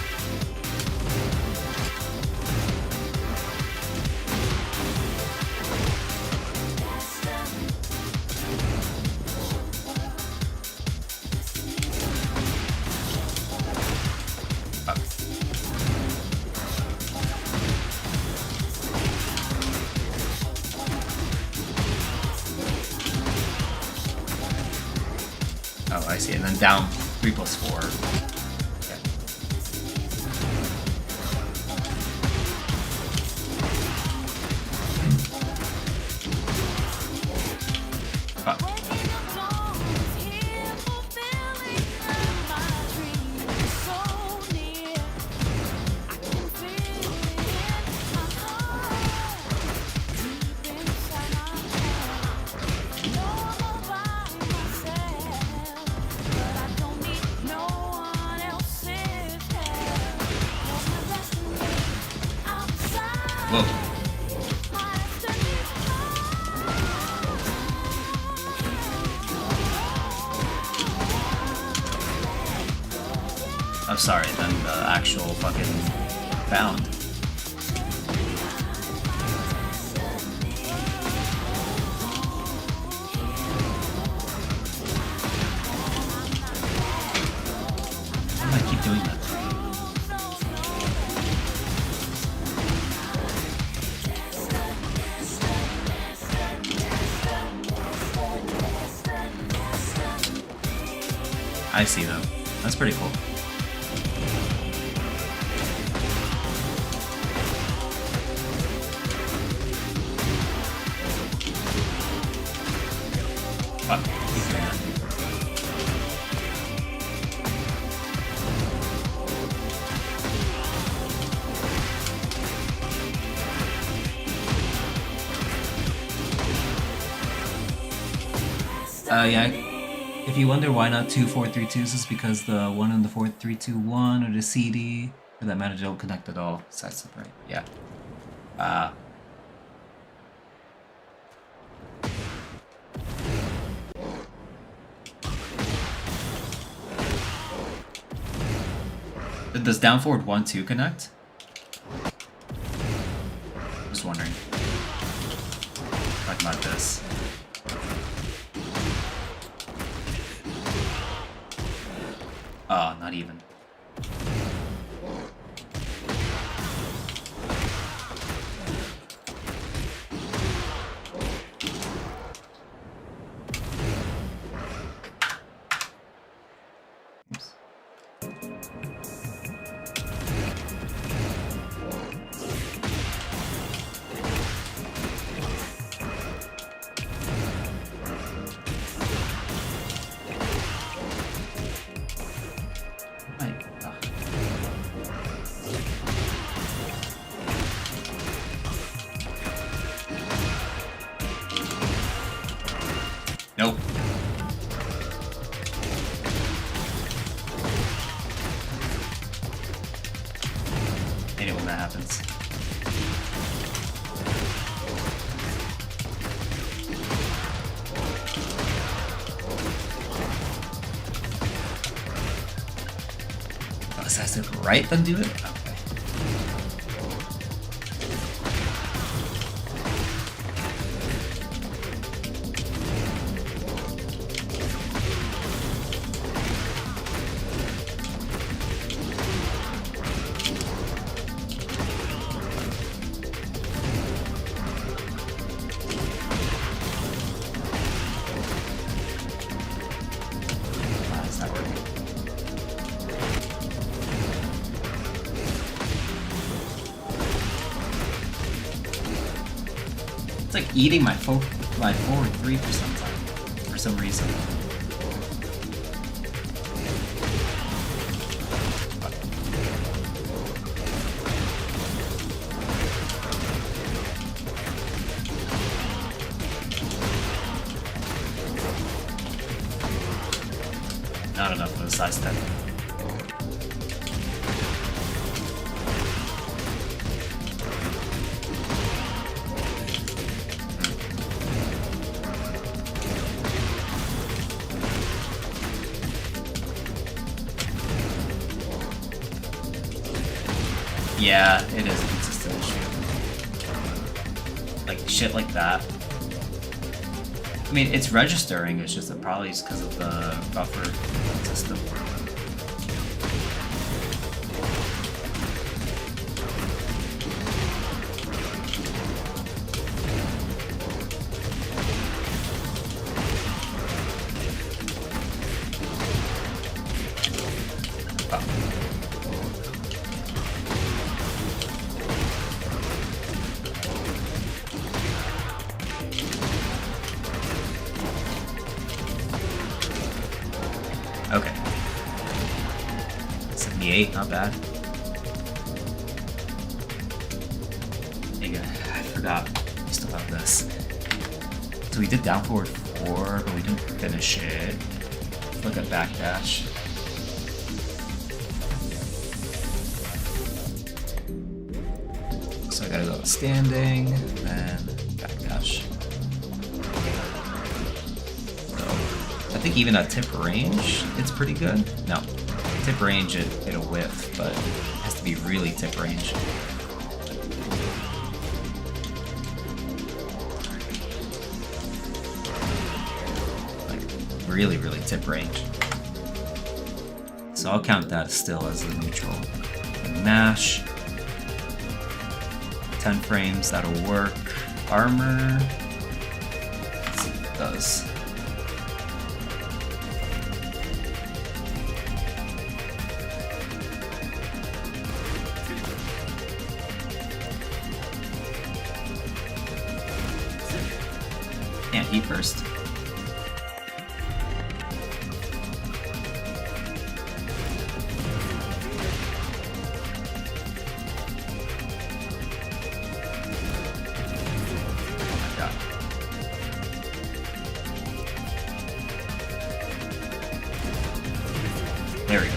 Oh, I see. And then down 3+4. Okay. Oh. Whoa. I'm sorry, then the actual fucking bound. Why do I keep doing that? I see them. That's pretty cool. Fuck. Keep doing that. Yeah. If you wonder why not 2 4-3-2s, is because the one in the 4-3-2-1 or the CD, for that matter, don't connect at all. So that's right. Yeah. Does down forward 1-2 connect? Just wondering. Talking about this. Oh, not even. Oops. Nope. Hate it when that happens. Oh, so I said right then do it? Okay. It's like eating my forward 3 for some reason. Not enough for the side step. Yeah, it is a consistent issue. Like, shit like that. I mean, it's registering, it's just that probably it's because of the buffer system. Okay. 78, not bad. I forgot. We still have this. So we did down forward 4, but we didn't finish it. Look at backdash. So I gotta go standing, then backdash. So I think even at tip range, it's pretty good. No, tip range it'll whiff, but it has to be really tip range. Like really, really tip range. So I'll count that still as the neutral. And mash. 10 frames, that'll work. Armor. Let's see what it does. Can't heat burst. There we go.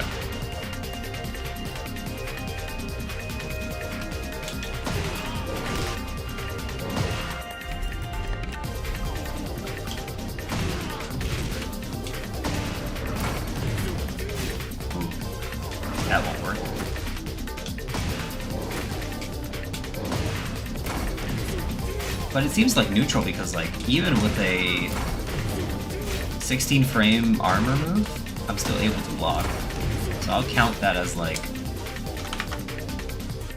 Ooh, that won't work. But it seems like neutral because, like, even with a 16 frame armor move, I'm still able to block. So I'll count that as, like,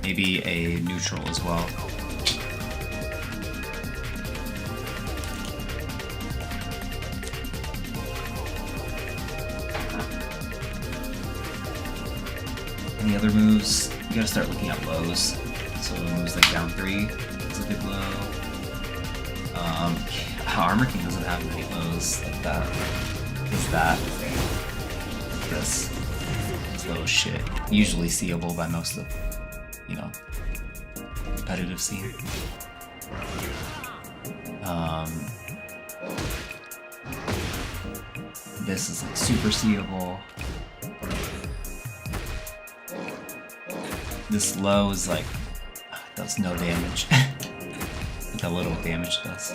maybe a neutral as well. Any other moves? You gotta start looking at lows. So moves like down 3 is a good low. Armor King doesn't have many lows like that. Is that this? Low as shit. Usually seeable by most of, you know, competitive scene. This is like super seeable. This low is like does no damage. Look how little damage it does.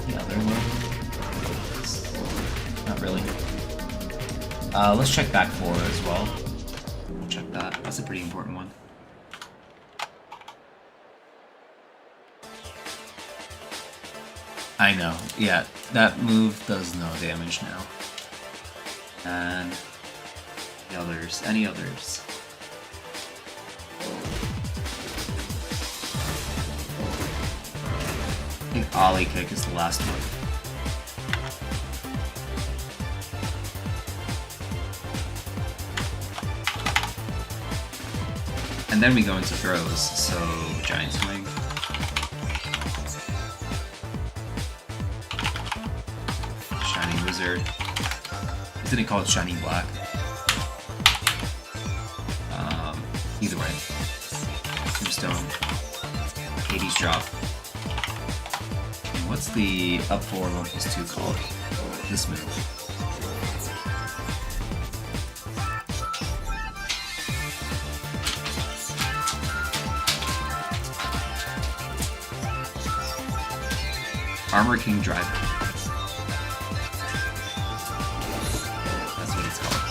The other one? Not really. Let's check back 4 as well. We'll check that. That's a pretty important one. I know. Yeah, that move does no damage now. And the others. Any others? I think Ollie Kick is the last one. And then we go into throws, so Giant Swing. Shining Wizard. Isn't it called Shining Black? Either way. Tombstone. Hades Drop. And what's the up 4 1+2 called? This move. Armor King Drive. That's what it's called.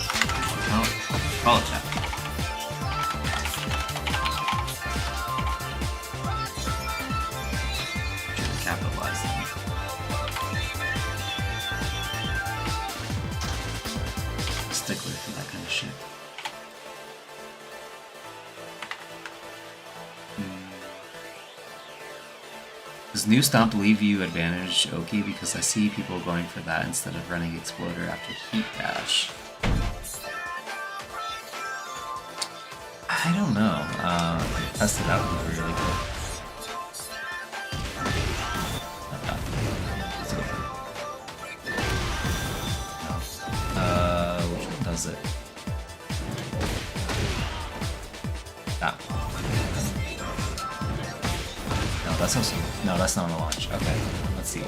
Call it that. Capitalize them. Stickler for that kind of shit. Does new stomp leave you advantage, Oki? Because I see people going for that instead of running Exploder after Heat Dash. I don't know. Test it out would be really cool. Let's go. Which one does it? That one. No, that's also no, that's not on the launch. Okay, let's see.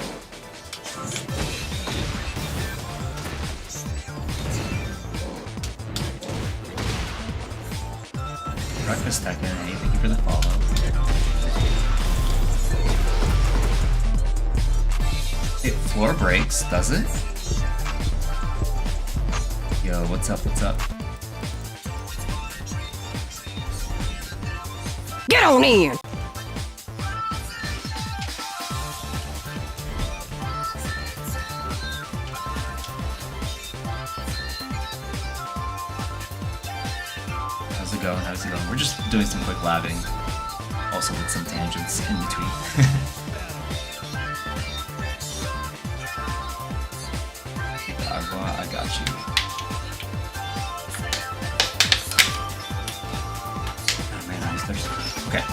Breakfast Tekken, hey, thank you for the follow. It floor breaks, does it? Yo, what's up, what's up? Get on in! How's it going? How's it going? We're just doing some quick labbing. Also with some tangents in between. Agua, I got you. Oh man, I was thirsty. Okay.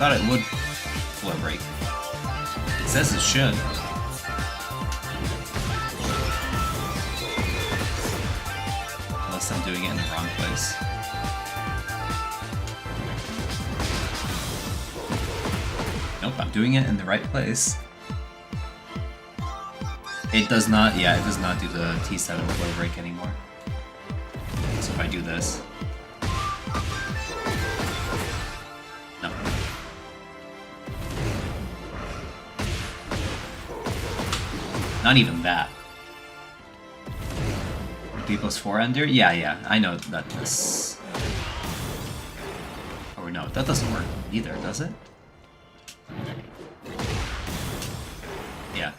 Thought it would floor break. It says it should. Unless I'm doing it in the wrong place. Nope, I'm doing it in the right place. It does not, yeah, it does not do the T7 floor break anymore. So if I do this. No. Not even that. 3+4 ender? Yeah, I know that this... Or no, that doesn't work either, does it? Yeah.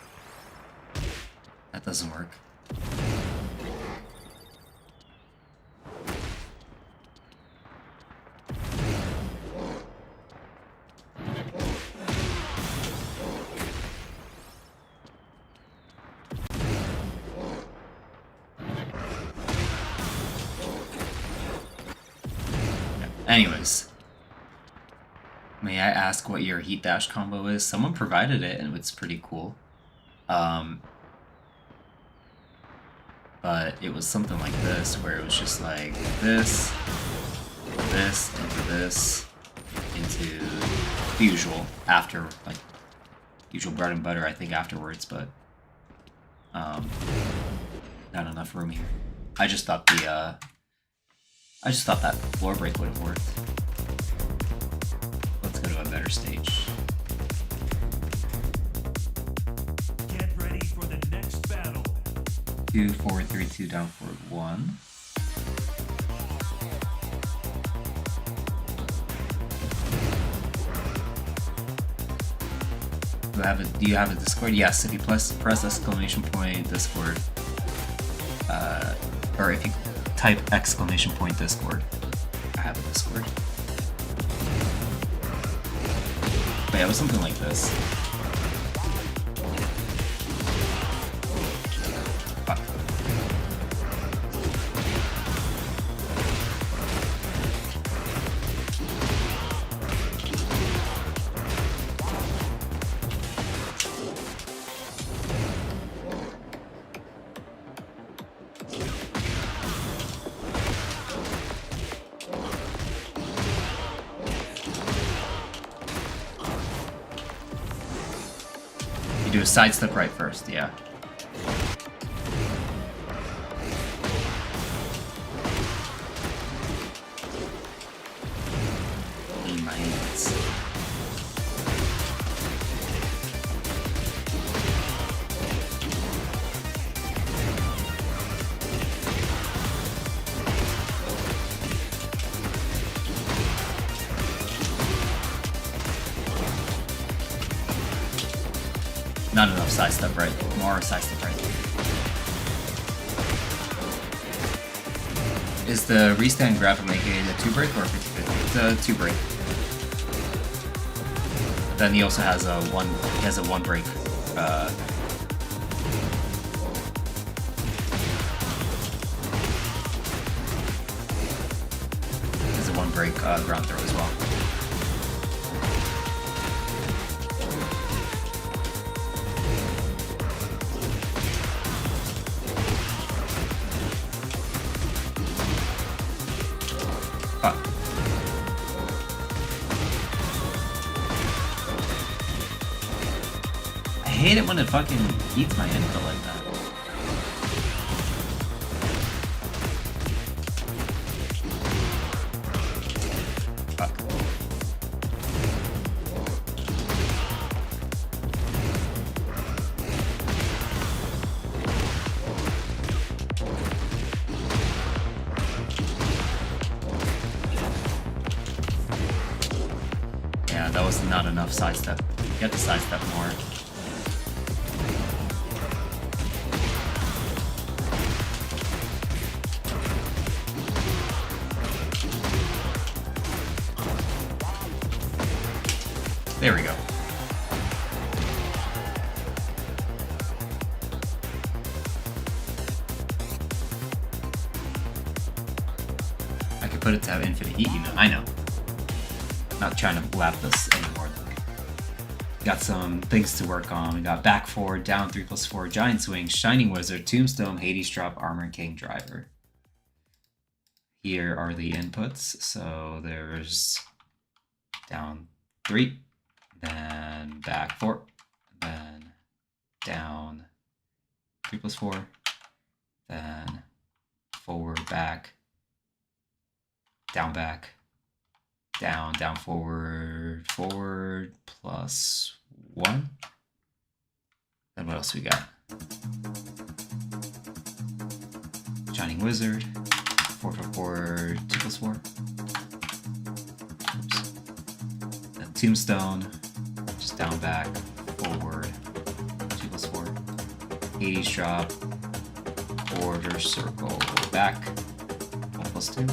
That doesn't work. Anyways, may I ask what your Heat Dash combo is? Someone provided it and it's pretty cool. But it was something like this, where it was just like this, into the usual after, like, usual bread and butter, I think, afterwards, but not enough room here. I just thought that floor break would have worked. Let's go to a better stage. Get ready for the next battle. 2, forward, 3, 2, down, forward, 1. Do you have a Discord? Yes, if you press exclamation point Discord, or if you type exclamation point Discord, I have a Discord. But yeah, it was something like this. Fuck. You do a sidestep right first, yeah. In my hands. Not enough sidestep right. More sidestep right. Is the restand grab from AK a 2-break or 50-50? It's a 2-break. Then he also has a 1-break. Has a 1-break ground throw as well. Fuck. I hate it when it fucking eats my input like that. Fuck. Yeah, that was not enough sidestep. You have to sidestep more. There we go. I could put it to have infinite heat, you know. I know. Not trying to lap this anymore though. Got some things to work on. We got back 4, down 3+4, giant swing, shining wizard, tombstone, Hades drop, armor king driver. Here are the inputs. So there's down 3, then back 4, then down 3+4, then forward back, down back, down, down, forward, forward, +1. Then what else we got? Shining Wizard, 4+4, 2+4. Oops. Then Tombstone, just down, back, forward, 2+4. Hades drop, order, circle, back, 1+2.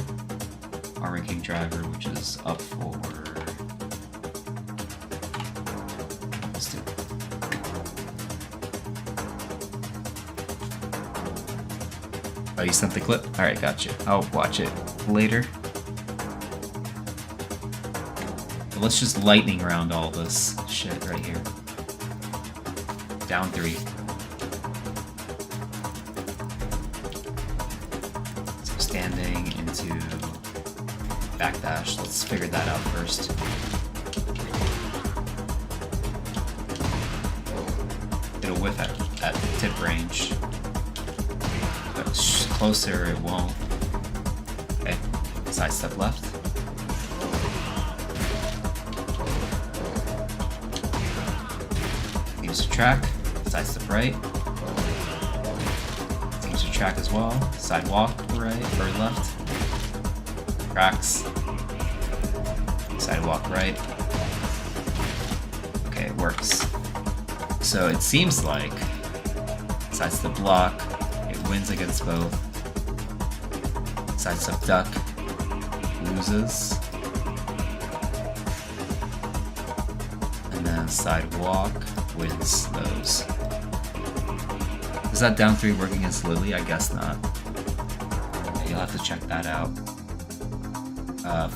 Armor King driver, which is up forward. Let's do it. Oh, you sent the clip? Alright, gotcha. I'll watch it later. But let's just lightning round all this shit right here. Down 3. So standing into backdash. Let's figure that out first. It'll whiff at tip range. But closer it won't. Okay, side step left. Seems to track. Side step right. Seems to track as well. Sidewalk right or left. Tracks. Sidewalk right. Okay, it works. So it seems like sidestep block, it wins against both. Sidestep duck loses. And then sidewalk wins those. Is that down 3 working against Lily? I guess not. Okay, you'll have to check that out.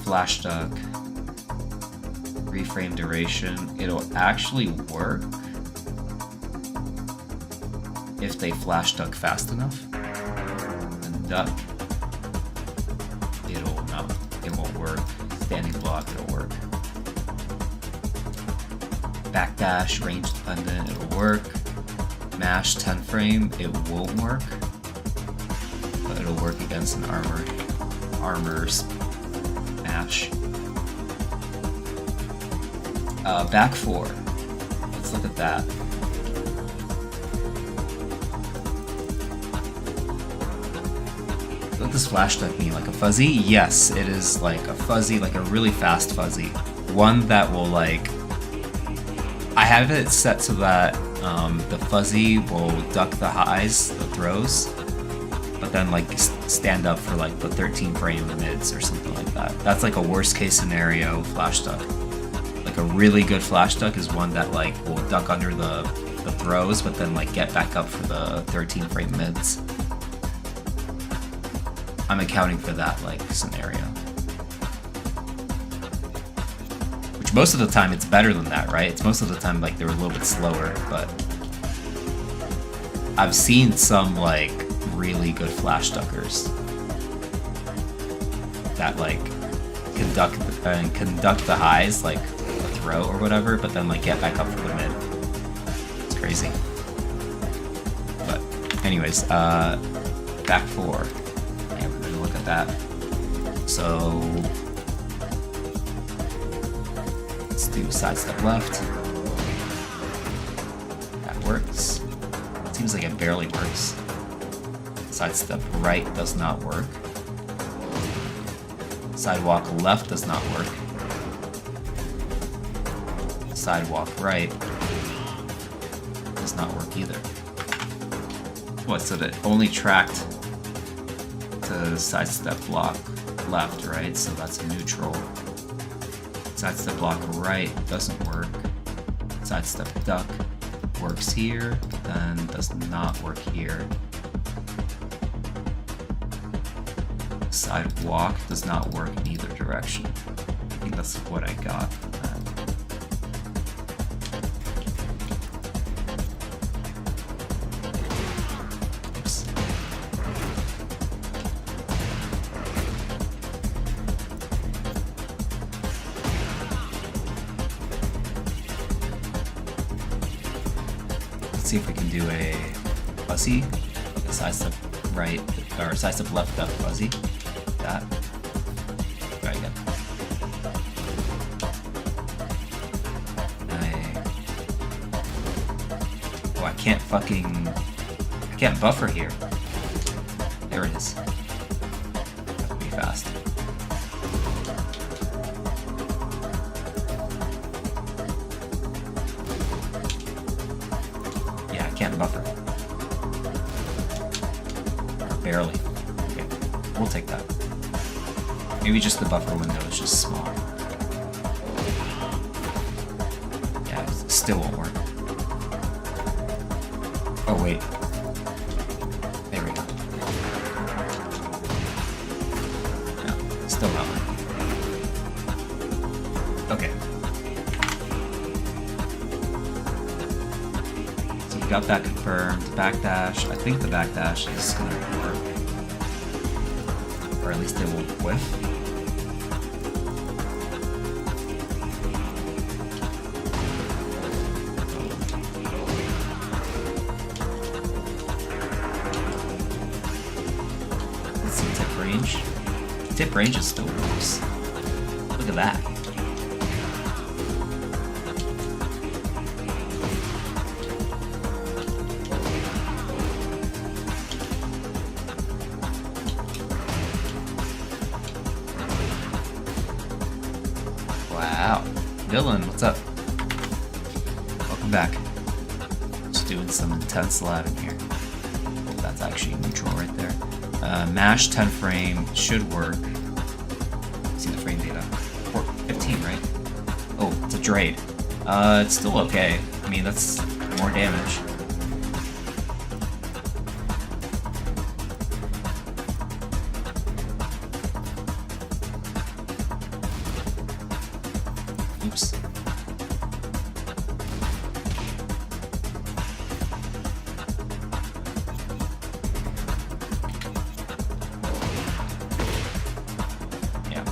Flash duck, reframe duration. It'll actually work if they flash duck fast enough. And duck, it won't work. Standing block, it'll work. Backdash, range dependent, it'll work. Mash 10 frame, it won't work. But it'll work against an armor smash. Back 4. Let's look at that. What does flash duck mean? Like a fuzzy? Yes, it is like a fuzzy, like a really fast fuzzy. One that will like... I have it set so that the fuzzy will duck the highs, the throws, but then like stand up for like the 13 frame mids or something like that. That's like a worst case scenario flash duck. Like a really good flash duck is one that like will duck under the throws, but then like get back up for the 13 frame mids. I'm accounting for that like scenario. Which most of the time it's better than that, right? It's most of the time like they're a little bit slower, but I've seen some like really good flash duckers that like conduct the highs like a throw or whatever, but then like get back up for the mid. It's crazy. But anyways, back 4. Yeah, we're gonna look at that. So let's do sidestep left. That works. Seems like it barely works. Sidestep right does not work. Sidewalk left does not work. Sidewalk right does not work either. What, so that only tracked to sidestep block left, right? So that's a neutral. Sidestep block right doesn't work. Sidestep duck works here, but then does not work here. Sidewalk does not work in either direction. I think that's what I got from that. Oops. Let's see if we can do a fuzzy, like a sidestep right, or sidestep left up fuzzy. That. Try again. Oh, I can't buffer here. There it is. Have to be fast. Yeah, I can't buffer. Barely. Okay, we'll take that. Maybe just the buffer window is just small. Yeah, it still won't work. Oh wait. There we go. No, still not working. Okay. So we got that confirmed. Backdash. I think the backdash is gonna work. Or at least it will whiff. Let's see tip range. Tip range is still worse. Look at that. Wow. Dylan, what's up? Welcome back. Just doing some intense labbing here. Oh, that's actually neutral right there. Mash 10 frame should work. See the frame data. 15, right? Oh, it's a Drade. It's still okay. I mean, that's more damage. Oops. Yeah.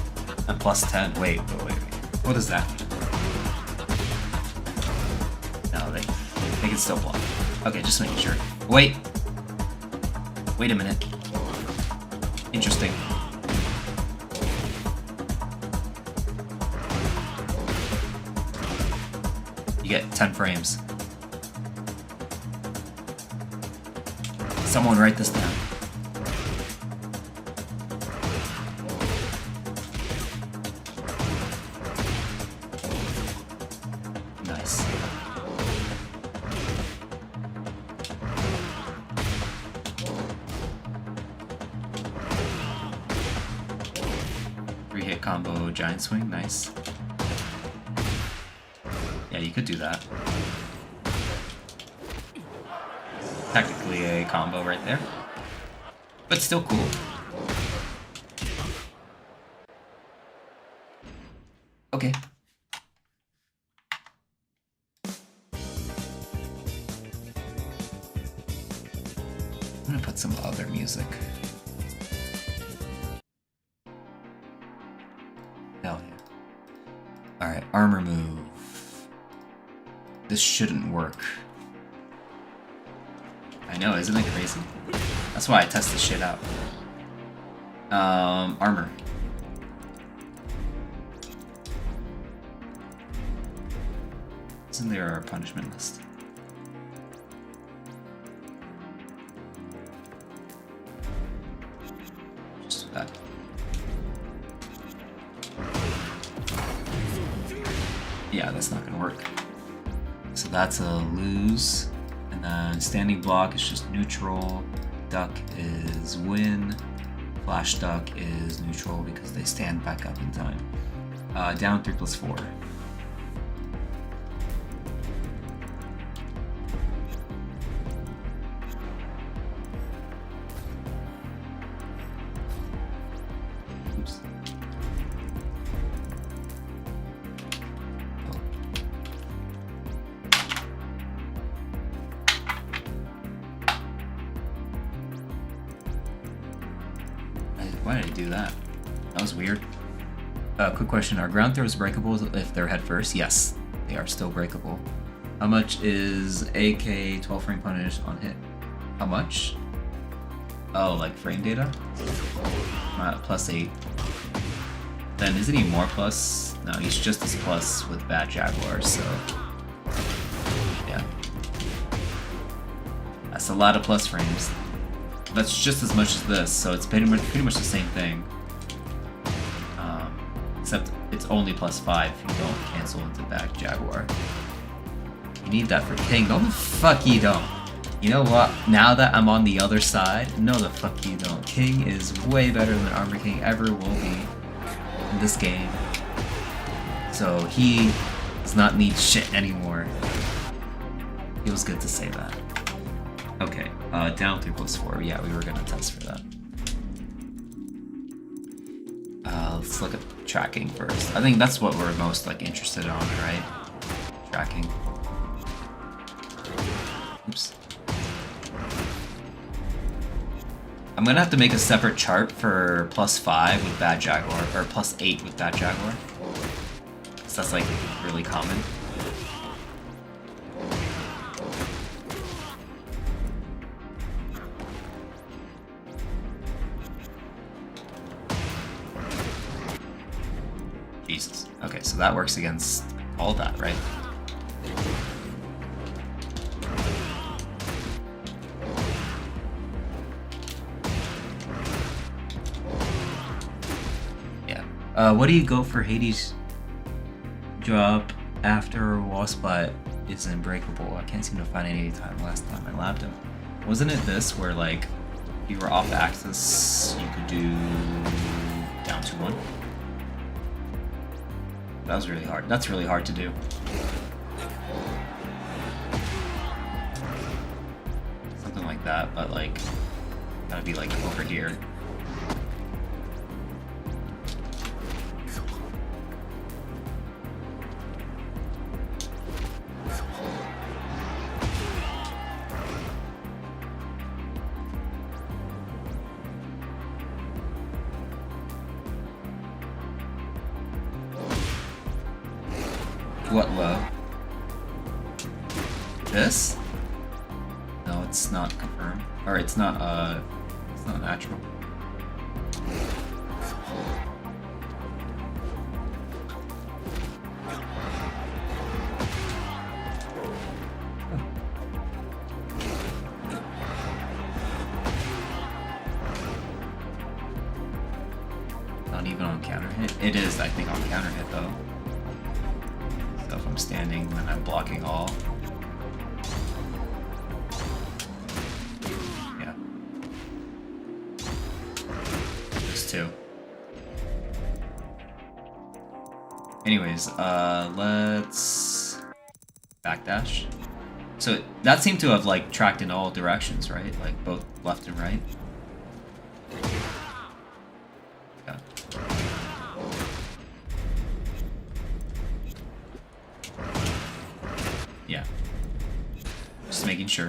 And plus 10. Wait. What is that? No, they can still block. Okay, just making sure. Wait a minute. Interesting. You get 10 frames. Someone write this down. Nice. combo giant swing, nice. Yeah, you could do that. Technically a combo right there. But still cool. Okay. I'm gonna put some other music. Hell yeah. Alright, armor move. This shouldn't work. I know, isn't it crazy? That's why I test this shit out. Armor. Isn't there a punishment list? Just that. Yeah, that's not gonna work. So that's a lose. And then standing block is just neutral. Duck is win. Flash duck is neutral because they stand back up in time. Down 3+4. Oops. Why did I do that? That was weird. Quick question, are ground throws breakable if they're head first? Yes, they are still breakable. How much is AK 12 frame punish on hit? How much? Oh, like frame data? +8. Then isn't he more plus? No, he's just as plus with Bad Jaguar, so... yeah. That's a lot of plus frames. That's just as much as this, so it's pretty much the same thing. Except it's only +5 if you don't cancel into Bad Jaguar. You need that for King. No, the fuck you don't. You know what? Now that I'm on the other side, no the fuck you don't. King is way better than Armor King ever will be in this game. So he does not need shit anymore. Feels good to say that. Okay, down 3+4. Yeah, we were gonna test for that. Let's look at tracking first. I think that's what we're most like interested on, right? Tracking. Oops. I'm gonna have to make a separate chart for +5 with Bad Jaguar, or +8 with Bad Jaguar. So that's like really common. Jesus. Okay, so that works against all that, right? Yeah. What do you go for Hades drop after wall splat is unbreakable? I can't seem to find any time last time I labbed him. Wasn't it this where like if you were off axis you could do down 2-1? That was really hard. That's really hard to do. Something like that, but like, gotta be like over here. What low? This? No, it's not confirmed. Or it's not natural. Not even on counter hit? It is, I think, on counter hit though. So if I'm standing, then I'm blocking all. Yeah. There's two. Anyways, let's backdash. So that seemed to have like tracked in all directions, right? Like both left and right. Yeah. Yeah. Just making sure.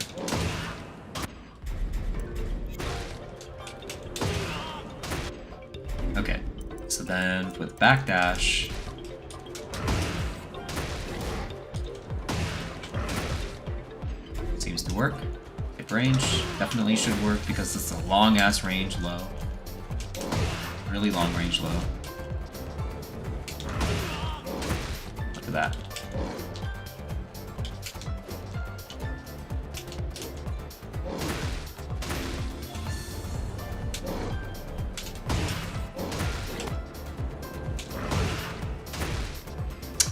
Okay. So then with backdash, seems to work. Hit range definitely should work because it's a long ass range low. Really long range low. Look at that.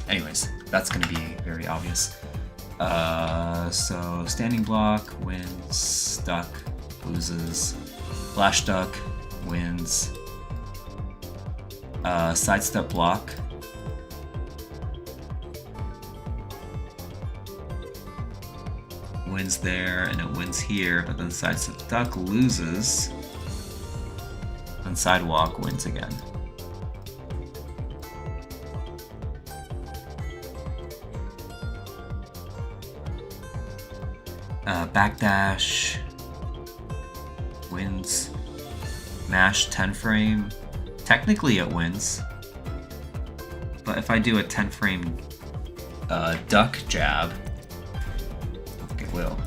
Anyways, that's gonna be very obvious. So standing block wins, stuck loses, flash duck wins, sidestep block wins there, and it wins here, but then sidestep duck loses, and sidewalk wins again. Backdash wins, mash 10 frame, technically it wins, but if I do a 10 frame duck jab, I think it will.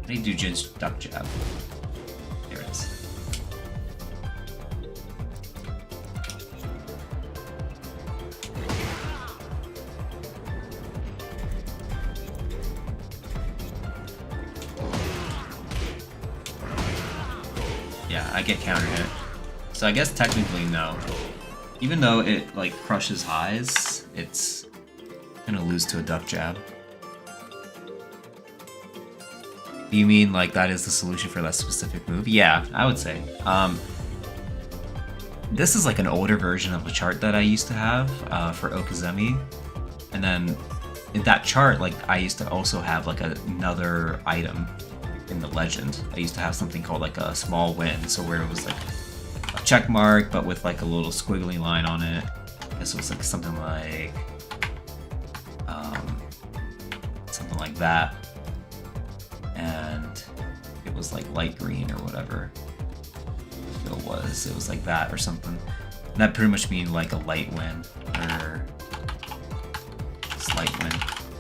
How do you do Jin's duck jab? Here it is. Yeah, I get counter hit. So I guess technically no. Even though it like crushes highs, it's gonna lose to a duck jab. Do you mean like that is the solution for that specific move? Yeah, I would say. This is like an older version of a chart that I used to have for Okazemi. And then in that chart, like I used to also have like another item in the legend. I used to have something called like a small win, so where it was like a check mark but with like a little squiggly line on it. I guess it was like something like that, and it was like light green or whatever it was like that or something. And that pretty much mean like a light win or slight win.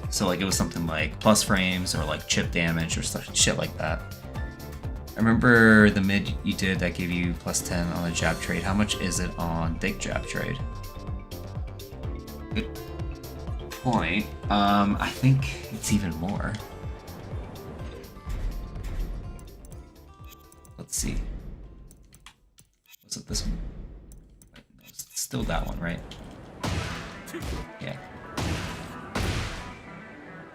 So like it was something like plus frames or like chip damage or stuff, shit like that. I remember the mid you did that gave you plus 10 on the jab trade. How much is it on big jab trade? Good point. I think it's even more. Let's see. Was it this one? Wait, no, it's still that one, right? Yeah.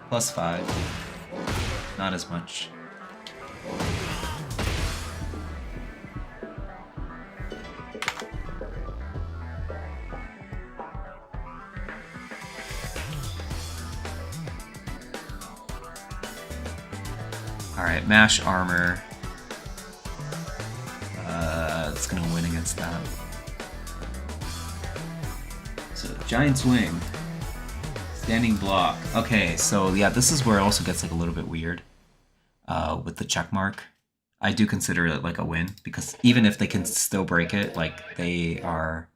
Plus 5. Not as much. Alright, mash armor. It's gonna win against that. So, giant swing. Standing block. Okay, so yeah, this is where it also gets like a little bit weird with the check mark. I do consider it like a win because even if they can still break it, like they are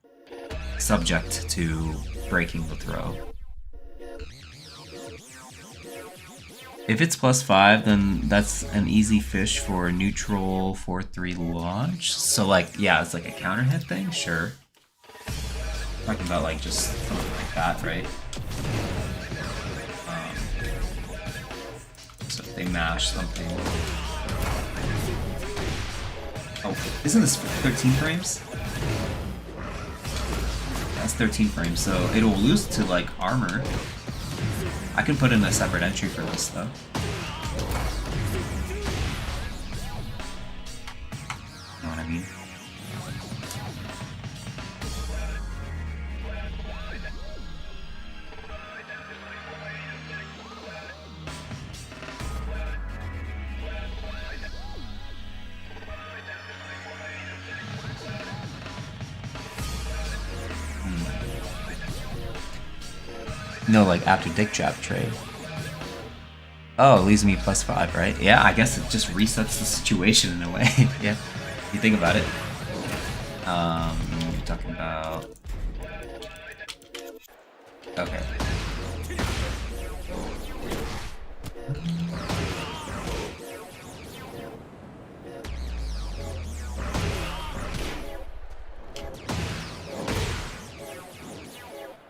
subject to breaking the throw. If it's plus 5, then that's an easy fish for a neutral 4-3 launch. So like, yeah, it's like a counter hit thing, sure. Talking about like just something like that, right? So if they mash something. Oh, isn't this 13 frames? That's 13 frames, so it'll lose to like armor. I can put in a separate entry for this though. Know what I mean? No, like after dick jab trade. Oh, it leaves me +5, right? Yeah, I guess it just resets the situation in a way. Yeah, you think about it. You're talking about... Okay.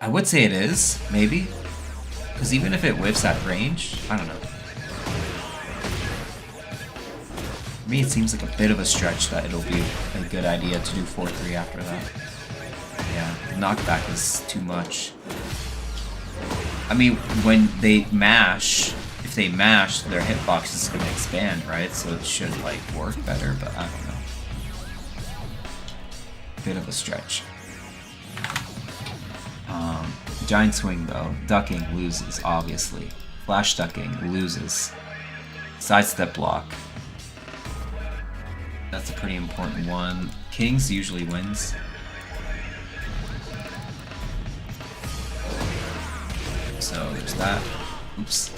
I would say it is, maybe. Because even if it whiffs at range, I don't know. For me, it seems like a bit of a stretch that it'll be a good idea to do 4-3 after that. Yeah, the knockback is too much. I mean, when they mash, if they mash, their hitbox is going to expand, right? So it should, like, work better, but I don't know. Bit of a stretch. Giant swing, though. Ducking loses, obviously. Flash ducking loses. Sidestep block. That's a pretty important one. Kings usually wins. So there's that. Oops.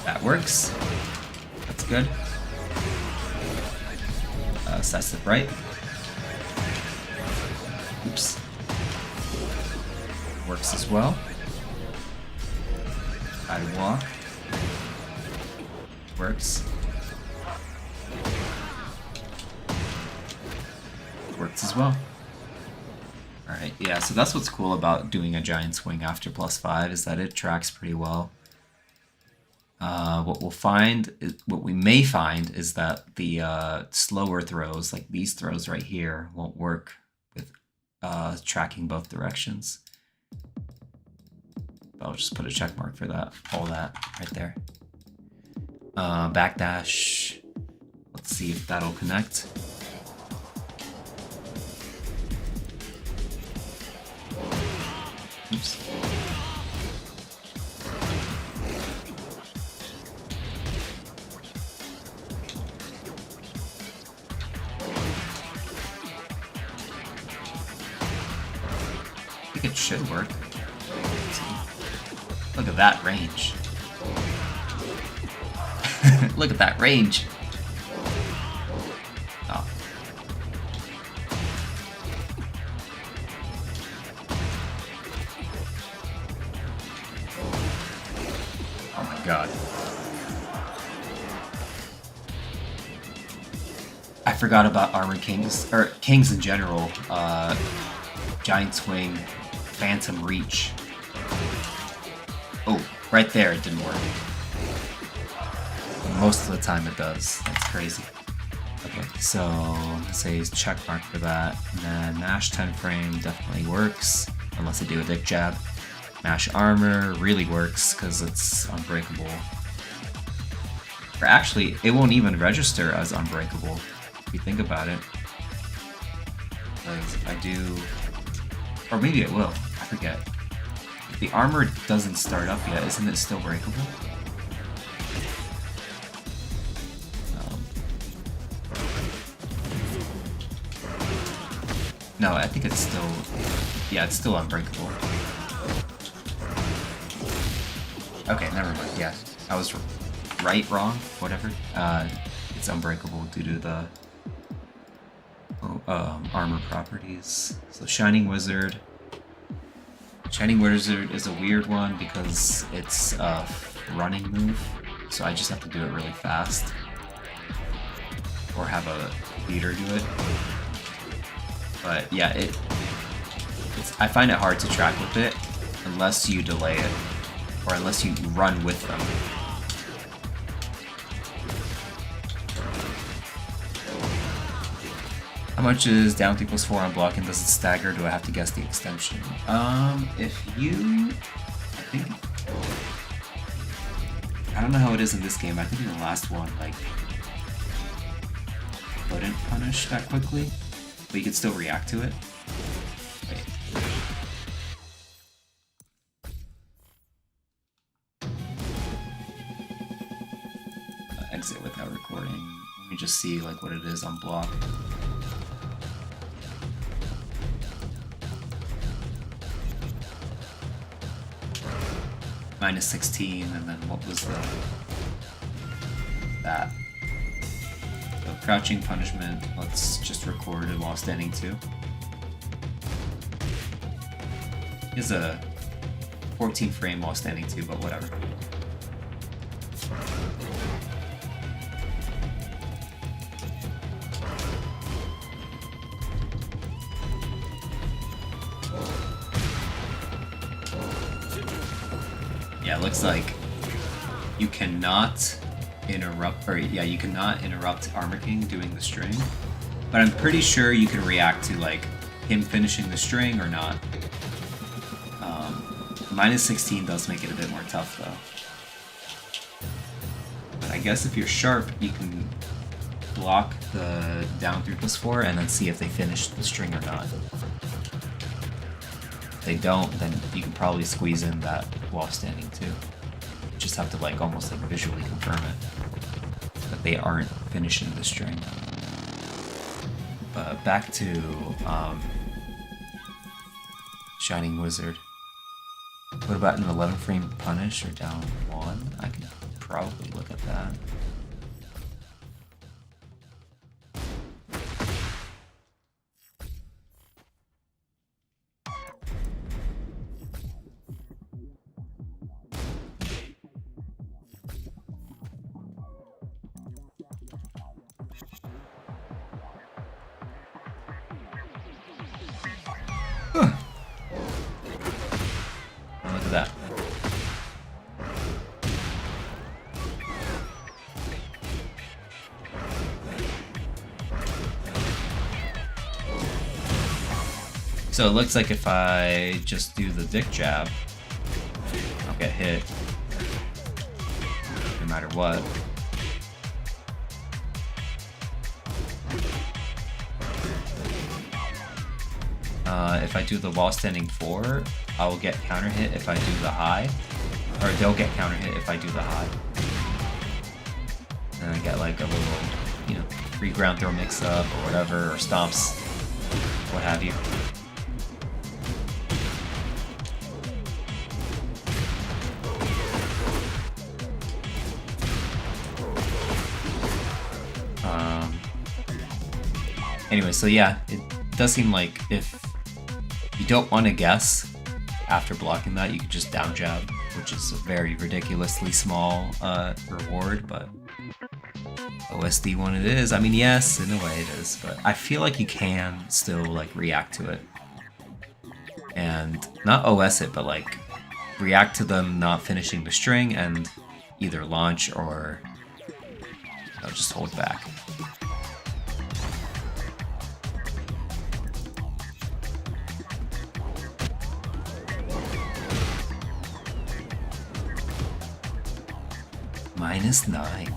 That works. That's good. Sidestep right. Oops. Works as well. Guided walk. Works. Works as well. Alright, yeah, so that's what's cool about doing a giant swing after +5 is that it tracks pretty well. What we may find is that the slower throws, like these throws right here, won't work with tracking both directions. I'll just put a check mark for that, all that right there. Backdash. Let's see if that'll connect. Oops. I think it should work. Look at that range. Look at that range. Oh. Oh my god. I forgot about Armor Kings, or Kings in general. Giant Swing, Phantom Reach. Oh, right there it didn't work. Most of the time it does. That's crazy. Okay, so let's say check mark for that. And then Mash 10 frame definitely works, unless I do a dick jab. Mash armor really works because it's unbreakable. Or actually, it won't even register as unbreakable if you think about it. Because if I do, or maybe it will, I forget. If the armor doesn't start up yet, isn't it still breakable? No, I think it's still, yeah, it's still unbreakable. Okay, never mind, yeah. I was right, wrong, whatever. It's unbreakable due to the armor properties. So Shining Wizard. Shining Wizard is a weird one because it's a running move, so I just have to do it really fast. Or have a leader do it. But yeah, I find it hard to track with it unless you delay it, or unless you run with them. How much is down 3 + 4 on block, and does it stagger? Do I have to guess the extension? If you, I don't know how it is in this game. I think in the last one, like, couldn't punish that quickly, but you could still react to it. Wait. Exit without recording. Let me just see like what it is on block. minus 16, and then what was that? So crouching punishment, let's just record it while standing 2. Is a 14 frame while standing 2, but whatever. Yeah, it looks like you cannot interrupt, or yeah, you cannot interrupt Armor King doing the string, but I'm pretty sure you can react to like him finishing the string or not. Minus 16 does make it a bit more tough though. But I guess if you're sharp, you can block the down 3+4 and then see if they finish the string or not. If they don't, then you can probably squeeze in that while standing too. You just have to like almost like visually confirm it that they aren't finishing the string. But back to Shining Wizard. What about an 11 frame punish or down 1? I could probably look at that. Look at that. So it looks like if I just do the dick jab, I'll get hit no matter what. If I do the wall standing 4, I will get counter hit if I do the high, or they'll get counter hit if I do the high. And I get like a little, you know, free ground throw mix up or whatever, or stomps, what have you. Anyway, so yeah, it does seem like if you don't want to guess after blocking that, you could just down jab, which is a very ridiculously small reward, but OSD one it is. I mean, yes, in a way it is, but I feel like you can still like react to it. And not OS it, but like react to them not finishing the string and either launch or just hold back. -9.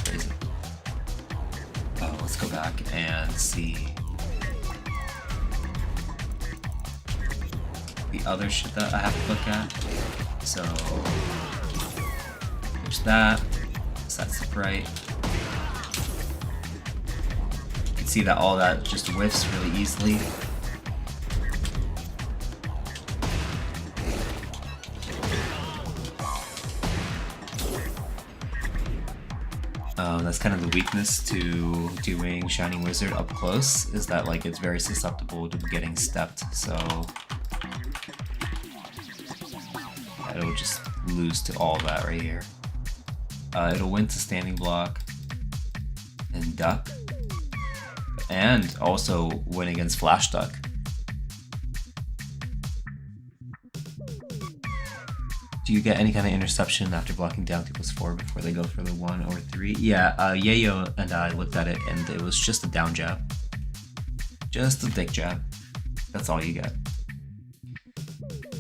Crazy. Oh, let's go back and see the other shit that I have to look at. So there's that. So that's right. You can see that all that just whiffs really easily. That's kind of the weakness to doing Shining Wizard up close, is that like it's very susceptible to getting stepped, so it'll just lose to all that right here. It'll win to standing block and duck, and also win against flash duck. Do you get any kind of interception after blocking down 2+4 before they go for the 1 or 3? Yeah, Yayo and I looked at it and it was just a down jab. Just a dick jab. That's all you get.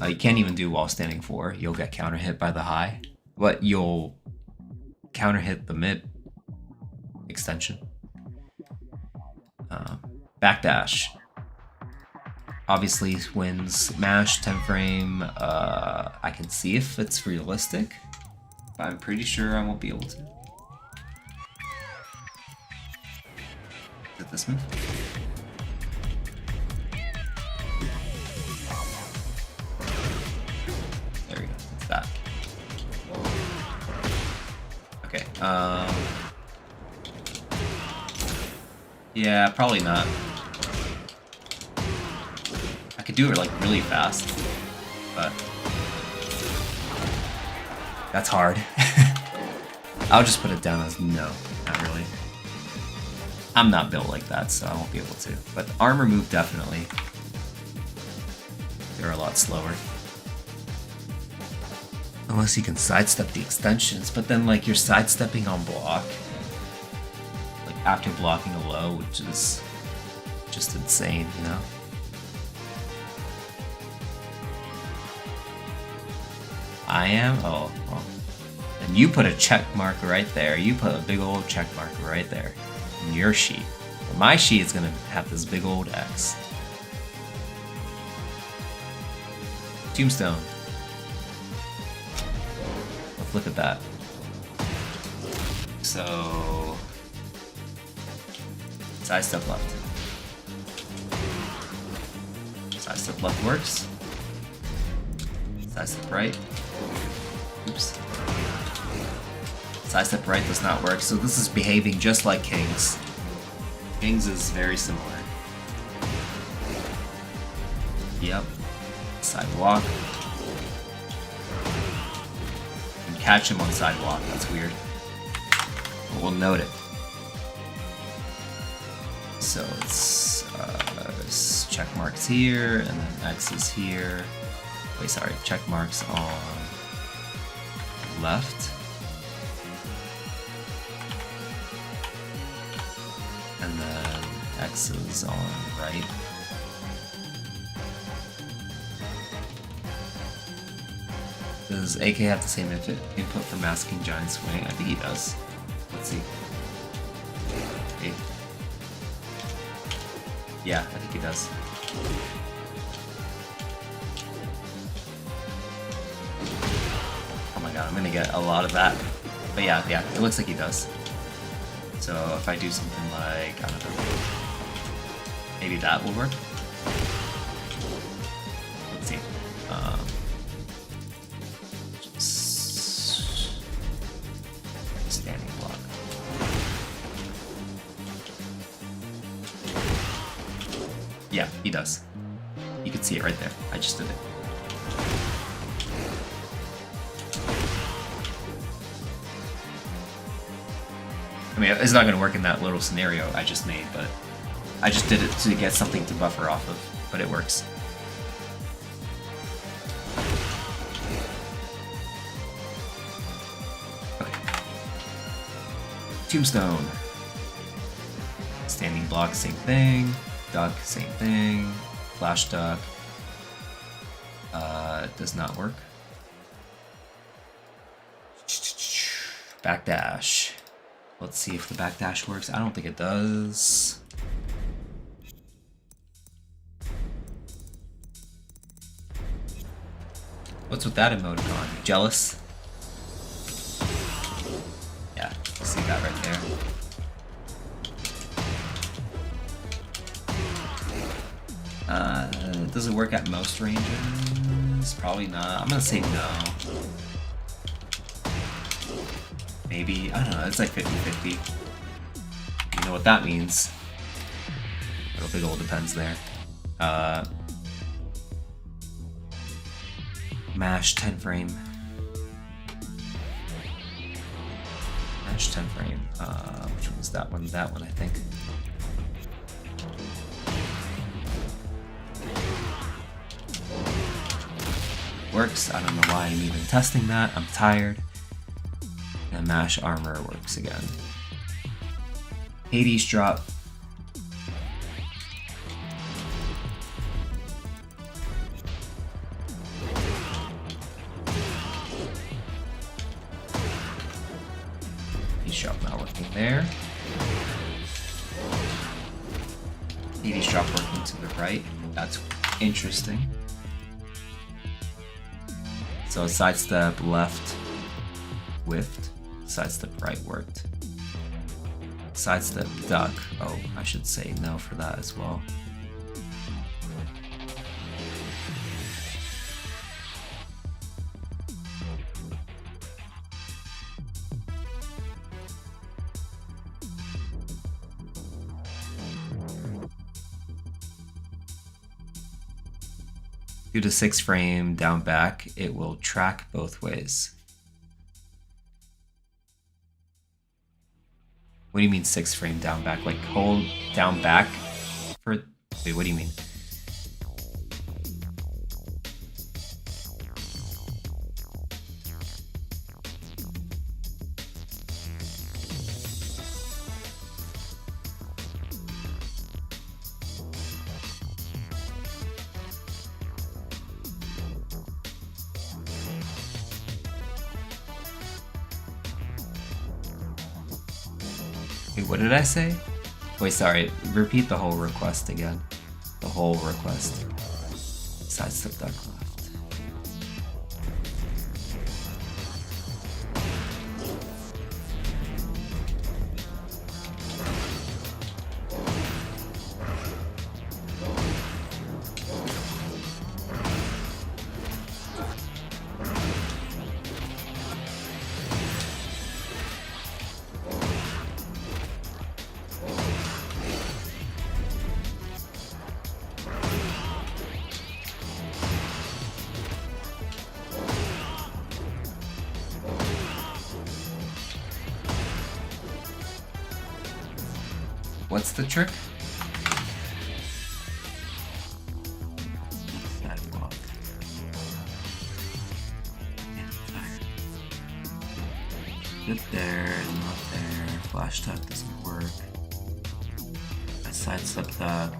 You can't even do wall standing 4. You'll get counter hit by the high, but you'll counter hit the mid extension. Backdash. Obviously wins mash 10 frame. I can see if it's realistic, but I'm pretty sure I won't be able to. Is it this move? Yeah, probably not. I could do it like really fast, but that's hard. I'll just put it down as no, not really. I'm not built like that, so I won't be able to. But the armor move, definitely. They're a lot slower. Unless you can sidestep the extensions, but then like you're sidestepping on block. Like after blocking a low, which is just insane, you know? I am? Oh, well. And you put a check mark right there. You put a big old check mark right there in your sheet. But my sheet is gonna have this big old X. Tombstone. Let's look at that. So, side step left. Side step left works. Side step right. Oops. Side step right does not work, so this is behaving just like King's. King's is very similar. Yep. Sidewalk. You can catch him on sidewalk, that's weird. But we'll note it. So it's check marks here, and then X is here. Wait, sorry, check marks on left. And then X is on right. Does AK have the same input for masking Giant Swing? I think he does. Let's see. Okay. Yeah, I think he does. Oh my god, I'm gonna get a lot of that. But yeah, it looks like he does. So if I do something like, I don't know, maybe that will work. Let's see. Just standing block. Yeah, he does. You can see it right there. I just did it. I mean, it's not going to work in that little scenario I just made, but I just did it to get something to buffer off of, but it works. Okay. Tombstone. Standing block, same thing. Duck, same thing. Flash duck. Does not work. Backdash. Let's see if the backdash works. I don't think it does. What's with that emoticon? Jealous? Yeah, you see that right there. Does it work at most ranges? Probably not. I'm gonna say no. Maybe, I don't know, it's like 50-50. You know what that means. I don't think it all depends there. Mash 10 frame. Mash 10 frame. Which one was that one? That one, I think. Works. I don't know why I'm even testing that. I'm tired. And mash armor works again. Hades drop. Hades drop not working there. Hades drop working to the right. That's interesting. So sidestep left, whiffed. Sidestep right worked. Sidestep duck. Oh, I should say no for that as well. Due to 6 frame down back, it will track both ways. What do you mean 6 frame down back? Like hold down back for... Wait, what do you mean? What did I say? Wait, sorry. Repeat the whole request again. The whole request. Sidestep duck left. What's the trick? Sidewalk. Good there, and not there. Flash tuck doesn't work. I sidestep that.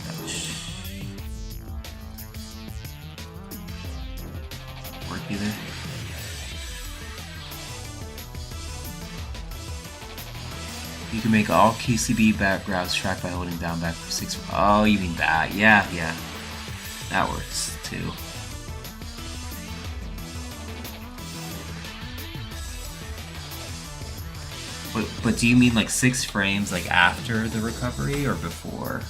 Work either. You can make all QCB back grabs track by holding down back for 6. Oh, you mean that? Yeah. That works too. But do you mean like 6 frames like after the recovery or before?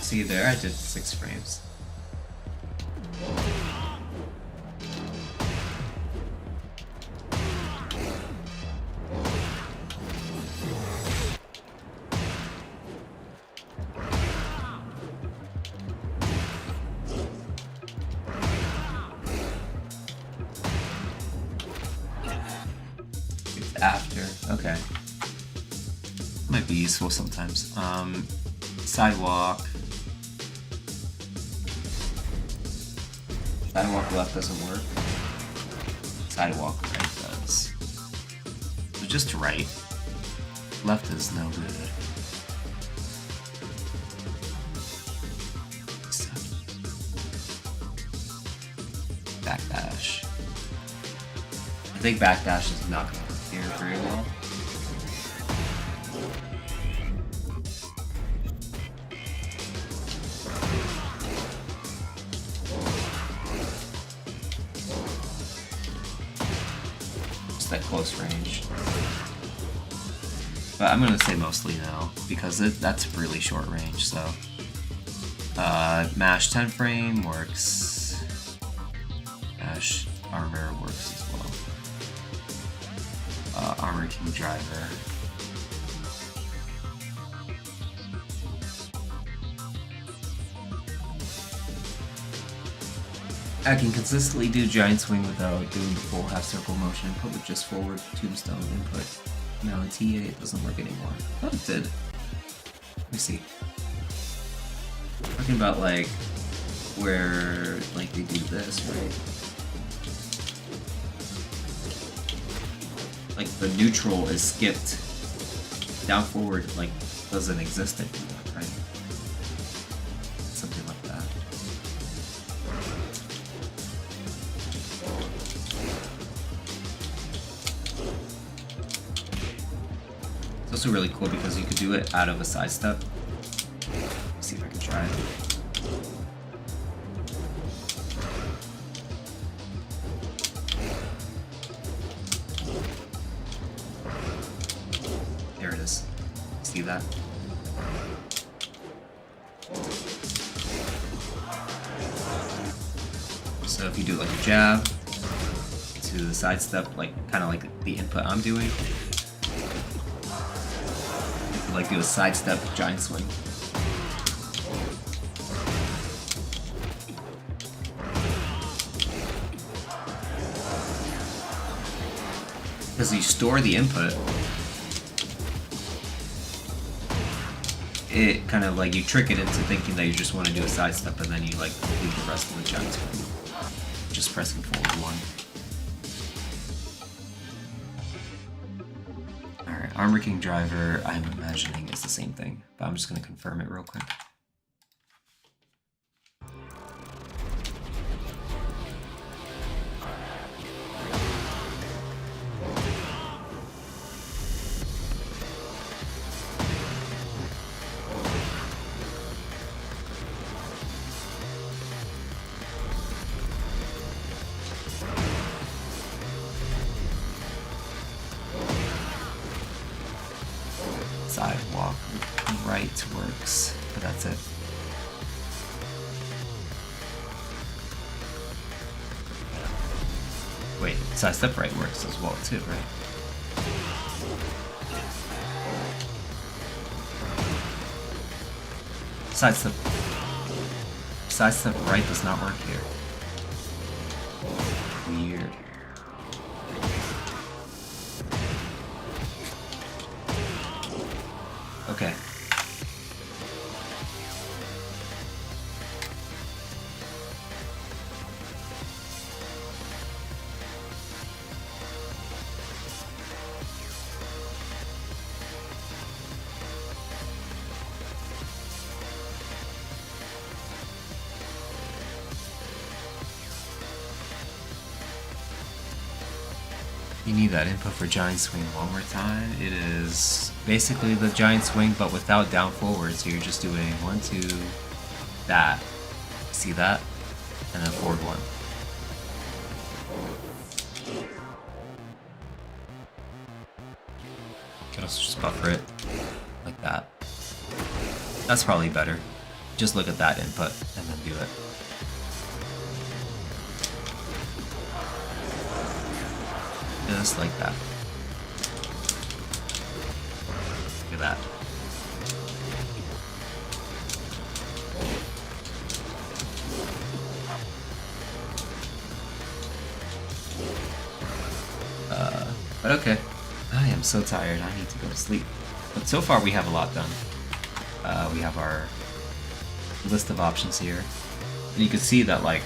See there, I did 6 frames. After, okay. Might be useful sometimes. Sidewalk. Sidewalk left doesn't work. Sidewalk right does. So just right. Left is no good. Backdash. I think backdash is not gonna work here very well. Just that close range. But I'm gonna say mostly no, because that's really short range, so. Mash 10 frame works. Mash armor works as well. Armor King Driver. I can consistently do giant swing without doing the full half circle motion input with just forward tombstone input. Now in TA it doesn't work anymore. I thought it did. Let me see. Talking about like where like they do this, right? Like the neutral is skipped. Down forward like doesn't exist anymore, right? Something like that. It's also really cool because you could do it out of a side step. Let's see if I can try it. There it is. See that? So if you do like a jab to the side step, like kind of like the input I'm doing, Like do a sidestep giant swing. Because you store the input, it kind of like you trick it into thinking that you just want to do a sidestep, and then you like leave the rest of the giant swing. Just pressing forward one. Alright, Armor King Driver, I'm imagining is the same thing, but I'm just going to confirm it real quick. Sidewalk right works, but that's it. Wait, sidestep right works as well too, right? Sidestep right does not work here. Weird. Okay. You need that input for giant swing one more time. It is basically the giant swing, but without down forward. So you're just doing 1, 2, that. See that? And then forward 1. You can also just buffer it like that. That's probably better. Just look at that input and then do it. Just like that. Look at that. But okay. I am so tired. I need to go to sleep. But so far we have a lot done. We have our list of options here. And you can see that like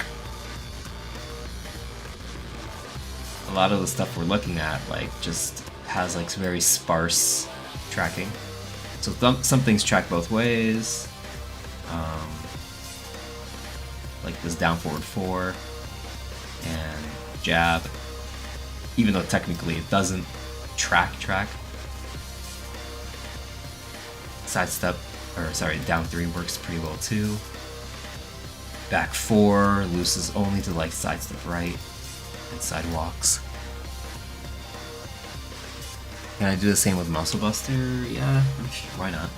a lot of the stuff we're looking at like just has like very sparse tracking. So some things track both ways. Like this down forward 4 and jab. Even though technically it doesn't track. Sidestep, or sorry, down 3 works pretty well too. Back 4 looses only to like sidestep right and sidewalks. Can I do the same with Muscle Buster? Yeah, sure, why not?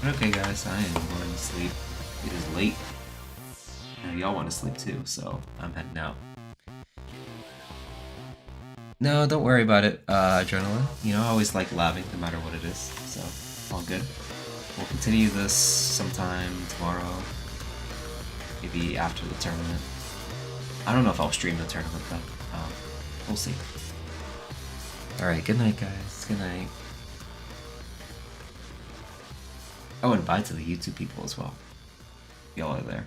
But okay guys, I am going to sleep. It is late. Y'all want to sleep too, so I'm heading out. No, don't worry about it, Adrenaline. You know, I always like laughing no matter what it is, so all good. We'll continue this sometime tomorrow, maybe after the tournament. I don't know if I'll stream the tournament though. We'll see. Alright, good night guys, good night. Oh, and bye to the YouTube people as well. Y'all are there.